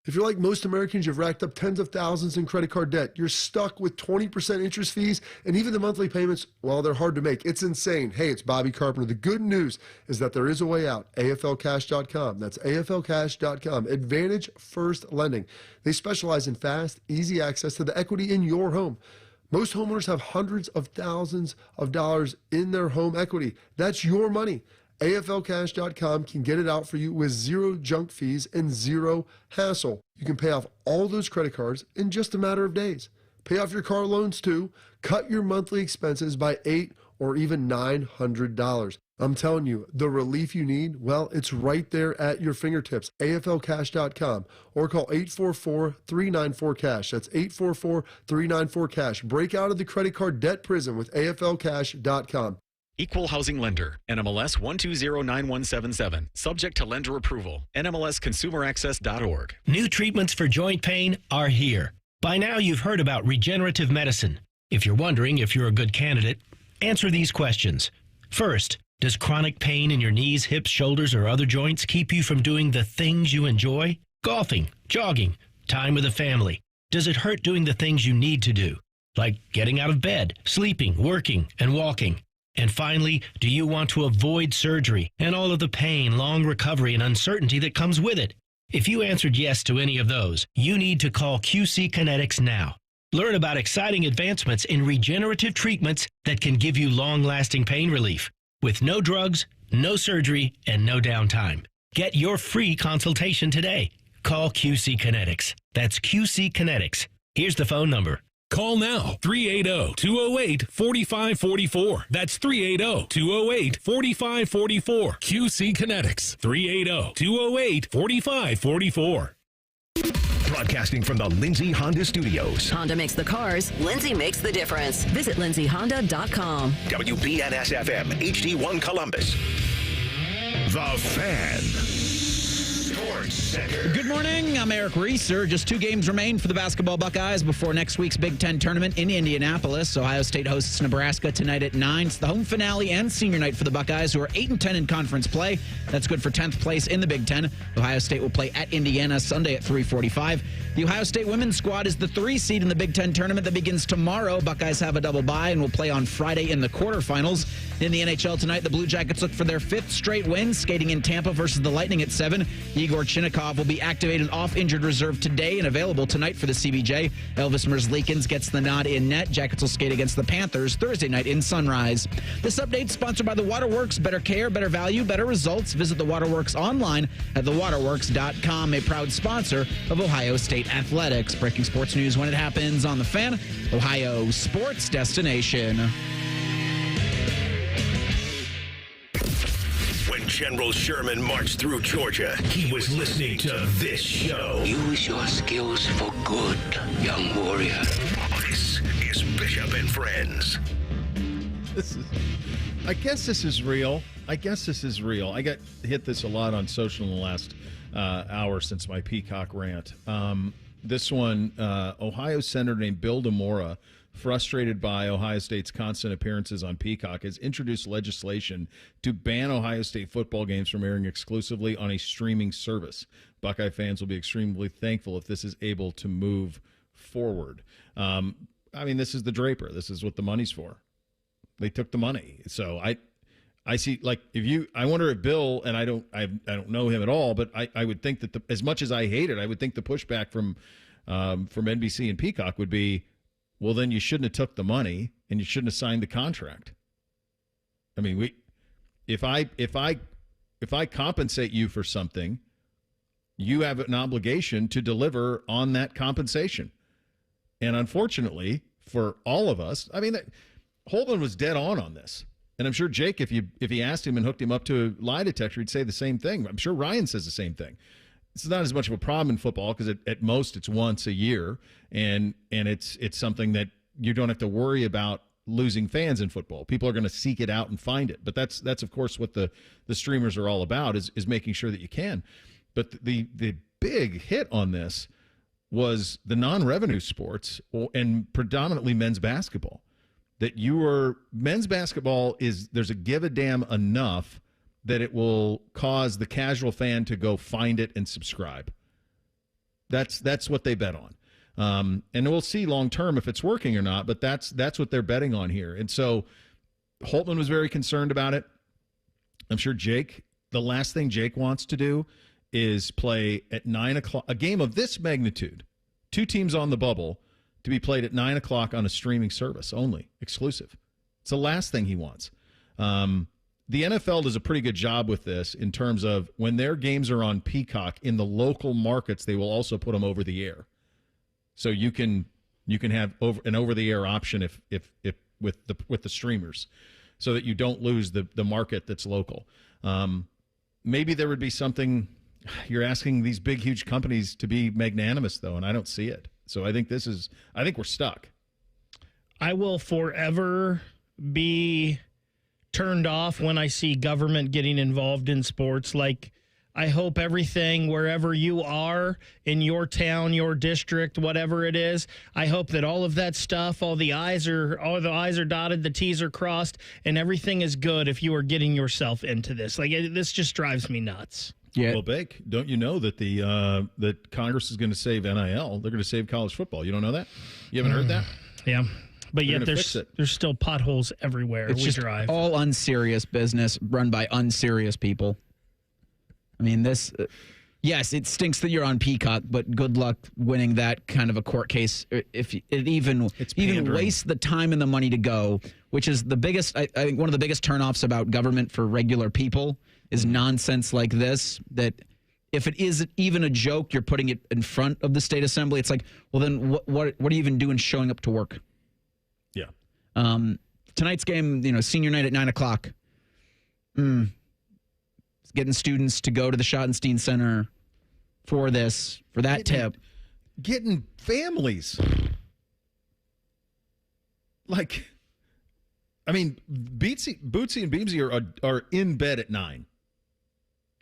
If you're like most Americans, you've racked up tens of thousands in credit card debt. You're stuck with 20% interest fees, and even the monthly payments, well, they're hard to make. It's insane. Hey, it's Bobby Carpenter. The good news is that there is a way out. AFLcash.com. That's AFLcash.com. Advantage First Lending. They specialize in fast, easy access to the equity in your home. Most homeowners have hundreds of thousands of dollars in their home equity. That's your money. AFLcash.com can get it out for you with zero junk fees and zero hassle. You can pay off all those credit cards in just a matter of days. Pay off your car loans too. Cut your monthly expenses by $800 or even $900. I'm telling you, the relief you need, well, it's right there at your fingertips. AFLcash.com or call 844-394-CASH. That's 844-394-CASH. Break out of the credit card debt prison with AFLcash.com. Equal Housing Lender, NMLS 1209177. Subject to lender approval. NMLSConsumerAccess.org. New treatments for joint pain are here. By now, you've heard about regenerative medicine. If you're wondering if you're a good candidate, answer these questions. First, does chronic pain in your knees, hips, shoulders, or other joints keep you from doing the things you enjoy? Golfing, jogging, time with the family. Does it hurt doing the things you need to do, like getting out of bed, sleeping, working, and walking? And finally, do you want to avoid surgery and all of the pain, long recovery, and uncertainty that comes with it? If you answered yes to any of those, you need to call QC Kinetics now. Learn about exciting advancements in regenerative treatments that can give you long-lasting pain relief with no drugs, no surgery, and no downtime. Get your free consultation today. Call QC Kinetics. That's QC Kinetics. Here's the phone number. Call now, 380-208-4544. That's 380-208-4544. QC Kinetics, 380-208-4544. Broadcasting from the Lindsay Honda Studios. Honda makes the cars. Lindsay makes the difference. Visit lindsayhonda.com. WBNS-FM, HD1 Columbus. The Fan. Sports Center. Good morning. I'm Eric Reeser. Just 2 games remain for the basketball Buckeyes before next week's Big Ten tournament in Indianapolis. Ohio State hosts Nebraska tonight at 9. It's the home finale and senior night for the Buckeyes, who are 8-10 in conference play. That's good for 10th place in the Big Ten. Ohio State will play at Indiana Sunday at 3:45. The Ohio State women's squad is the 3 seed in the Big Ten tournament that begins tomorrow. Buckeyes have a double bye and will play on Friday in the quarterfinals. In the NHL tonight, the Blue Jackets look for their 5th straight win, skating in Tampa versus the Lightning at 7. Igor Chinnikov will be activated off injured reserve today and available tonight for the CBJ. Elvis Merzlikins gets the nod in net. Jackets will skate against the Panthers Thursday night in Sunrise. This update sponsored by The Waterworks. Better care, better value, better results. Visit The Waterworks online at thewaterworks.com, a proud sponsor of Ohio State Athletics. Breaking sports news when it happens on The Fan, Ohio sports destination. When General Sherman marched through Georgia, he was listening to this show. Use your skills for good, young warrior. This is Bishop and Friends. I guess this is real. I got hit this a lot on social in the last hour since my Peacock rant. This one, Ohio Senator named Bill DeMora, frustrated by Ohio State's constant appearances on Peacock, has introduced legislation to ban Ohio State football games from airing exclusively on a streaming service. Buckeye fans will be extremely thankful if this is able to move forward. I mean, this is the Draper. This is what the money's for. They took the money. So I see, like, I wonder if Bill, and I don't know him at all, but I would think that as much as I hate it, I would think the pushback from NBC and Peacock would be, well, then you shouldn't have took the money and you shouldn't have signed the contract. I mean, if I compensate you for something, you have an obligation to deliver on that compensation. And unfortunately, for all of us, I mean, Holtman was dead on this. And I'm sure Jake, if he asked him and hooked him up to a lie detector, he'd say the same thing. I'm sure Ryan says the same thing. It's not as much of a problem in football because at most it's once a year, and it's something that you don't have to worry about losing fans in football. People are going to seek it out and find it. But that's of course what the streamers are all about is making sure that you can. But the big hit on this was the non-revenue sports and predominantly men's basketball. That men's basketball there's a give a damn enough that it will cause the casual fan to go find it and subscribe. That's what they bet on. And we'll see long term if it's working or not, but that's what they're betting on here. And so Holtman was very concerned about it. I'm sure the last thing Jake wants to do is play at 9 o'clock, a game of this magnitude, 2 teams on the bubble, to be played at 9 o'clock on a streaming service only, exclusive. It's the last thing he wants. The NFL does a pretty good job with this in terms of when their games are on Peacock in the local markets, they will also put them over the air. So you can have an over the air option if with the streamers, so that you don't lose the market that's local. Maybe there would be something. You're asking these big huge companies to be magnanimous though, and I don't see it. So I think we're stuck. I will forever be turned off when I see government getting involved in sports. Like, I hope everything, wherever you are, in your town, your district, whatever it is, I hope that all of that stuff, all the I's are dotted, the T's are crossed, and everything is good if you are getting yourself into this. Like, this just drives me nuts. Yeah. Well, Bake, don't you know that that Congress is going to save NIL? They're going to save college football. You don't know that? You haven't heard that? Yeah. But yet there's still potholes everywhere. It's just drive. All unserious business run by unserious people. I mean, yes, it stinks that you're on Peacock, but good luck winning that kind of a court case if it even wastes the time and the money to go, which is the biggest, I think one of the biggest turnoffs about government for regular people is nonsense like this, that if it is even a joke, you're putting it in front of the state assembly. It's like, well, then what are you even doing showing up to work? Yeah. Tonight's game, senior night at 9 o'clock. Getting students to go to the Schottenstein Center for that tip. Getting families. Like, I mean, Bootsy and Beamsy are in bed at 9.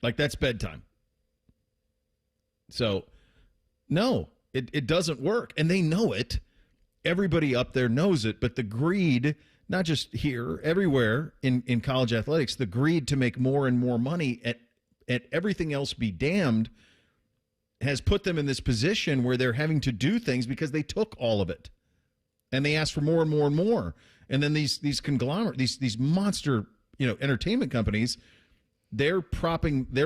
Like, that's bedtime. So, no, it doesn't work. And they know it. Everybody up there knows it. But the greed, not just here, everywhere in college athletics, the greed to make more and more money at everything else be damned has put them in this position where they're having to do things because they took all of it. And they ask for more and more and more. And then these conglomerate, these monster, entertainment companies, they're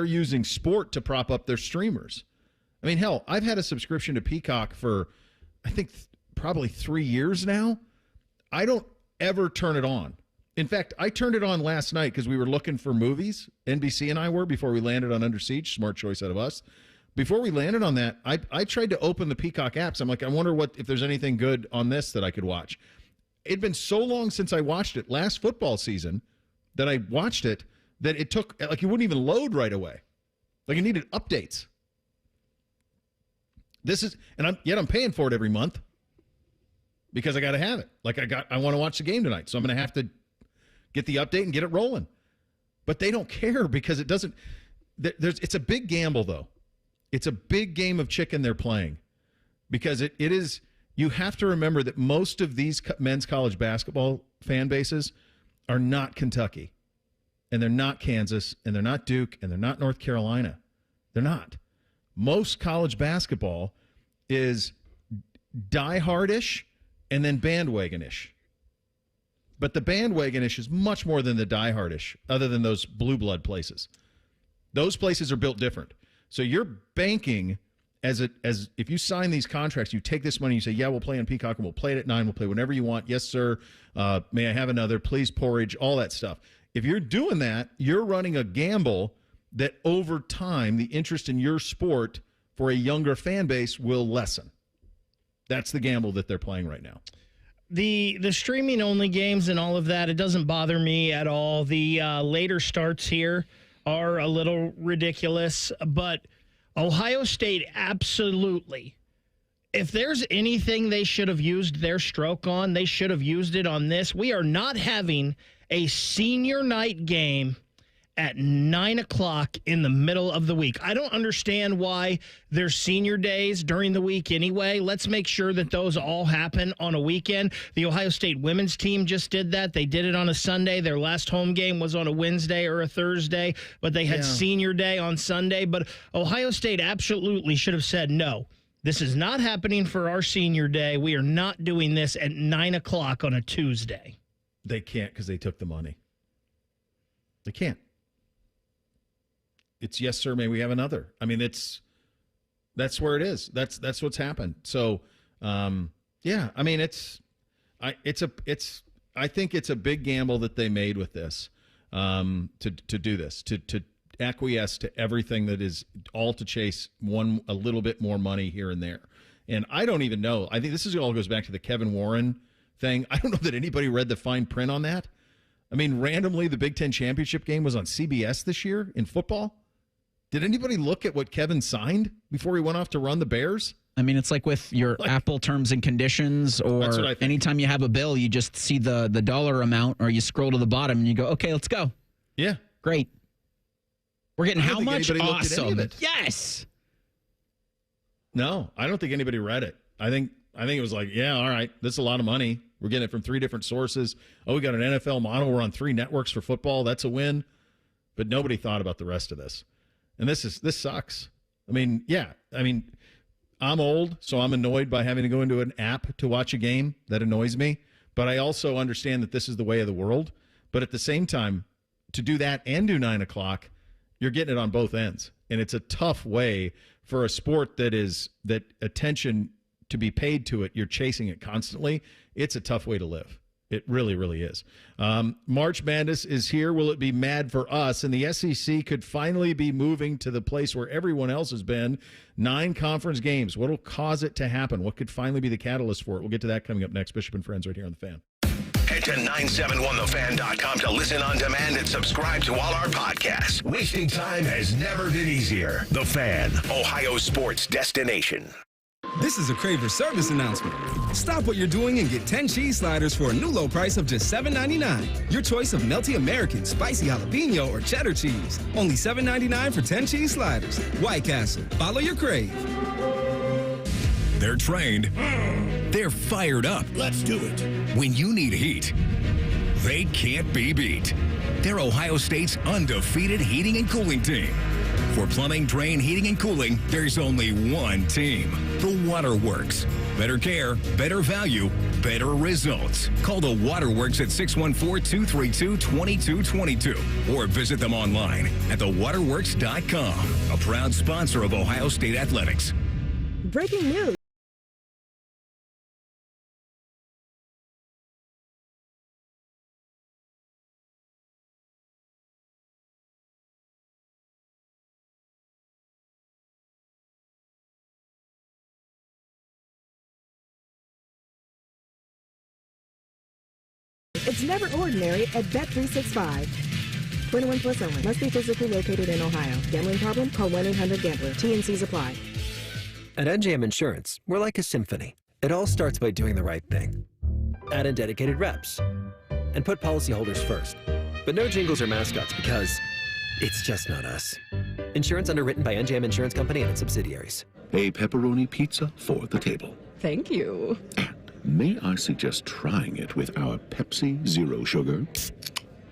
using sport to prop up their streamers. I mean, hell, I've had a subscription to Peacock for, I think, probably 3 years now. I don't ever turn it on. In fact, I turned it on last night because we were looking for movies. NBC and I were, before we landed on Under Siege. Smart choice out of us. Before we landed on that, I tried to open the Peacock apps. I'm like, I wonder if there's anything good on this that I could watch. It'd been so long since I watched it, last football season, that I watched it, that it took, like, it wouldn't even load right away. Like, it needed updates. I'm paying for it every month because I got to have it. Like, I want to watch the game tonight, so I'm going to have to get the update and get it rolling. But they don't care because it doesn't. It's a big gamble, though. It's a big game of chicken they're playing because it is. You have to remember that most of these men's college basketball fan bases are not Kentucky, and they're not Kansas, and they're not Duke, and they're not North Carolina. They're not. Most college basketball is die-hardish and then bandwagonish. But the bandwagonish is much more than the die-hardish, other than those blue blood places. Those places are built different. So you're banking as if you sign these contracts, you take this money, you say, yeah, we'll play on Peacock, and we'll play it at 9, we'll play whenever you want. Yes, sir. May I have another? Please, porridge, all that stuff. If you're doing that, you're running a gamble that over time, the interest in your sport for a younger fan base will lessen. That's the gamble that they're playing right now. The streaming only games and all of that, it doesn't bother me at all. The later starts here are a little ridiculous, but Ohio State absolutely. If there's anything they should have used their stroke on, they should have used it on this. We are not having a senior night game at 9 o'clock in the middle of the week. I don't understand why there's senior days during the week anyway. Let's make sure that those all happen on a weekend. The Ohio State women's team just did that. They did it on a Sunday. Their last home game was on a Wednesday or a Thursday, but they had senior day on Sunday. But Ohio State absolutely should have said, no, this is not happening for our senior day. We are not doing this at 9 o'clock on a Tuesday. They can't because they took the money. They can't. It's yes, sir, may we have another. I mean, that's where it is. That's what's happened. So, yeah, I mean, I think it's a big gamble that they made with this, to do this, to acquiesce to everything that is all to chase a little bit more money here and there. And I don't even know. I think this all goes back to the Kevin Warren thing. I don't know that anybody read the fine print on that. I mean, randomly, the Big Ten championship game was on CBS this year in football. Did anybody look at what Kevin signed before he went off to run the Bears? I mean, it's like with your Apple terms and conditions, or anytime you have a bill, you just see the dollar amount, or you scroll to the bottom and you go, okay, let's go. Yeah. Great. We're getting how much? Awesome. Looked at any of it. Yes. No, I don't think anybody read it. I think it was like, yeah, all right, this is a lot of money. We're getting it from 3 different sources. Oh, we got an NFL model. We're on 3 networks for football. That's a win. But nobody thought about the rest of this. And this sucks. I mean, yeah. I mean, I'm old, so I'm annoyed by having to go into an app to watch a game. That annoys me. But I also understand that this is the way of the world. But at the same time, to do that and do 9 o'clock, you're getting it on both ends. And it's a tough way for a sport that attention to be paid to it. You're chasing it constantly. It's a tough way to live. It really, really is. March Madness is here. Will it be mad for us? And the SEC could finally be moving to the place where everyone else has been. 9 conference games. What will cause it to happen? What could finally be the catalyst for it? We'll get to that coming up next. Bishop and Friends right here on The Fan. Head to 971thefan.com to listen on demand and subscribe to all our podcasts. Wasting time has never been easier. The Fan, Ohio sports destination. This is a Craver service announcement. Stop what you're doing and get 10 cheese sliders for a new low price of just $7.99. Your choice of melty American, spicy jalapeno, or cheddar cheese. Only $7.99 for 10 cheese sliders. White Castle. Follow your crave. They're trained. They're fired up. Let's do it. When you need heat, they can't be beat. They're Ohio State's undefeated heating and cooling team. For plumbing, drain, heating, and cooling, there's only one team. The Waterworks. Better care, better value, better results. Call the Waterworks at 614-232-2222 or visit them online at thewaterworks.com. A proud sponsor of Ohio State Athletics. Breaking news. It's never ordinary at Bet365. 21 plus only. Must be physically located in Ohio. Gambling problem? Call 1-800-GAMBLER. T&Cs apply. At NJM Insurance, we're like a symphony. It all starts by doing the right thing. Add in dedicated reps. And put policyholders first. But no jingles or mascots because it's just not us. Insurance underwritten by NJM Insurance Company and its subsidiaries. A pepperoni pizza for the table. Thank you. May I suggest trying it with our Pepsi Zero Sugar?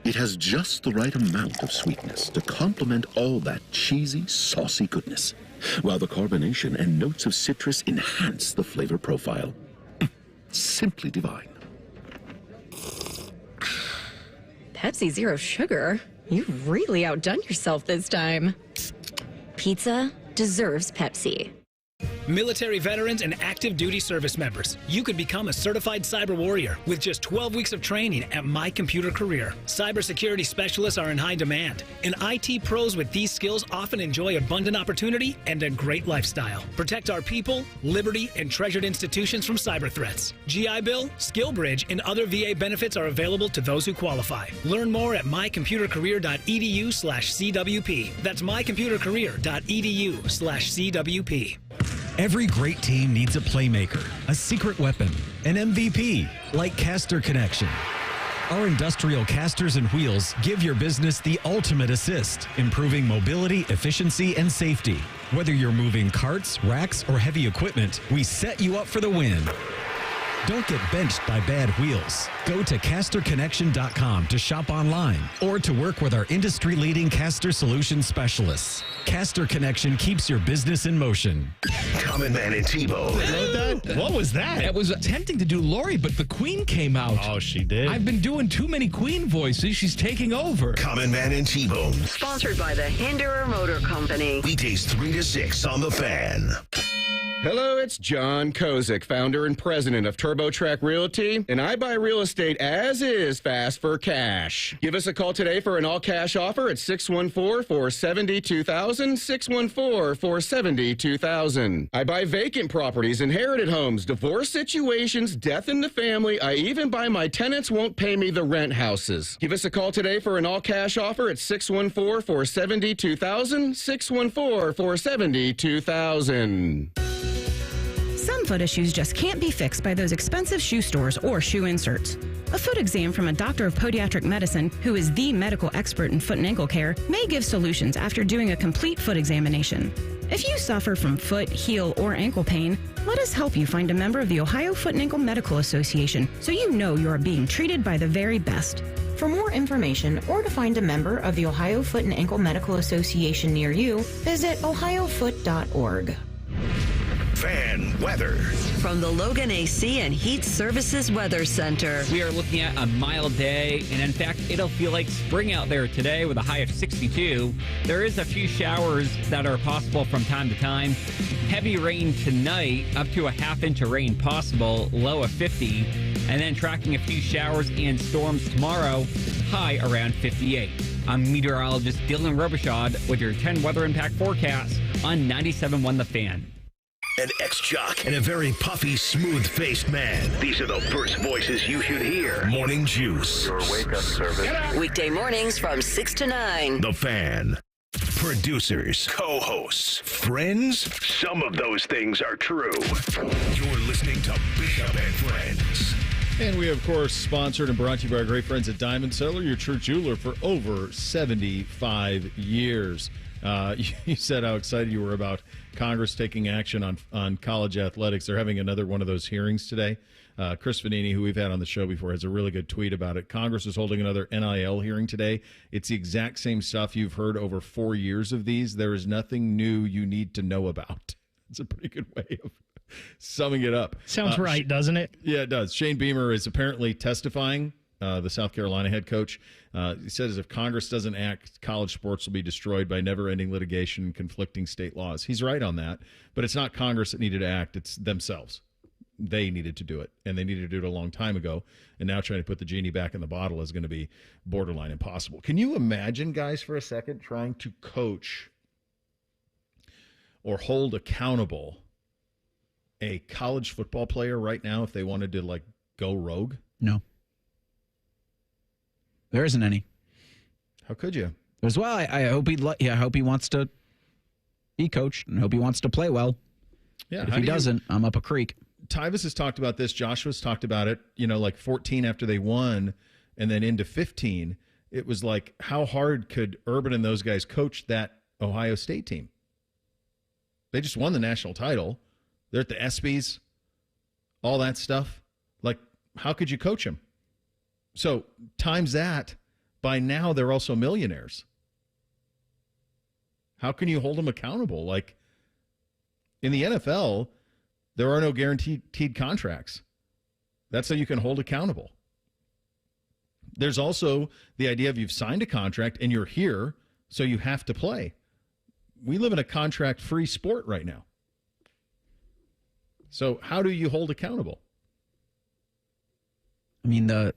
It has just the right amount of sweetness to complement all that cheesy, saucy goodness, while the carbonation and notes of citrus enhance the flavor profile. Simply divine. Pepsi Zero Sugar? You've really outdone yourself this time. Pizza deserves Pepsi. Military veterans and active duty service members, you could become a certified cyber warrior with just 12 weeks of training at My Computer Career. Cybersecurity specialists are in high demand, and IT pros with these skills often enjoy abundant opportunity and a great lifestyle. Protect our people, liberty, and treasured institutions from cyber threats. GI Bill, SkillBridge, and other VA benefits are available to those who qualify. Learn more at mycomputercareer.edu/CWP. That's mycomputercareer.edu/CWP. Every great team needs a playmaker, a secret weapon, an MVP, like Caster Connection. Our industrial casters and wheels give your business the ultimate assist, improving mobility, efficiency, and safety. Whether you're moving carts, racks, or heavy equipment, we set you up for the win. Don't get benched by bad wheels. Go to casterconnection.com to shop online or to work with our industry-leading caster solution specialists. Caster Connection keeps your business in motion. Common Man and T-Bone. What was that? It was attempting to do Lori, but the Queen came out. Oh, she did. I've been doing too many Queen voices. She's taking over. Common Man and T-Bone. Sponsored by the Hinderer Motor Company. Weekdays 3 to 6 on The Fan. Hello, it's John Kozik, founder and president of TurboTrack Realty, and I buy real estate as is fast for cash. Give us a call today for an all-cash offer at 614-470-2000, 614-470-2000. I buy vacant properties, inherited homes, divorce situations, death in the family. I even buy my tenants won't pay me the rent houses. Give us a call today for an all-cash offer at 614-470-2000, 614-470-2000. Some foot issues just can't be fixed by those expensive shoe stores or shoe inserts. A foot exam from a doctor of podiatric medicine, who is the medical expert in foot and ankle care, may give solutions after doing a complete foot examination. If you suffer from foot, heel, or ankle pain, let us help you find a member of the Ohio Foot and Ankle Medical Association so you know you are being treated by the very best. For more information or to find a member of the Ohio Foot and Ankle Medical Association near you, visit ohiofoot.org. Fan weather. From the Logan AC and Heat Services Weather Center. We are looking at a mild day, and in fact, it'll feel like spring out there today with a high of 62. There is a few showers that are possible from time to time. Heavy rain tonight, up to a half-inch of rain possible, low of 50. And then tracking a few showers and storms tomorrow, high around 58. I'm meteorologist Dylan Robichaud with your 10 weather impact forecast on 97.1 The Fan. An ex-jock and a very puffy, smooth-faced man. These are the first voices you should hear. Morning Juice. Your wake-up service. Weekday mornings from 6 to 9. The Fan. Producers, co-hosts, friends. Some of those things are true. You're listening to Bishop and Friends. And we, of course, sponsored and brought to you by our great friends at Diamond Seller, your true jeweler for over 75 years. You said how excited you were about Congress taking action on college athletics. They're having another one of those hearings today. Chris Vanini, who we've had on the show before, has a really good tweet about it. Congress is holding another NIL hearing today. It's the exact same stuff you've heard over 4 years of these. There is nothing new you need to know about. It's a pretty good way of summing it up. Sounds right, doesn't it? Yeah, it does. Shane Beamer is apparently testifying, the South Carolina head coach. He says if Congress doesn't act, college sports will be destroyed by never-ending litigation and conflicting state laws. He's right on that, but it's not Congress that needed to act. It's themselves. They needed to do it, and they needed to do it a long time ago, and now trying to put the genie back in the bottle is going to be borderline impossible. Can you imagine, guys, for a second, trying to coach or hold accountable a college football player right now if they wanted to, like, go rogue? No. There isn't any. How could you? As well, I hope I hope he wants to be coached and hope he wants to play well. Yeah. But if he doesn't, I'm up a creek. Tyvus has talked about this. Joshua's talked about it. You know, like 14 after they won and then into 15. It was like, how hard could Urban and those guys coach that Ohio State team? They just won the national title. They're at the ESPYs, all that stuff. Like, how could you coach them? So times that, by now they're also millionaires. How can you hold them accountable? Like, in the NFL, there are no guaranteed contracts. That's how you can hold accountable. There's also the idea of you've signed a contract and you're here, so you have to play. We live in a contract-free sport right now. So how do you hold accountable? I mean, the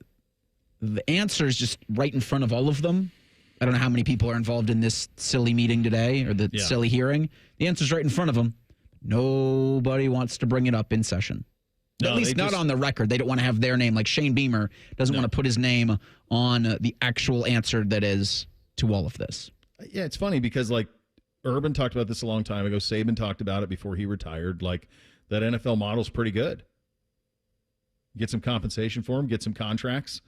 answer is just right in front of all of them. I don't know how many people are involved in this silly meeting today or the silly hearing. The answer's right in front of them. Nobody wants to bring it up in session. No, At least not on the record. They don't want to have their name. Like Shane Beamer doesn't want to put his name on the actual answer that is to all of this. Yeah, it's funny because, like, Urban talked about this a long time ago. Saban talked about it before he retired. Like, that NFL model's pretty good. Get some compensation for them, get some contracts.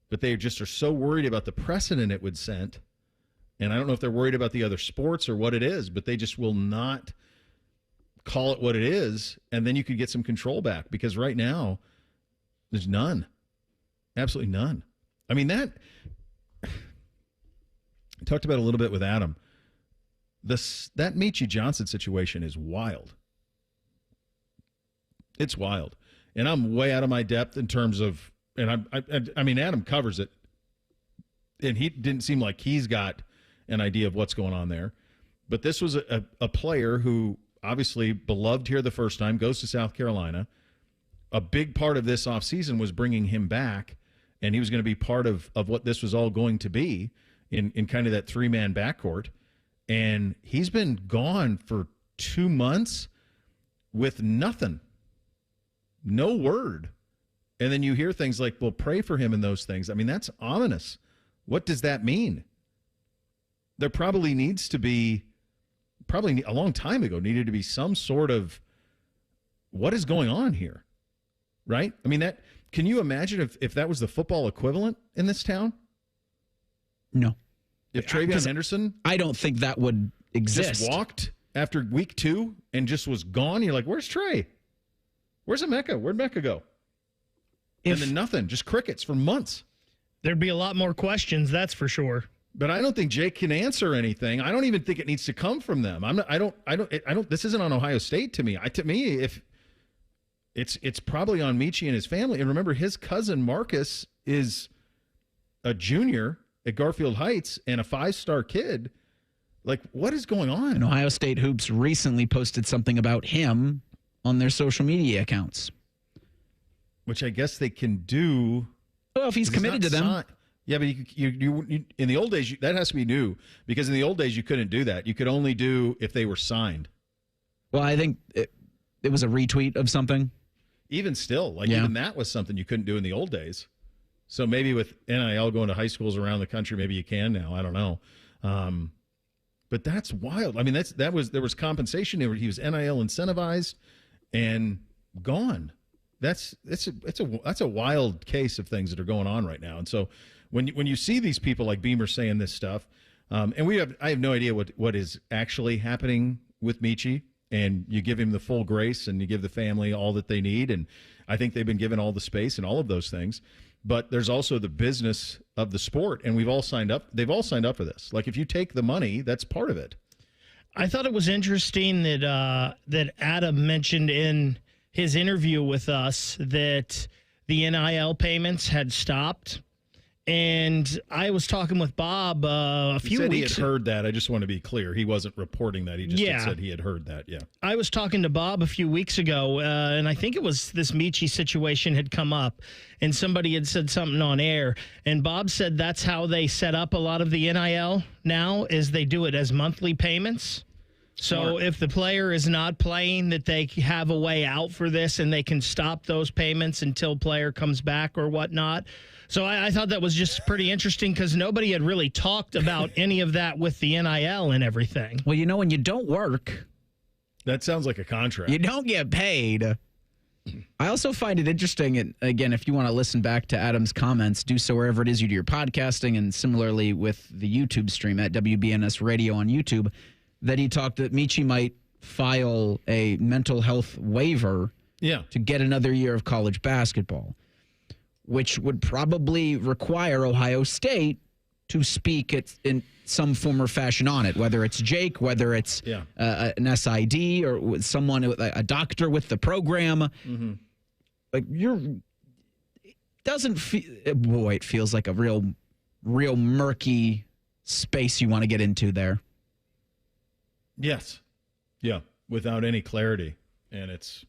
But they just are so worried about the precedent it would set. And I don't know if they're worried about the other sports or what it is, but they just will not call it what it is. And then you could get some control back because right now there's none. Absolutely none. I mean, that I talked about a little bit with Adam. That Mei Johnson situation is wild. It's wild. And I'm way out of my depth in terms of, and I mean, Adam covers it, and he didn't seem like he's got an idea of what's going on there. But this was a player who obviously beloved here the first time, goes to South Carolina. A big part of this offseason was bringing him back, and he was going to be part of what this was all going to be in kind of that three-man backcourt. And he's been gone for 2 months with nothing. No word. And then you hear things like, well, pray for him and those things. I mean, that's ominous. What does that mean? There probably needs to be, probably a long time ago, needed to be some sort of, what is going on here? Right? I mean, can you imagine if that was the football equivalent in this town? No. If Travion Henderson, I don't think that would exist. Just walked after week 2 and just was gone. You're like, where's Trey? Where's Emeka? Where'd Mecca go? And then nothing, just crickets for months. There'd be a lot more questions, that's for sure. But I don't think Jake can answer anything. I don't even think it needs to come from them. I don't. This isn't on Ohio State to me. To me, if it's probably on Michi and his family. And remember, his cousin Marcus is a junior at Garfield Heights and a 5-star kid. Like, what is going on? And Ohio State Hoops recently posted something about him on their social media accounts. Which I guess they can do. Well, if he's committed to them. Yeah, but you in the old days, that has to be new. Because in the old days, you couldn't do that. You could only do if they were signed. Well, I think it was a retweet of something. Even still, even that was something you couldn't do in the old days. So maybe with NIL going to high schools around the country, maybe you can now. I don't know. But that's wild. I mean, there was compensation. He was NIL incentivized and gone. That's a wild case of things that are going on right now. And so when you see these people like Beamer saying this stuff, and I have no idea what is actually happening with Michi, and you give him the full grace and you give the family all that they need, and I think they've been given all the space and all of those things. But there's also the business of the sport, and we've all signed up. They've all signed up for this. Like, if you take the money, that's part of it. I thought it was interesting that Adam mentioned in his interview with us that the NIL payments had stopped. And I was talking with Bob a few weeks ago. He had heard that. I just want to be clear. He wasn't reporting that. He just had said he had heard that. Yeah. I was talking to Bob a few weeks ago, and I think it was this Michi situation had come up, and somebody had said something on air. And Bob said that's how they set up a lot of the NIL now, is they do it as monthly payments. So if the player is not playing, that they have a way out for this and they can stop those payments until player comes back or whatnot. So I thought that was just pretty interesting because nobody had really talked about any of that with the NIL and everything. Well, when you don't work. That sounds like a contract. You don't get paid. I also find it interesting, and again, if you want to listen back to Adam's comments, do so wherever it is you do your podcasting, and similarly with the YouTube stream at WBNS Radio on YouTube, that he talked that Michi might file a mental health waiver to get another year of college basketball, which would probably require Ohio State to speak in some form or fashion on it, whether it's Jake, whether it's an SID or someone, a doctor with the program. Mm-hmm. Like it doesn't feel, boy, it feels like a real murky space you want to get into there. Yes. Yeah. Without any clarity. And it's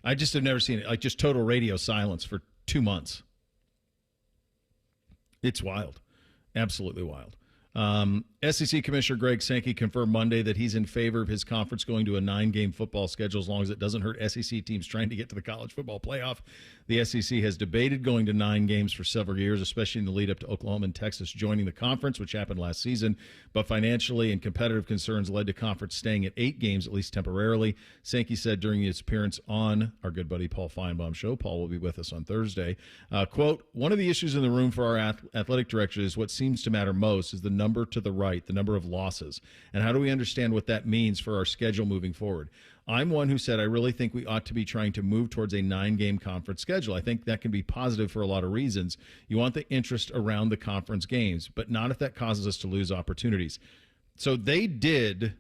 I just have never seen it. Like, just total radio silence for 2 months. It's wild. Absolutely wild. SEC Commissioner Greg Sankey confirmed Monday that he's in favor of his conference going to a 9-game football schedule as long as it doesn't hurt SEC teams trying to get to the college football playoff. The SEC has debated going to 9 games for several years, especially in the lead up to Oklahoma and Texas joining the conference, which happened last season. But financially and competitive concerns led to conference staying at 8 games, at least temporarily. Sankey said during his appearance on our good buddy Paul Feinbaum show, Paul will be with us on Thursday, quote, one of the issues in the room for our athletic director is what seems to matter most is the number to the right, the number of losses. And how do we understand what that means for our schedule moving forward? I'm one who said I really think we ought to be trying to move towards a 9-game conference schedule. I think that can be positive for a lot of reasons. You want the interest around the conference games, but not if that causes us to lose opportunities. So they did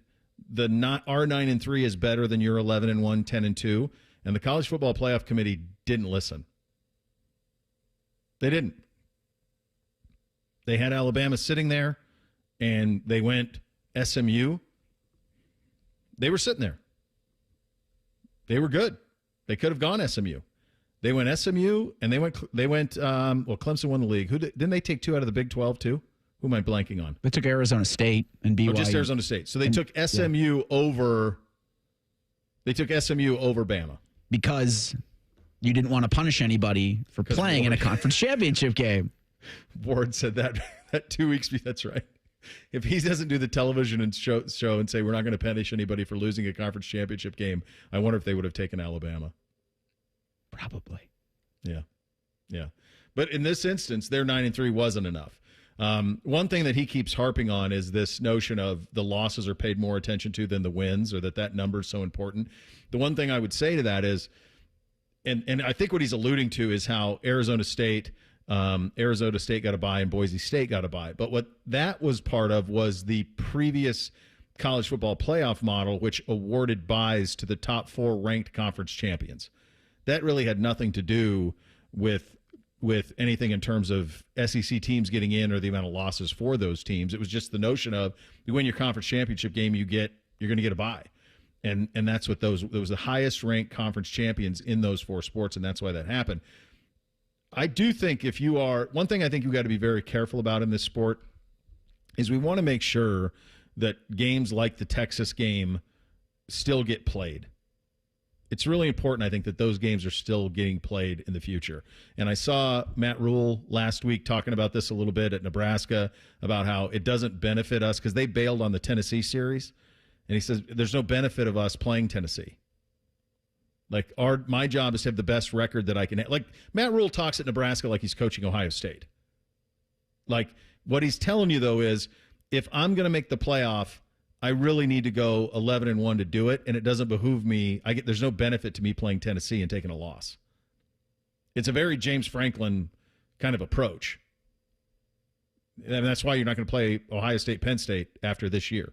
our 9-3 is better than your 11-1, 10-2, and the College Football Playoff Committee didn't listen. They didn't. They had Alabama sitting there, and they went SMU. They were sitting there. They were good. They could have gone SMU. They went SMU, and they went. Clemson won the league. Didn't they take 2 out of the Big 12 too? Who am I blanking on? They took Arizona State and BYU. Oh, just Arizona State. So they took SMU over. They took SMU over Bama because you didn't want to punish anybody for playing in a conference championship game. Ward said that 2 weeks. That's right. If he doesn't do the television and show and say we're not going to punish anybody for losing a conference championship game, I wonder if they would have taken Alabama. Probably. Yeah. But in this instance, their 9-3 wasn't enough. One thing that he keeps harping on is this notion of the losses are paid more attention to than the wins, or that number is so important. The one thing I would say to that is, and I think what he's alluding to is how Arizona State got a bye and Boise State got a bye. But what that was part of was the previous college football playoff model, which awarded byes to the top 4 ranked conference champions. That really had nothing to do with anything in terms of SEC teams getting in or the amount of losses for those teams. It was just the notion of you win your conference championship game, you're going to get a bye. And that's what those was the highest ranked conference champions in those 4 sports, and that's why that happened. I do think one thing I think you've got to be very careful about in this sport is we want to make sure that games like the Texas game still get played. It's really important, I think, that those games are still getting played in the future. And I saw Matt Rule last week talking about this a little bit at Nebraska about how it doesn't benefit us because they bailed on the Tennessee series. And he says there's no benefit of us playing Tennessee. Like, my job is to have the best record that I can have. Like, Matt Rule talks at Nebraska like he's coaching Ohio State. Like, what he's telling you, though, is if I'm going to make the playoff, I really need to go 11-1 to do it, and it doesn't behoove me. There's no benefit to me playing Tennessee and taking a loss. It's a very James Franklin kind of approach. And that's why you're not going to play Ohio State, Penn State after this year.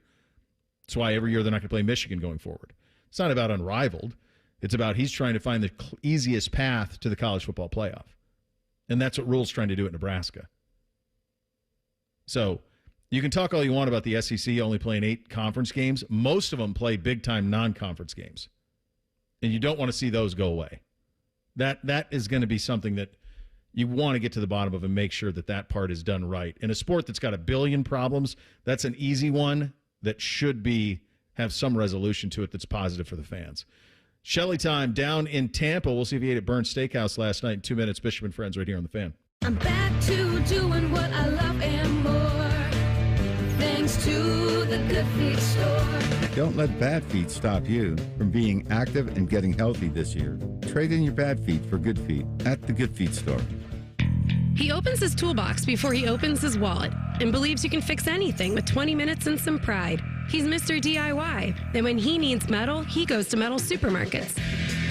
That's why every year they're not going to play Michigan going forward. It's not about unrivaled. It's about he's trying to find the easiest path to the college football playoff. And that's what Rule's trying to do at Nebraska. So you can talk all you want about the SEC only playing 8 conference games. Most of them play big-time non-conference games. And you don't want to see those go away. That is going to be something that you want to get to the bottom of and make sure that part is done right. In a sport that's got a billion problems, that's an easy one that should have some resolution to it that's positive for the fans. Shelley time down in Tampa. We'll see if he ate at Burns Steakhouse last night in 2 minutes. Bishop and Friends right here on The Fan. I'm back to doing what I love and more, thanks to the Good Feet store. Don't let bad feet stop you from being active and getting healthy this year. Trade in your bad feet for good feet at the Good Feet store. He opens his toolbox before he opens his wallet and believes you can fix anything with 20 minutes and some pride. He's Mr. DIY, and when he needs metal, he goes to metal supermarkets.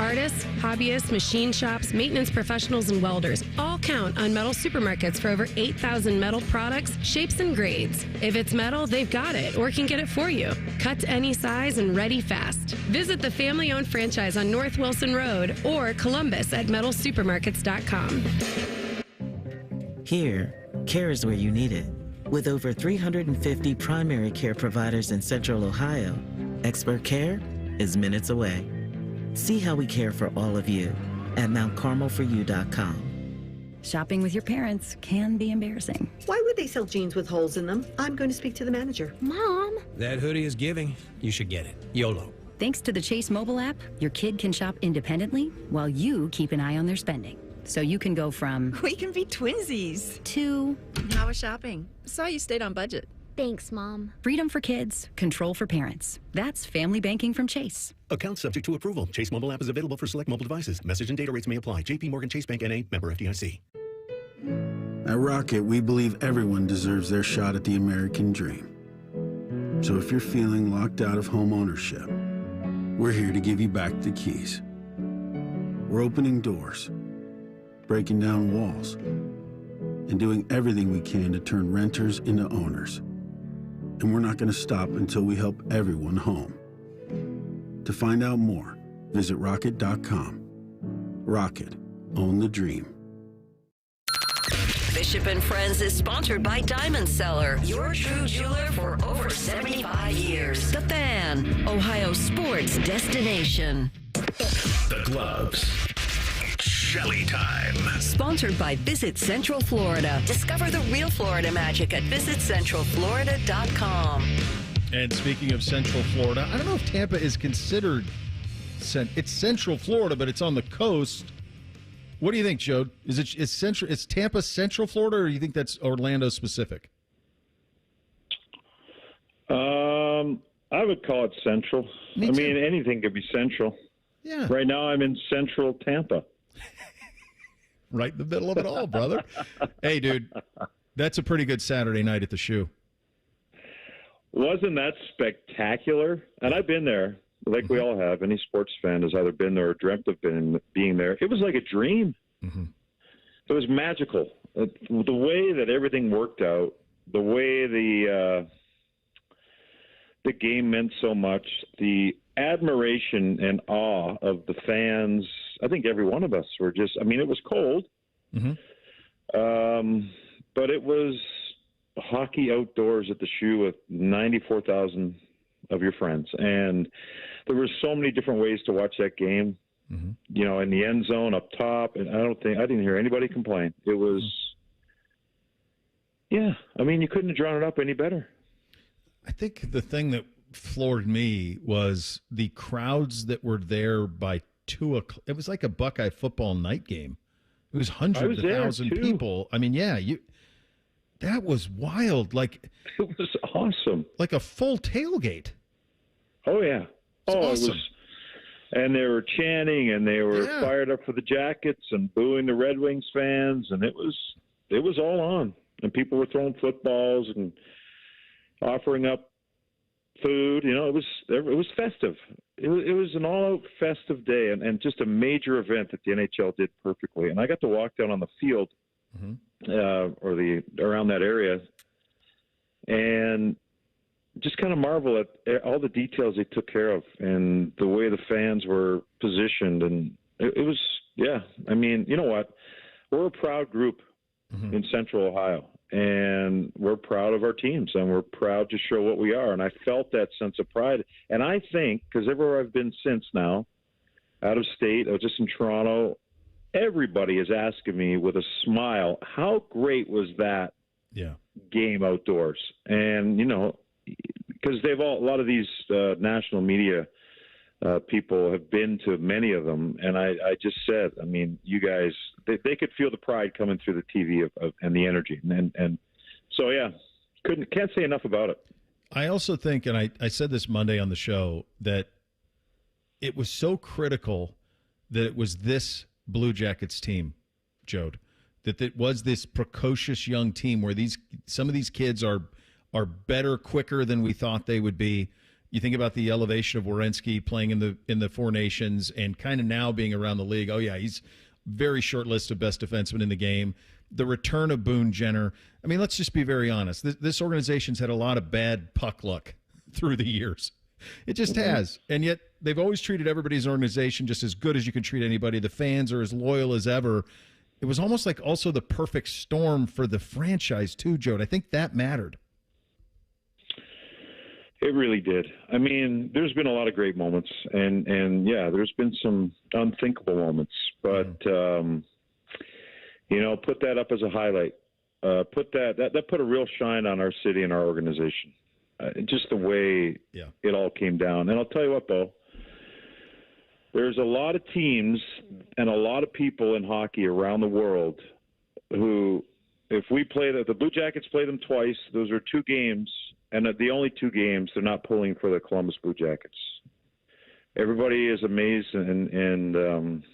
Artists, hobbyists, machine shops, maintenance professionals, and welders all count on metal supermarkets for over 8,000 metal products, shapes, and grades. If it's metal, they've got it or can get it for you. Cut to any size and ready fast. Visit the family-owned franchise on North Wilson Road or Columbus at metalsupermarkets.com. Here, care is where you need it. With over 350 primary care providers in Central Ohio, expert care is minutes away. See how we care for all of you at mountcarmelforyou.com. Shopping with your parents can be embarrassing. Why would they sell jeans with holes in them? I'm going to speak to the manager. Mom! That hoodie is giving. You should get it. YOLO. Thanks to the Chase mobile app, your kid can shop independently while you keep an eye on their spending. So you can go from... We can be twinsies. ...to... How was shopping? Saw you stayed on budget. Thanks, Mom. Freedom for kids, control for parents. That's family banking from Chase. Account subject to approval. Chase mobile app is available for select mobile devices. Message and data rates may apply. JP Morgan Chase Bank N.A. Member FDIC. At Rocket, we believe everyone deserves their shot at the American dream. So if you're feeling locked out of home ownership, we're here to give you back the keys. We're opening doors, breaking down walls, and doing everything we can to turn renters into owners. And we're not going to stop until we help everyone home. To find out more, visit rocket.com. Rocket, own the dream. Bishop and Friends is sponsored by Diamond Seller, your true jeweler for over 75 years. The Fan, Ohio sports destination. The gloves. Shelley time. Sponsored by Visit Central Florida. Discover the real Florida magic at visitcentralflorida.com. And speaking of Central Florida, I don't know if Tampa is considered... It's Central Florida, but it's on the coast. What do you think, Joe? Is Tampa Central Florida, or do you think that's Orlando specific? I would call it Central. I mean, anything could be Central. Yeah. Right now, I'm in Central Tampa. Right in the middle of it all, brother. Hey, dude, that's a pretty good Saturday night at the Shoe. Wasn't that spectacular? And I've been there, like we all have. Any sports fan has either been there or dreamt of being there. It was like a dream. Mm-hmm. It was magical. The way that everything worked out, the way the game meant so much, the admiration and awe of the fans. I think every one of us were just, I mean, it was cold, but it was hockey outdoors at the Shoe with 94,000 of your friends. And there were so many different ways to watch that game, you know, in the end zone, up top. And I didn't hear anybody complain. It was, yeah, I mean, you couldn't have drawn it up any better. I think the thing that floored me was the crowds that were there by 2 o'clock. It was like a Buckeye football night game. It was hundreds of thousands of people. I mean, yeah, that was wild. Like, it was awesome. Like a full tailgate. Oh yeah. Awesome. It was, and they were chanting and they were fired up for the Jackets and booing the Red Wings fans, and it was all on. And people were throwing footballs and offering up food. You know, it was festive. It was an all-out festive day, and just a major event that the NHL did perfectly. And I got to walk down on the field, or around that area, and just kind of marvel at all the details they took care of and the way the fans were positioned. And it was, yeah. I mean, you know what? We're a proud group in Central Ohio. And we're proud of our teams, and we're proud to show what we are. And I felt that sense of pride. And I think, because everywhere I've been since now, out of state, or just in Toronto, everybody is asking me with a smile, how great was that game outdoors? And, you know, because a lot of these national media people have been to many of them. And I just said, I mean, you guys, they could feel the pride coming through the TV and the energy. And so, yeah, can't say enough about it. I also think, and I said this Monday on the show, that it was so critical that it was this Blue Jackets team, Jode, that it was this precocious young team where some of these kids are better, quicker than we thought they would be. You think about the elevation of Werenski playing in the Four Nations and kind of now being around the league. Oh, yeah, he's very short list of best defensemen in the game. The return of Boone Jenner. I mean, let's just be very honest. This organization's had a lot of bad puck luck through the years. It just has. And yet they've always treated everybody's organization just as good as you can treat anybody. The fans are as loyal as ever. It was almost like also the perfect storm for the franchise too, Jode. I think that mattered. It really did. I mean, there's been a lot of great moments, and yeah, there's been some unthinkable moments. But put that up as a highlight. Put that put a real shine on our city and our organization. Just the way it all came down. And I'll tell you what, Bo, there's a lot of teams and a lot of people in hockey around the world who, if we play the Blue Jackets play them twice, those are 2 games. And the only 2 games, they're not pulling for the Columbus Blue Jackets. Everybody is amazed, and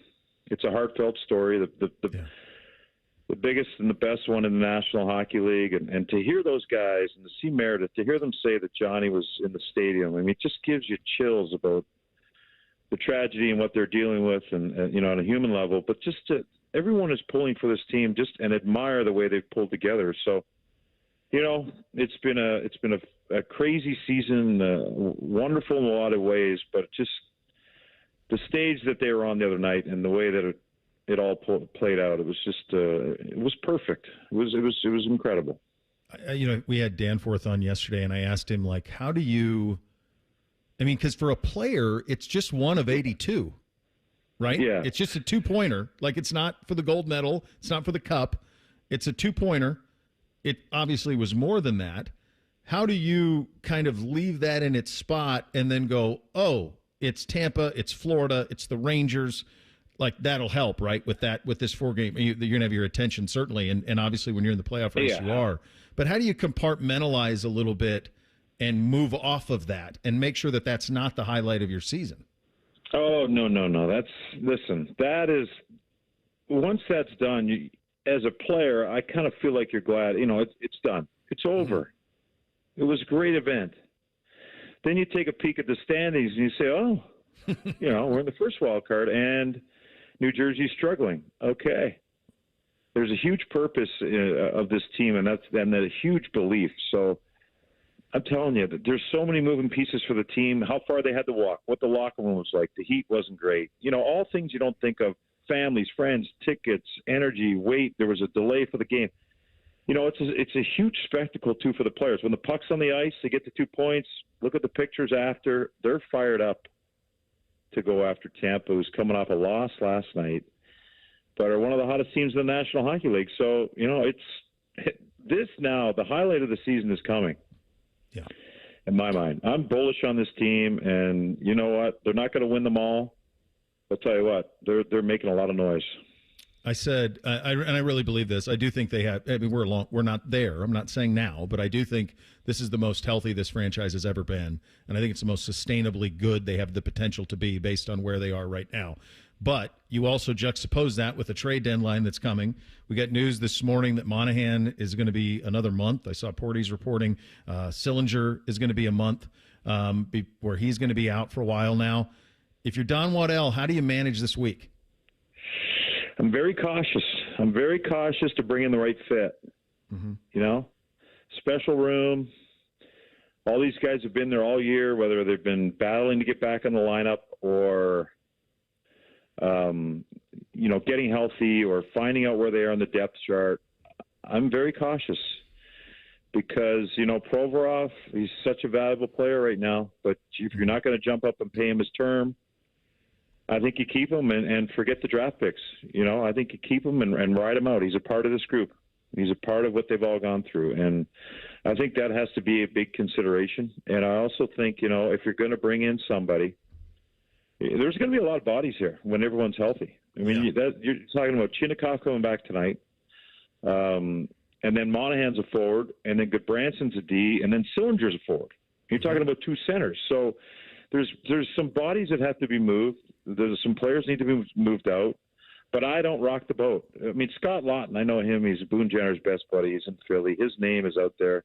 it's a heartfelt story. The biggest and the best one in the National Hockey League, and to hear those guys and to see Meredith, to hear them say that Johnny was in the stadium, I mean, it just gives you chills about the tragedy and what they're dealing with, and on a human level. But just everyone is pulling for this team, and admire the way they've pulled together. So. It's been a crazy season, wonderful in a lot of ways, but just the stage that they were on the other night and the way that it all played out, it was just it was perfect. It was incredible. We had Danforth on yesterday, and I asked him, like, how do you? I mean, because for a player, it's just one of 82, right? Yeah, it's just a 2-pointer. Like, it's not for the gold medal, it's not for the cup, it's a 2-pointer. It obviously was more than that. How do you kind of leave that in its spot and then go, oh, it's Tampa, it's Florida, it's the Rangers? Like, that'll help, right? With this 4-game, you're going to have your attention, certainly. And obviously, when you're in the playoff race, you are. But how do you compartmentalize a little bit and move off of that and make sure that that's not the highlight of your season? Oh, no. That is, once that's done, as a player, I kind of feel like you're glad, it's done. It's over. It was a great event. Then you take a peek at the standings and you say, oh, we're in the first wild card and New Jersey's struggling. Okay. There's a huge purpose of this team, and that huge belief. So I'm telling you that there's so many moving pieces for the team, how far they had to walk, what the locker room was like. The heat wasn't great. All things you don't think of. Families, friends, tickets, energy, wait. There was a delay for the game. It's a huge spectacle, too, for the players. When the puck's on the ice, they get the 2 points. Look at the pictures after. They're fired up to go after Tampa, who's coming off a loss last night, but are one of the hottest teams in the National Hockey League. So, this now, the highlight of the season is coming. Yeah. In my mind. I'm bullish on this team, and you know what? They're not going to win them all. I'll tell you what, they're making a lot of noise. I said, and I really believe this. I do think they have. I mean, we're not there. I'm not saying now, but I do think this is the most healthy this franchise has ever been, and I think it's the most sustainably good they have the potential to be based on where they are right now. But you also juxtapose that with a trade deadline that's coming. We got news this morning that Monahan is going to be another month. I saw Porty's reporting. Sillinger is going to be a month, where he's going to be out for a while now. If you're Don Waddell, how do you manage this week? I'm very cautious. I'm very cautious to bring in the right fit. Mm-hmm. Special room. All these guys have been there all year, whether they've been battling to get back in the lineup or, getting healthy or finding out where they are on the depth chart. I'm very cautious because, Provorov, he's such a valuable player right now, but if you're not going to jump up and pay him his term, I think you keep him and forget the draft picks. I think you keep him and ride him out. He's a part of this group. He's a part of what they've all gone through. And I think that has to be a big consideration. And I also think, if you're going to bring in somebody, there's going to be a lot of bodies here when everyone's healthy. I mean, you're talking about Chinnikov coming back tonight. And then Monahan's a forward, and then Goodbranson's a D, and then Sillinger's a forward. You're talking about 2 centers. So there's some bodies that have to be moved. There's some players need to be moved out, but I don't rock the boat. I mean, Scott Lawton, I know him. He's Boone Jenner's best buddy. He's in Philly. His name is out there.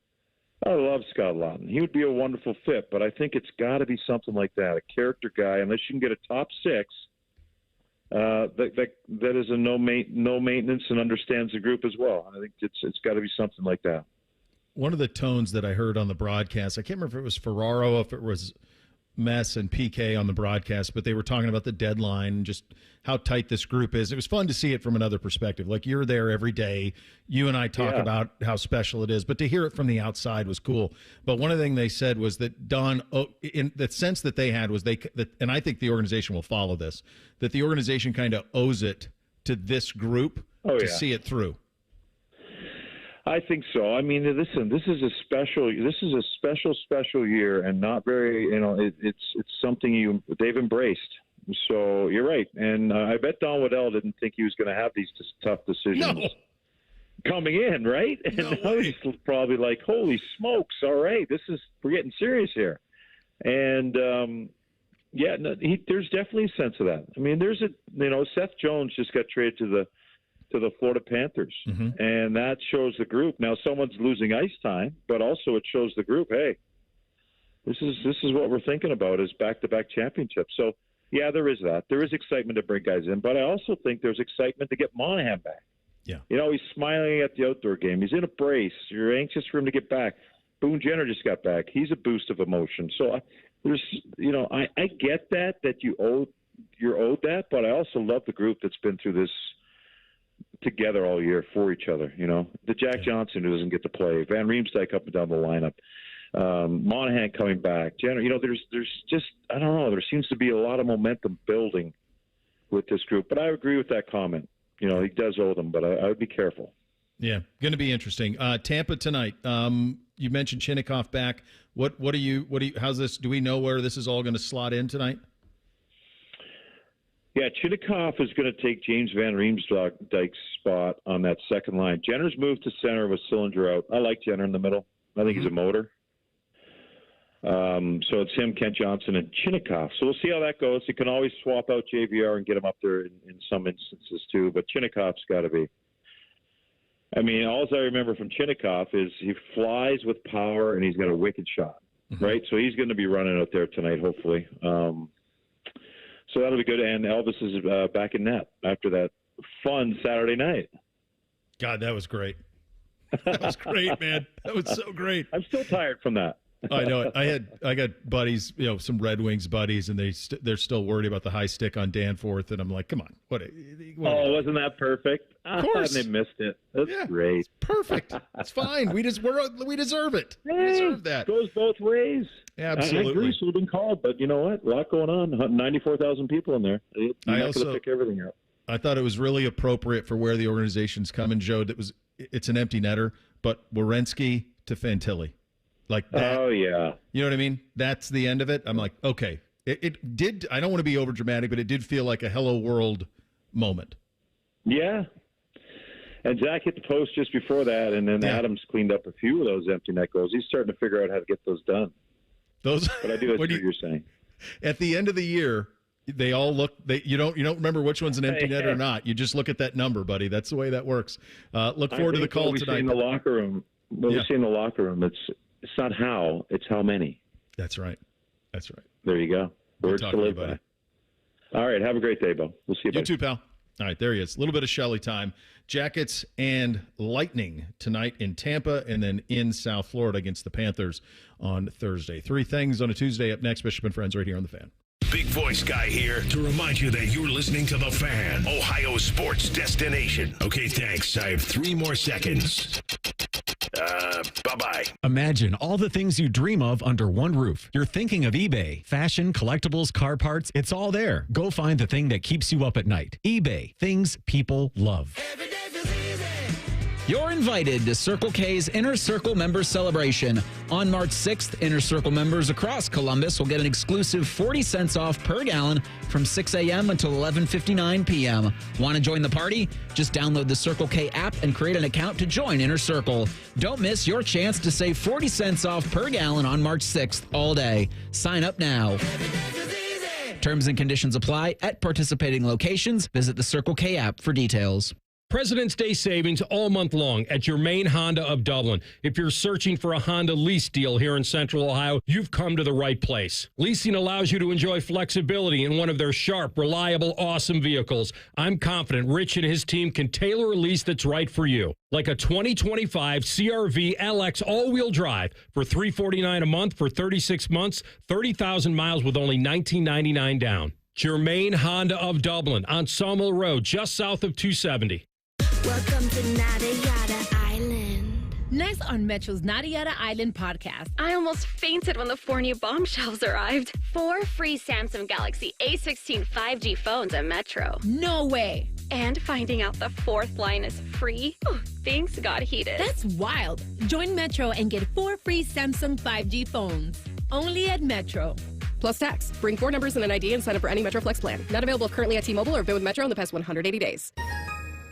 I love Scott Lawton. He would be a wonderful fit, but I think it's got to be something like that, a character guy, unless you can get a top 6 that is a no maintenance and understands the group as well. I think it's got to be something like that. One of the tones that I heard on the broadcast, I can't remember if it was Ferraro, if it was Mess and PK on the broadcast, but they were talking about the deadline and just how tight this group is. It was fun to see it from another perspective. Like, you're there every day. You and I talk about how special it is, but to hear it from the outside was cool. But one of the things they said was that Don, in the sense that they had was and I think the organization will follow this, that the organization kind of owes it to this group to see it through. I think so. I mean, listen, this is a special year, and not very, it's something they've embraced. So you're right. And I bet Don Waddell didn't think he was going to have these tough decisions coming in, right? And now he's probably like, holy smokes, all right, we're getting serious here. And, there's definitely a sense of that. I mean, Seth Jones just got traded to the Florida Panthers, and that shows the group. Now, someone's losing ice time, but also it shows the group, hey, this is what we're thinking about, is back-to-back championships. So, yeah, there is that. There is excitement to bring guys in, but I also think there's excitement to get Monahan back. Yeah. He's smiling at the outdoor game. He's in a brace. You're anxious for him to get back. Boone Jenner just got back. He's a boost of emotion. So I get that you're owed that, but I also love the group that's been through this together all year for each other. The Jack Johnson who doesn't get to play, Van Riemsdyk up and down the lineup, Monahan coming back, Jenner. There's just, I don't know, there seems to be a lot of momentum building with this group. But I agree with that comment. He does owe them, but I would be careful. Yeah, going to be interesting. Tampa tonight. You mentioned Chinikoff back. How's this? Do we know where this is all going to slot in tonight? Yeah, Chinikoff is going to take James Van Riemsdyk's spot on that second line. Jenner's moved to center with Sillinger out. I like Jenner in the middle. I think he's a motor. So it's him, Kent Johnson, and Chinikoff. So we'll see how that goes. You can always swap out JVR and get him up there in some instances too, but Chinikoff's got to be. I mean, all I remember from Chinikoff is he flies with power and he's got a wicked shot, right? So he's going to be running out there tonight, hopefully. So that'll be good. And Elvis is back in net after that fun Saturday night. God, that was great. That was great, man. That was so great. I'm still tired from that. I know it. I got buddies, some Red Wings buddies, and they're still worried about the high stick on Danforth, and I'm like, come on, what wasn't that perfect? Of course, they missed it. That's great. It's perfect. It's fine. We deserve it. We deserve that. Goes both ways. Absolutely. I agree. Should have been called, but you know what? A lot going on. 94,000 people in there. You're not going to pick everything up. I thought it was really appropriate for where the organization's coming, Joe. It's an empty netter, but Werenski to Fantilli. Like that. Oh, yeah. You know what I mean? That's the end of it. I'm like, okay. It did. I don't want to be over dramatic, but it did feel like a hello world moment. Yeah. And Zach hit the post just before that, and then Adams cleaned up a few of those empty net goals. He's starting to figure out how to get those done. But I do what you're saying. At the end of the year, they all look. You don't remember which one's an empty net or not. You just look at that number, buddy. That's the way that works. Look forward to the call tonight. We see in the locker room. We see in the locker room. It's not how, it's how many. That's right. There you go. Words to live by. All right. Have a great day, Bo. We'll see you. You too, pal. All right, there he is. A little bit of Shelley time. Jackets and Lightning tonight in Tampa, and then in South Florida against the Panthers on Thursday. Three things on a Tuesday. Up next, Bishop and Friends right here on The Fan. Big voice guy here to remind you that you're listening to The Fan, Ohio sports destination. Okay, thanks. I have 3 more seconds. Bye-bye. Imagine all the things you dream of under one roof. You're thinking of eBay. Fashion, collectibles, car parts, it's all there. Go find the thing that keeps you up at night. eBay. Things people love. You're invited to Circle K's Inner Circle Member Celebration. On March 6th, Inner Circle members across Columbus will get an exclusive 40 cents off per gallon from 6 a.m. until 11:59 p.m. Want to join the party? Just download the Circle K app and create an account to join Inner Circle. Don't miss your chance to save 40 cents off per gallon on March 6th all day. Sign up now. Terms and conditions apply at participating locations. Visit the Circle K app for details. President's Day savings all month long at your main Honda of Dublin. If you're searching for a Honda lease deal here in Central Ohio, you've come to the right place. Leasing allows you to enjoy flexibility in one of their sharp, reliable, awesome vehicles. I'm confident Rich and his team can tailor a lease that's right for you. Like a 2025 CRV LX all-wheel drive for $349 a month for 36 months, 30,000 miles with only $19.99 down. Germain Honda of Dublin on Sawmill Road, just south of 270. Welcome to Nada Yada Island. Next on Metro's Nada Yada Island podcast. I almost fainted when the 4 new bombshells arrived. 4 free Samsung Galaxy A16 5G phones at Metro. No way. And finding out the 4th line is free. Ooh, things got heated. That's wild. Join Metro and get 4 free Samsung 5G phones. Only at Metro. Plus tax. Bring 4 numbers and an ID and sign up for any Metro Flex plan. Not available currently at T-Mobile or been with Metro in the past 180 days.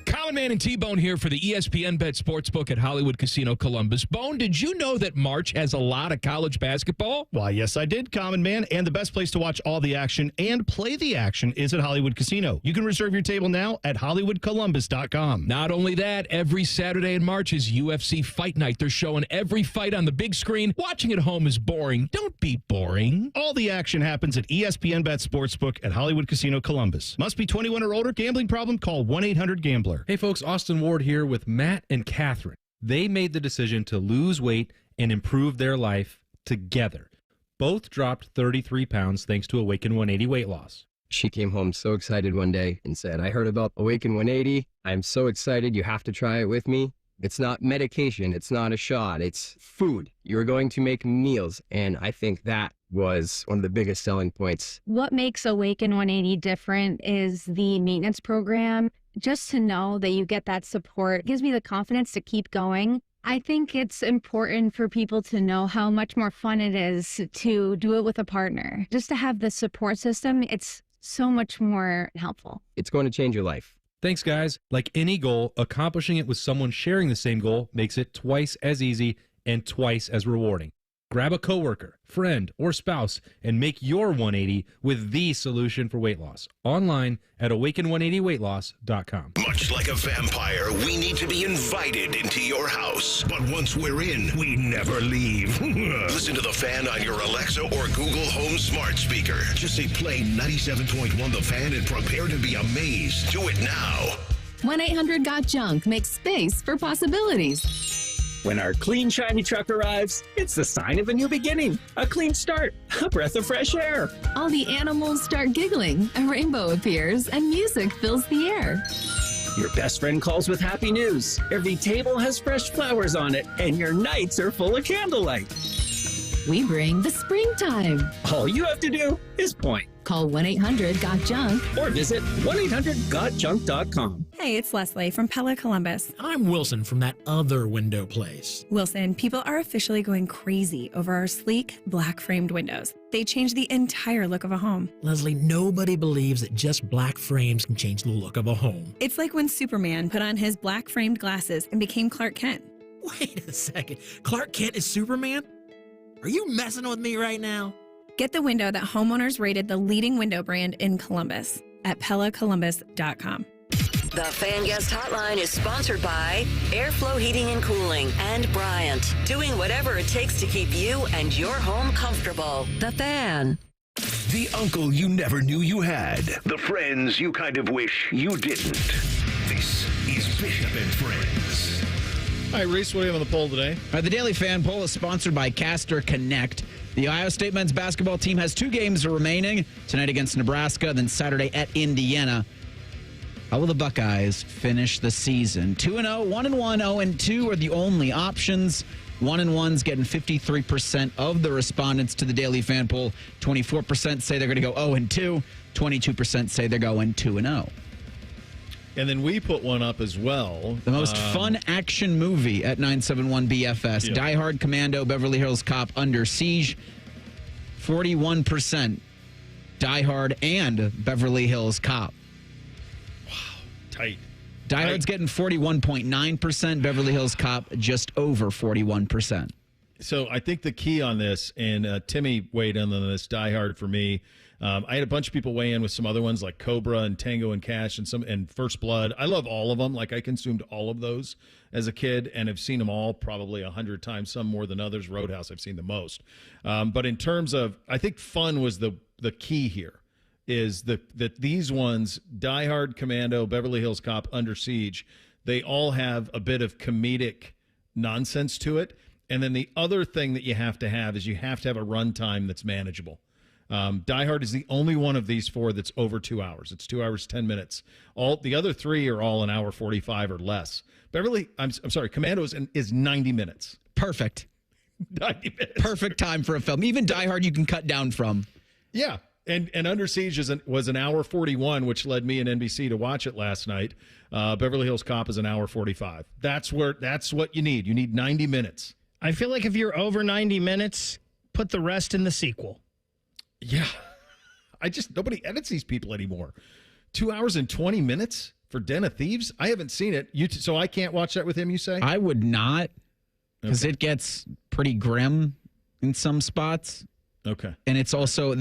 Common Man and T-Bone here for the ESPN Bet Sportsbook at Hollywood Casino Columbus. Bone, did you know that March has a lot of college basketball? Why, yes, I did, Common Man. And the best place to watch all the action and play the action is at Hollywood Casino. You can reserve your table now at HollywoodColumbus.com. Not only that, every Saturday in March is UFC Fight Night. They're showing every fight on the big screen. Watching at home is boring. Don't be boring. All the action happens at ESPN Bet Sportsbook at Hollywood Casino Columbus. Must be 21 or older. Gambling problem? Call 1-800-GAMBLER. Hey folks, Austin Ward here with Matt and Catherine. They made the decision to lose weight and improve their life together. Both dropped 33 pounds thanks to Awaken 180 weight loss. She came home so excited one day and said, I heard about Awaken 180. I'm so excited. You have to try it with me. It's not medication. It's not a shot. It's food. You're going to make meals. And I think that was one of the biggest selling points. What makes Awaken 180 different is the maintenance program. Just to know that you get that support gives me the confidence to keep going. I think it's important for people to know how much more fun it is to do it with a partner. Just to have the support system, it's so much more helpful. It's going to change your life. Thanks, guys. Like any goal, accomplishing it with someone sharing the same goal makes it twice as easy and twice as rewarding. Grab a coworker, friend, or spouse and make your 180 with the solution for weight loss. Online at awaken180weightloss.com. Much like a vampire, we need to be invited into your house. But once we're in, we never leave. Listen to The Fan on your Alexa or Google Home smart speaker. Just say play 97.1 The Fan and prepare to be amazed. Do it now. 1-800-GOT-JUNK makes space for possibilities. When our clean, shiny truck arrives, it's the sign of a new beginning, a clean start, a breath of fresh air. All the animals start giggling, a rainbow appears, and music fills the air. Your best friend calls with happy news. Every table has fresh flowers on it, and your nights are full of candlelight. We bring the springtime. All you have to do is point. Call 1-800-GOT-JUNK or visit 1-800-GOT-JUNK.com. Hey, it's Leslie from Pella Columbus. I'm Wilson from that other window place. Wilson, people are officially going crazy over our sleek, black-framed windows. They change the entire look of a home. Leslie, nobody believes that just black frames can change the look of a home. It's like when Superman put on his black-framed glasses and became Clark Kent. Wait a second. Clark Kent is Superman? Are you messing with me right now? Get the window that homeowners rated the leading window brand in Columbus at PellaColumbus.com. The Fan Guest Hotline is sponsored by Airflow Heating and Cooling and Bryant, doing whatever it takes to keep you and your home comfortable. The Fan. The uncle you never knew you had. The friends you kind of wish you didn't. This is Bishop and Friends. All right, Reese, what do you have on the poll today? The Daily Fan poll is sponsored by Caster Connect. The Ohio State men's basketball team has 2 games remaining, tonight against Nebraska, then Saturday at Indiana. How will the Buckeyes finish the season? 2-0, 1-1, 0-2 are the only options. 1-1's getting 53% of the respondents to the Daily Fan poll. 24% say they're going to go 0-2. 22% say they're going 2-0. And then we put one up as well. The most fun action movie at 971 BFS. Yeah. Die Hard, Commando, Beverly Hills Cop, Under Siege. 41% Die Hard and Beverly Hills Cop. Wow, tight. Die Hard's getting 41.9%. Beverly Hills Cop just over 41%. So I think the key on this, and Timmy weighed in on this, Die Hard for me. I had a bunch of people weigh in with some other ones like Cobra and Tango and Cash and First Blood. I love all of them. Like, I consumed all of those as a kid and have seen them all probably 100 times, some more than others. Roadhouse I've seen the most. But in terms of, I think fun was the key here, is that these ones, Die Hard, Commando, Beverly Hills Cop, Under Siege, they all have a bit of comedic nonsense to it. And then the other thing that you have to have is you have to have a runtime that's manageable. Die Hard is the only one of these four that's over 2 hours. It's 2 hours, 10 minutes. All the other three are all an hour 45 or less. I'm sorry, Commando is 90 minutes. Perfect. 90 minutes. Perfect time for a film. Even Die Hard you can cut down from. Yeah. And Under Siege was an hour 41, which led me and NBC to watch it last night. Beverly Hills Cop is an hour 45. That's what you need. You need 90 minutes. I feel like if you're over 90 minutes, put the rest in the sequel. Yeah. Nobody edits these people anymore. 2 hours and 20 minutes for Den of Thieves? I haven't seen it. So I can't watch that with him, you say? I would not, because it gets pretty grim in some spots. Okay. And it's also,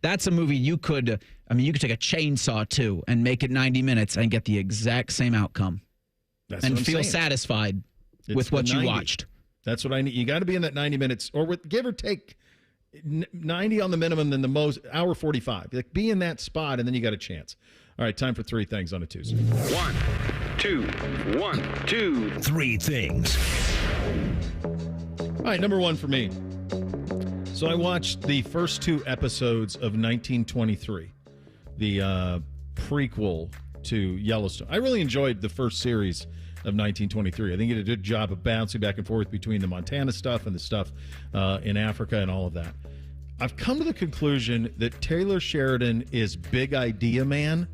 that's a movie you could take a chainsaw to and make it 90 minutes and get the exact same outcome. And feel satisfied with what you watched. That's what I need. You got to be in that 90 minutes, or with give or take 90 on the minimum, then the most hour 45. Like, be in that spot, and then you got a chance. All right, time for three things on a Tuesday. 1, 2, 1, 2, 3 things. All right, number one for me. So I watched the first 2 episodes of 1923, the prequel to Yellowstone. I really enjoyed the first series of 1923. I think it did a good job of bouncing back and forth between the Montana stuff and the stuff in Africa and all of that. I've come to the conclusion that Taylor Sheridan is big idea man,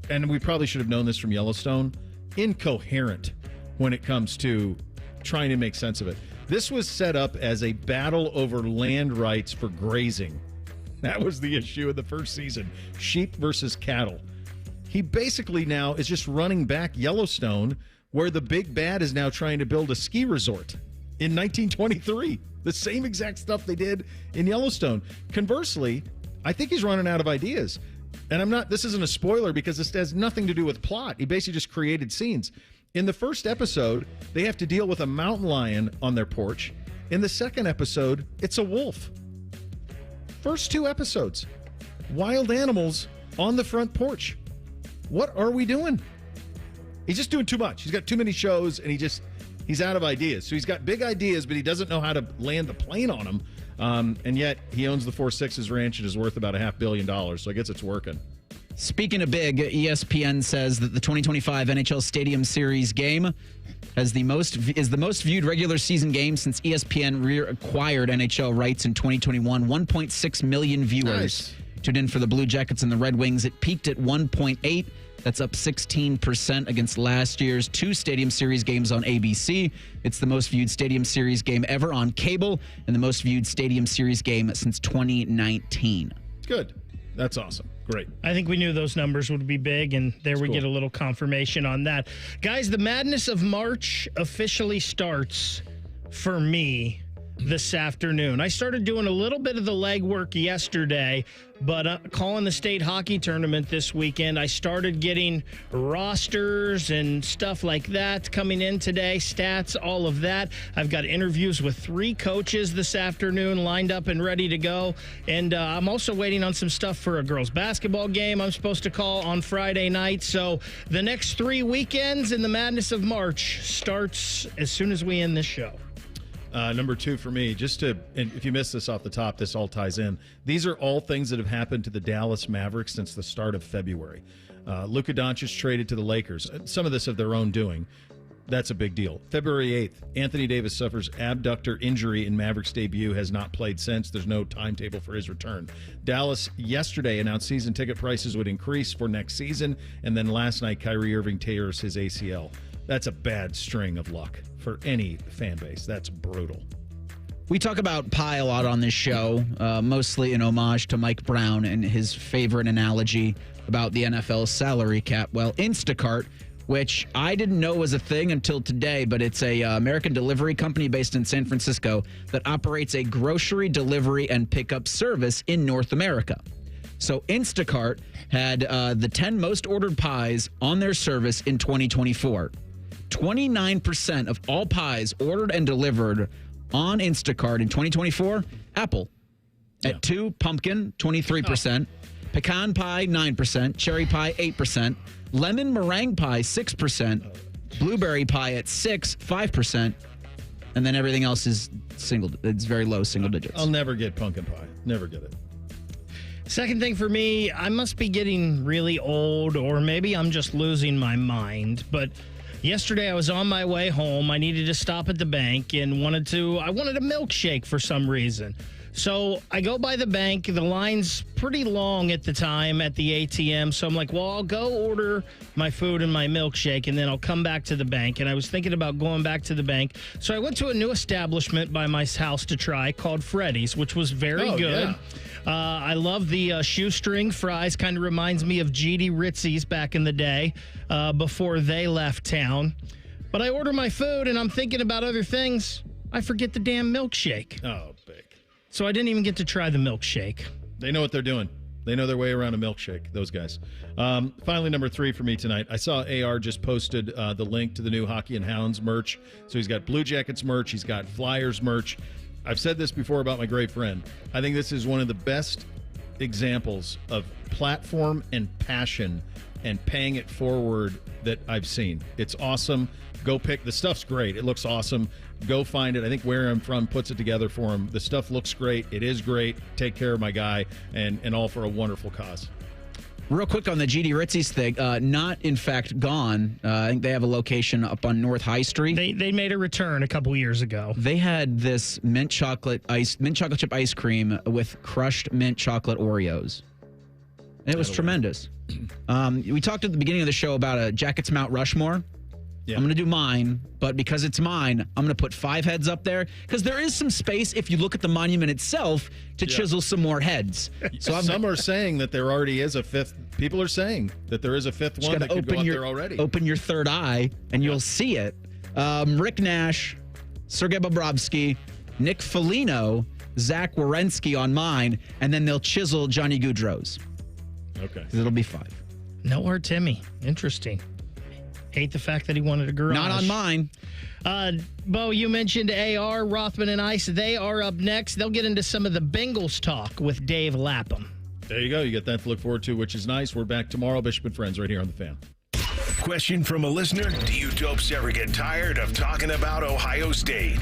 and we probably should have known this from Yellowstone, incoherent when it comes to trying to make sense of it. This was set up as a battle over land rights for grazing. That was the issue of the first season. Sheep versus cattle. He basically now is just running back Yellowstone, where the big bad is now trying to build a ski resort in 1923. The same exact stuff they did in Yellowstone. Conversely, I think he's running out of ideas. And this isn't a spoiler because this has nothing to do with plot. He basically just created scenes. In the first episode, they have to deal with a mountain lion on their porch. In the second episode, it's a wolf. First 2 episodes, wild animals on the front porch. What are we doing? He's just doing too much. He's got too many shows, and he's out of ideas. So he's got big ideas, but he doesn't know how to land the plane on them. And yet he owns the 4 Sixes Ranch and is worth about $500 million. So I guess it's working. Speaking of big, ESPN says that the 2025 NHL Stadium Series game is the most viewed regular season game since ESPN reacquired NHL rights in 2021. 1.6 million viewers tuned in for the Blue Jackets and the Red Wings. It peaked at 1.8. That's up 16% against last year's 2 Stadium Series games on ABC. It's the most viewed Stadium Series game ever on cable and the most viewed Stadium Series game since 2019. Good. That's awesome. Great. I think we knew those numbers would be big, and get a little confirmation on that. Guys, the madness of March officially starts for me this afternoon. I started doing a little bit of the legwork yesterday, but calling the state hockey tournament this weekend, I started getting rosters and stuff like that coming in today, stats, all of that. I've got interviews with 3 coaches this afternoon lined up and ready to go, and I'm also waiting on some stuff for a girls basketball game I'm supposed to call on Friday night. So the next 3 weekends in the madness of March starts as soon as we end this show. Number 2 for me, and if you missed this off the top, this all ties in. These are all things that have happened to the Dallas Mavericks since the start of February. Luka Doncic traded to the Lakers. Some of this of their own doing. That's a big deal. February 8th, Anthony Davis suffers abductor injury in Mavericks debut, has not played since. There's no timetable for his return. Dallas yesterday announced season ticket prices would increase for next season, and then last night Kyrie Irving tears his ACL. That's a bad string of luck for any fan base. That's brutal. We talk about pie a lot on this show, mostly in homage to Mike Brown and his favorite analogy about the NFL salary cap. Well, Instacart which I didn't know was a thing until today, but it's a American delivery company based in San Francisco that operates a grocery delivery and pickup service in North America. So Instacart had the 10 most ordered pies on their service in 2024. 29% of all pies ordered and delivered on Instacart in 2024, apple. At 2, pumpkin, 23%. Pecan pie, 9%. Cherry pie, 8%. Lemon meringue pie, 6%. Blueberry pie at 5%. And then everything else is it's very low single digits. I'll never get pumpkin pie. Never get it. Second thing for me, I must be getting really old, or maybe I'm just losing my mind. But yesterday I was on my way home. I needed to stop at the bank and I wanted a milkshake for some reason. So I go by the bank. The line's pretty long at the time at the ATM. So I'm like, well, I'll go order my food and my milkshake, and then I'll come back to the bank. And I was thinking about going back to the bank. So I went to a new establishment by my house to try called Freddy's, which was very good. Yeah. I love the shoestring fries. Kind of reminds me of Jody Ritzy's back in the day before they left town. But I order my food, and I'm thinking about other things. I forget the damn milkshake. Oh, big. So I didn't even get to try the milkshake. They know what they're doing. They know their way around a milkshake, those guys. Finally, number 3 for me tonight. I saw AR just posted the link to the new Hockey and Hounds merch. So he's got Blue Jackets merch. He's got Flyers merch. I've said this before about my great friend. I think this is one of the best examples of platform and passion and paying it forward that I've seen. It's awesome. Go pick. The stuff's great. It looks awesome. Go find it. I think Where I'm From puts it together for him. The stuff looks great. It is great. Take care of my guy, and all for a wonderful cause. Real quick on the Jody Ritzy's thing, not in fact gone. I think they have a location up on North High Street. They made a return a couple years ago. They had this mint chocolate chip ice cream with crushed mint chocolate Oreos. And it was tremendous. We talked at the beginning of the show about a Jackets Mount Rushmore. Yeah. I'm going to do mine, but because it's mine, I'm going to put 5 heads up there because there is some space if you look at the monument itself to chisel some more heads. So some are saying that there already is a 5th. People are saying that there is a 5th one that could go up there already. Open your third eye and you'll see it. Rick Nash, Sergei Bobrovsky, Nick Foligno, Zach Werenski on mine, and then they'll chisel Johnny Gaudreau's. Okay. It'll be 5. No Artemi. Interesting. Hate the fact that he wanted a garage. Not on mine. Bo, you mentioned AR, Rothman, and Ice. They are up next. They'll get into some of the Bengals talk with Dave Lapham. There you go. You get that to look forward to, which is nice. We're back tomorrow. Bishop and Friends right here on The Fan. Question from a listener. Do you dopes ever get tired of talking about Ohio State?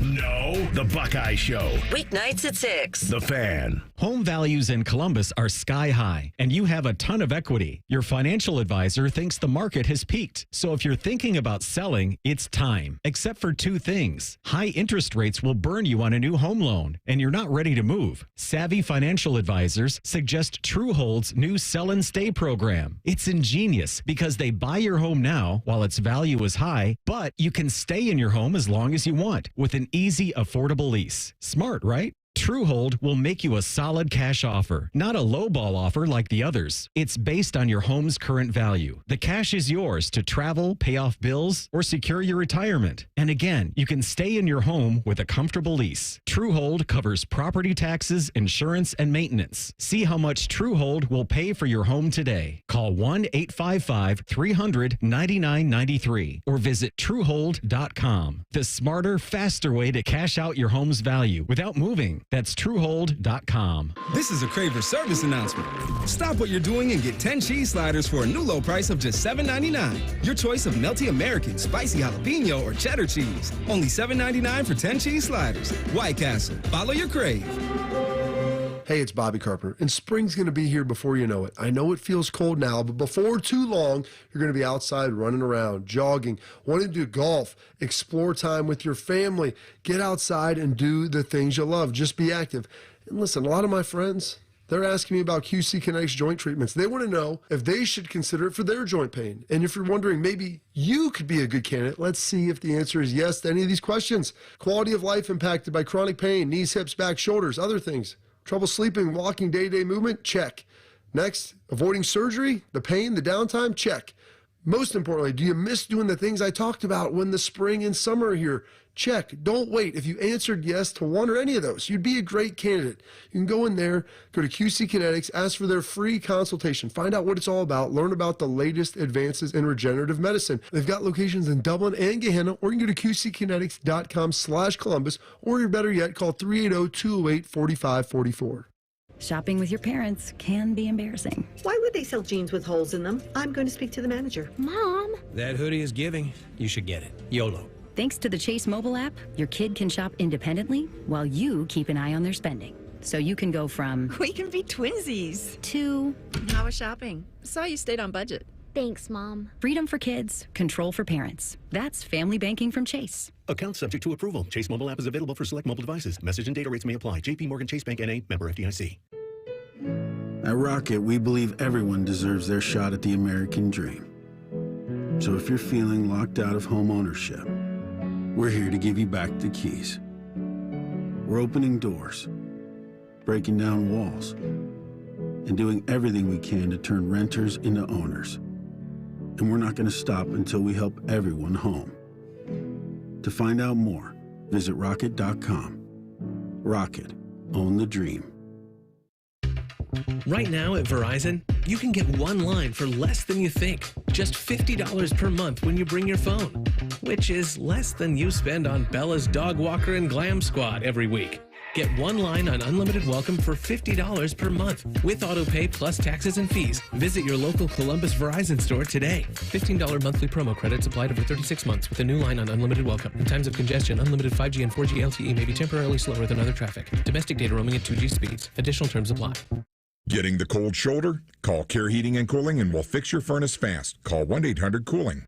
No. The Buckeye Show. Weeknights at 6. The Fan. Home values in Columbus are sky high, and you have a ton of equity. Your financial advisor thinks the market has peaked. So if you're thinking about selling, it's time. Except for 2 things. High interest rates will burn you on a new home loan, and you're not ready to move. Savvy financial advisors suggest Truehold's new Sell and Stay program. It's ingenious because they buy your home now while its value is high, but you can stay in your home as long as you want with an easy, affordable lease. Smart, right? Truehold will make you a solid cash offer, not a lowball offer like the others. It's based on your home's current value. The cash is yours to travel, pay off bills, or secure your retirement. And again, you can stay in your home with a comfortable lease. Truehold covers property taxes, insurance, and maintenance. See how much Truehold will pay for your home today. Call 1-855-300-9993 or visit Truehold.com. The smarter, faster way to cash out your home's value without moving. That's Truehold.com. This is a Craver service announcement. Stop what you're doing and get 10 cheese sliders for a new low price of just $7.99. Your choice of melty American, spicy jalapeno, or cheddar cheese. Only $7.99 for 10 cheese sliders. White Castle. Follow your crave. Hey, it's Bobby Carpenter, and spring's going to be here before you know it. I know it feels cold now, but before too long, you're going to be outside running around, jogging, wanting to do golf, explore time with your family, get outside and do the things you love. Just be active. And listen, a lot of my friends, they're asking me about QC Connect's joint treatments. They want to know if they should consider it for their joint pain. And if you're wondering, maybe you could be a good candidate, let's see if the answer is yes to any of these questions. Quality of life impacted by chronic pain, knees, hips, back, shoulders, other things. Trouble sleeping, walking, day-to-day movement? Check. Next, avoiding surgery, the pain, the downtime? Check. Most importantly, do you miss doing the things I talked about when the spring and summer are here? Check. Don't wait. If you answered yes to one or any of those, you'd be a great candidate. You can go in there, go to QC Kinetics, ask for their free consultation, find out what it's all about, learn about the latest advances in regenerative medicine. They've got locations in Dublin and Gehenna, or you can go to qckinetics.com/Columbus, or better yet, call 380-208-4544. Shopping with your parents can be embarrassing. Why would they sell jeans with holes in them? I'm going to speak to the manager. Mom! That hoodie is giving. You should get it. YOLO. Thanks to the Chase mobile app, your kid can shop independently while you keep an eye on their spending. So you can go from... We can be twinsies. ...to... How was shopping? Saw you stayed on budget. Thanks, Mom. Freedom for kids, control for parents. That's family banking from Chase. Account subject to approval. Chase mobile app is available for select mobile devices. Message and data rates may apply. JP Morgan Chase Bank N.A. Member FDIC. At Rocket, we believe everyone deserves their shot at the American dream. So if you're feeling locked out of home ownership, we're here to give you back the keys. We're opening doors, breaking down walls, and doing everything we can to turn renters into owners. And we're not going to stop until we help everyone home. To find out more, visit rocket.com. Rocket, own the dream. Right now at Verizon, you can get one line for less than you think. Just $50 per month when you bring your phone, which is less than you spend on Bella's dog walker and Glam Squad every week. Get one line on unlimited welcome for $50 per month with autopay plus taxes and fees. Visit your local Columbus Verizon store today. $15 monthly promo credits applied over 36 months with a new line on unlimited welcome. In times of congestion, unlimited 5G and 4G LTE may be temporarily slower than other traffic. Domestic data roaming at 2G speeds. Additional terms apply. Getting the cold shoulder? Call Care Heating and Cooling and we'll fix your furnace fast. Call 1-800-COOLING.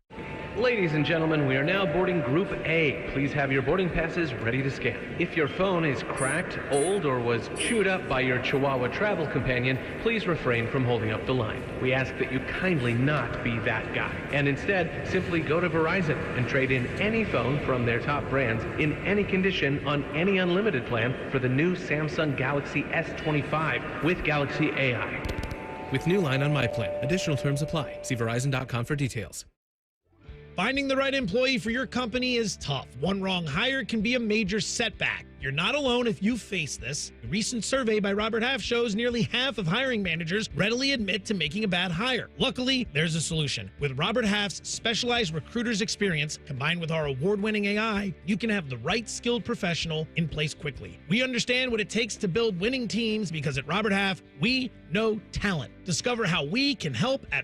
Ladies and gentlemen, we are now boarding Group A. Please have your boarding passes ready to scan. If your phone is cracked, old, or was chewed up by your Chihuahua travel companion, please refrain from holding up the line. We ask that you kindly not be that guy, and instead simply go to Verizon and trade in any phone from their top brands in any condition on any unlimited plan for the new Samsung Galaxy S25 with Galaxy AI. With new line on my plan. Additional terms apply. See Verizon.com for details. Finding the right employee for your company is tough. One wrong hire can be a major setback. You're not alone if you face this. A recent survey by Robert Half shows nearly half of hiring managers readily admit to making a bad hire. Luckily, there's a solution. With Robert Half's specialized recruiter's experience, combined with our award-winning AI, you can have the right skilled professional in place quickly. We understand what it takes to build winning teams because at Robert Half, we know talent. Discover how we can help at